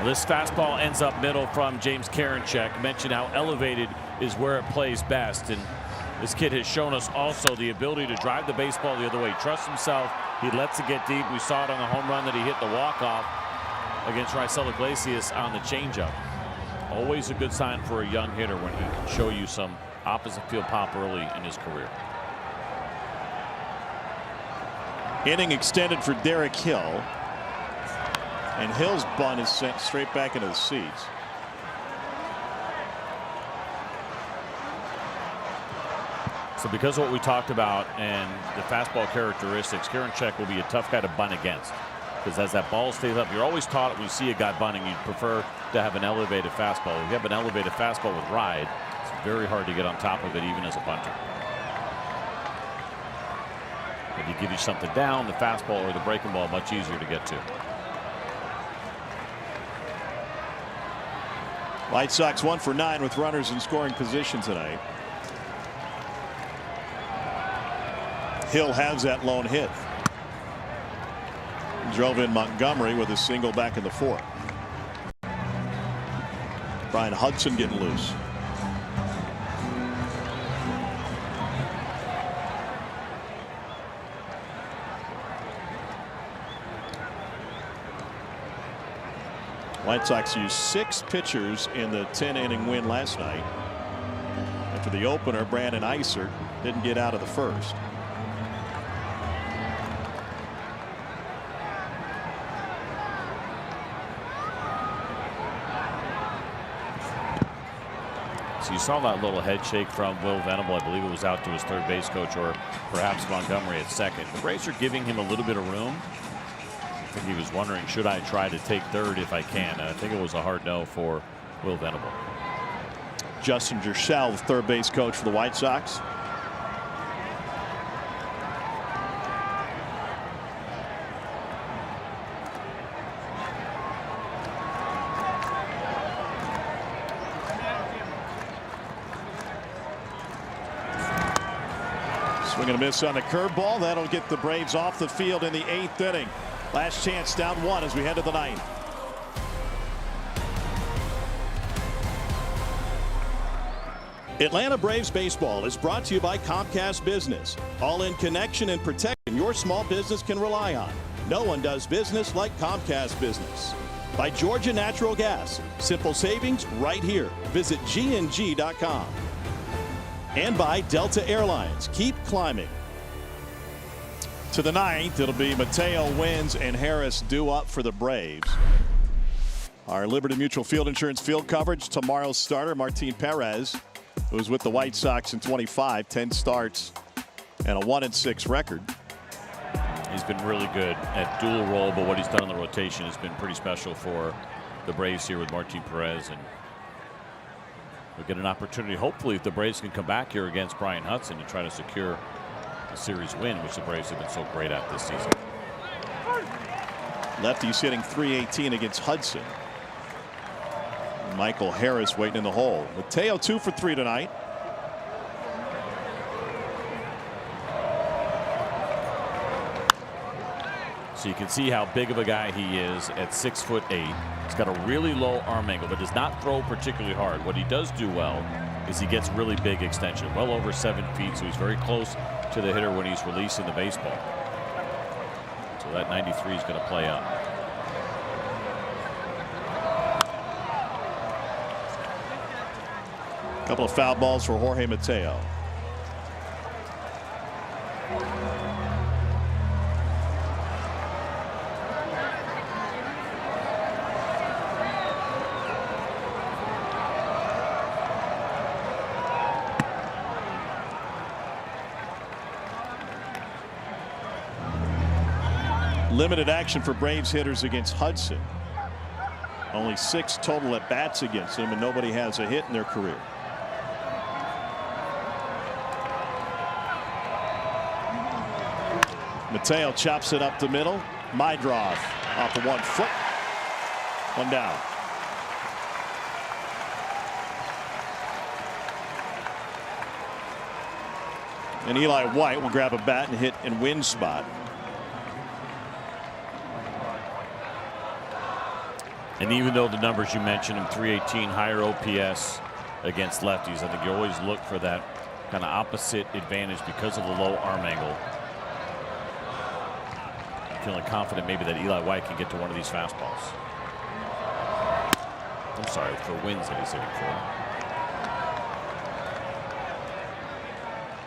This fastball ends up middle from James Karinchak. Mentioned how elevated is where it plays best. And this kid has shown us also the ability to drive the baseball the other way. Trusts himself. He lets it get deep. We saw it on the home run that he hit the walk-off against Raisel Iglesias on the changeup. Always a good sign for a young hitter when he can show you some opposite field pop early in his career. Inning extended for Derek Hill. And Hill's bunt is sent straight back into the seats. So because of what we talked about and the fastball characteristics, Karinchak will be a tough guy to bunt against. Because as that ball stays up, you're always taught when you see a guy bunting, you'd prefer to have an elevated fastball. If you have an elevated fastball with ride, it's very hard to get on top of it even as a bunter. If you give you something down, the fastball or the breaking ball, much easier to get to. White Sox 1 for 9 with runners in scoring position tonight. Hill has that lone hit. Drove in Montgomery with a single back in the 4th. Brian Hudson getting loose. White Sox used 6 pitchers in the 10-inning win last night. And for the opener, Brandon Isert didn't get out of the first. So you saw that little head shake from Will Venable. I believe it was out to his third base coach or perhaps Montgomery at second. The Braves are giving him a little bit of room. I think he was wondering, should I try to take third if I can? And I think it was a hard no for Will Venable. Justin Jershell, the third base coach for the White Sox. Swing and a miss on the curveball. That'll get the Braves off the field in the 8th inning. Last chance, down 1 as we head to the 9th. Atlanta Braves baseball is brought to you by Comcast Business. All-in connection and protection your small business can rely on. No one does business like Comcast Business. By Georgia Natural Gas. Simple savings right here. Visit gng.com. And by Delta Airlines. Keep climbing. To the 9th, it'll be Mateo wins and Harris due up for the Braves. Our Liberty Mutual Field Insurance field coverage. Tomorrow's starter, Martin Perez, who was with the White Sox in 25, 10 starts, and a 1-6 record. He's been really good at dual role, but what he's done in the rotation has been pretty special for the Braves here with Martin Perez. And we'll get an opportunity, hopefully, if the Braves can come back here against Brian Hudson and try to secure a series win, which the Braves have been so great at this season. Lefty's hitting .318 against Hudson. Michael Harris waiting in the hole. Mateo 2 for 3 tonight. So you can see how big of a guy he is at 6'8". He's got a really low arm angle, but does not throw particularly hard. What he does do well is he gets really big extension, well over 7 feet, so he's very close to the hitter when he's releasing the baseball. So that 93 is going to play up. A couple of foul balls for Jorge Mateo. Limited action for Braves hitters against Hudson. Only 6 total at bats against him, and nobody has a hit in their career. Mateo chops it up the middle. Mydroth off of 1 foot. 1 down. And Eli White will grab a bat and hit in win spot. And even though the numbers you mentioned, him 318, higher OPS against lefties, I think you always look for that kind of opposite advantage because of the low arm angle. I'm feeling confident maybe that Eli White can get to one of these fastballs. I'm sorry, for wins that he's hitting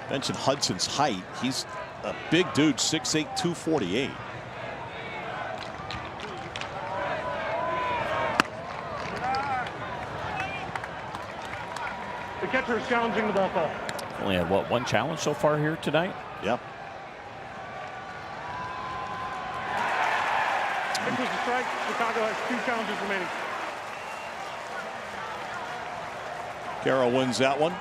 for. Mentioned Hudson's height. He's a big dude, 6'8", 248. The catcher is challenging the ball call. Only had, what, 1 challenge so far here tonight? Yep. This was a strike. Chicago has 2 challenges remaining. Carroll wins that one.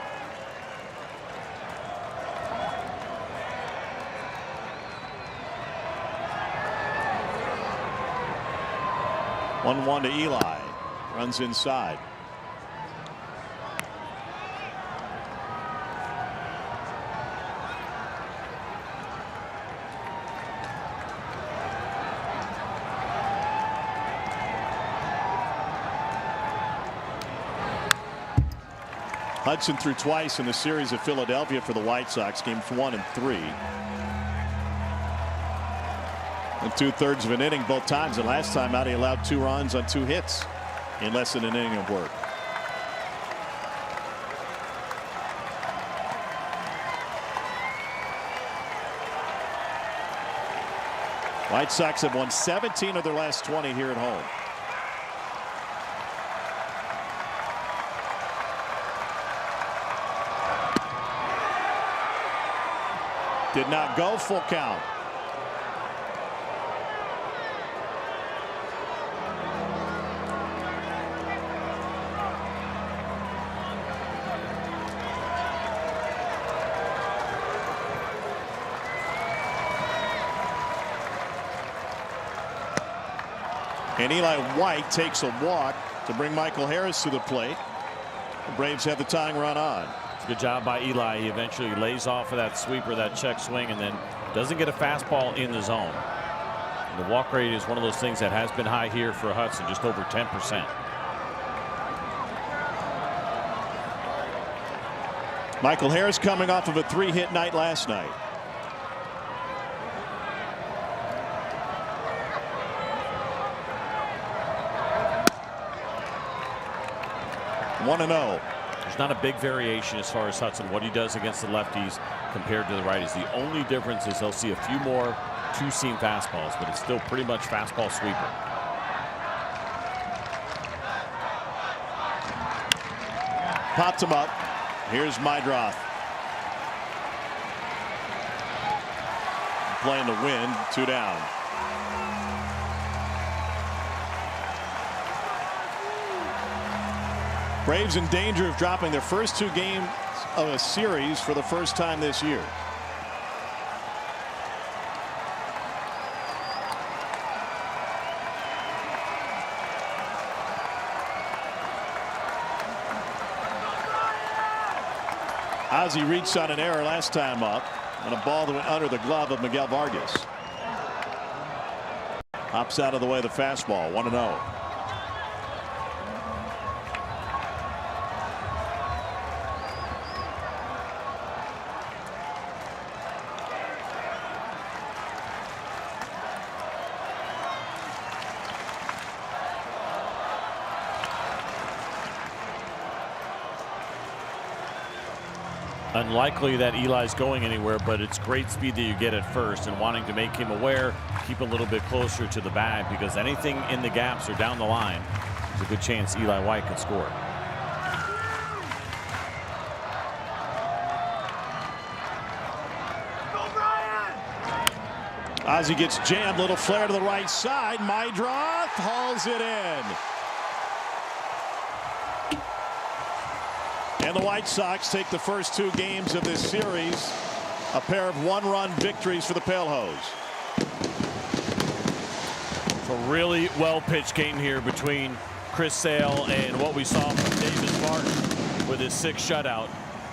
One to Eli. Runs inside. Hudson threw twice in the series of Philadelphia for the White Sox, games 1 and 3. And 2/3 of an inning both times, and last time out he allowed 2 runs on 2 hits in less than an inning of work. White Sox have won 17 of their last 20 here at home. Did not go. Full count. And Eli White takes a walk to bring Michael Harris to the plate. The Braves have the tying run on. Good job by Eli. He eventually lays off of that sweeper, that check swing, and then doesn't get a fastball in the zone. And the walk rate is one of those things that has been high here for Hudson, just over 10%. Michael Harris coming off of a 3-hit night last night. One and 0. There's not a big variation as far as Hudson, what he does against the lefties compared to the righties. The only difference is they'll see a few more 2-seam fastballs, but it's still pretty much fastball sweeper. Popped him up. Here's Mydroth. Playing the win, 2 down. Braves in danger of dropping their first 2 games of a series for the first time this year. Ozzie reached on an error last time up on a ball that went under the glove of Miguel Vargas. Hops out of the way of the fastball. 1-0. Unlikely that Eli's going anywhere, but it's great speed that you get at first, and wanting to make him aware, keep a little bit closer to the bag, because anything in the gaps or down the line, there's a good chance Eli White could score. Ozzie gets jammed, little flare to the right side. Mydroth hauls it in. And the White Sox take the first 2 games of this series, a pair of 1-run victories for the Pale Hose. It's a really well-pitched game here between Chris Sale and what we saw from Davis Martin with his 6th shutout.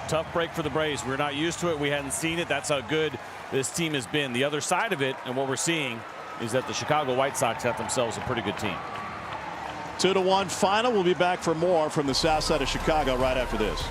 Tough break for the Braves. We're not used to it. We hadn't seen it. That's how good this team has been. The other side of it, and what we're seeing, is that the Chicago White Sox have themselves a pretty good team. 2-1 final. We'll be back for more from the south side of Chicago right after this.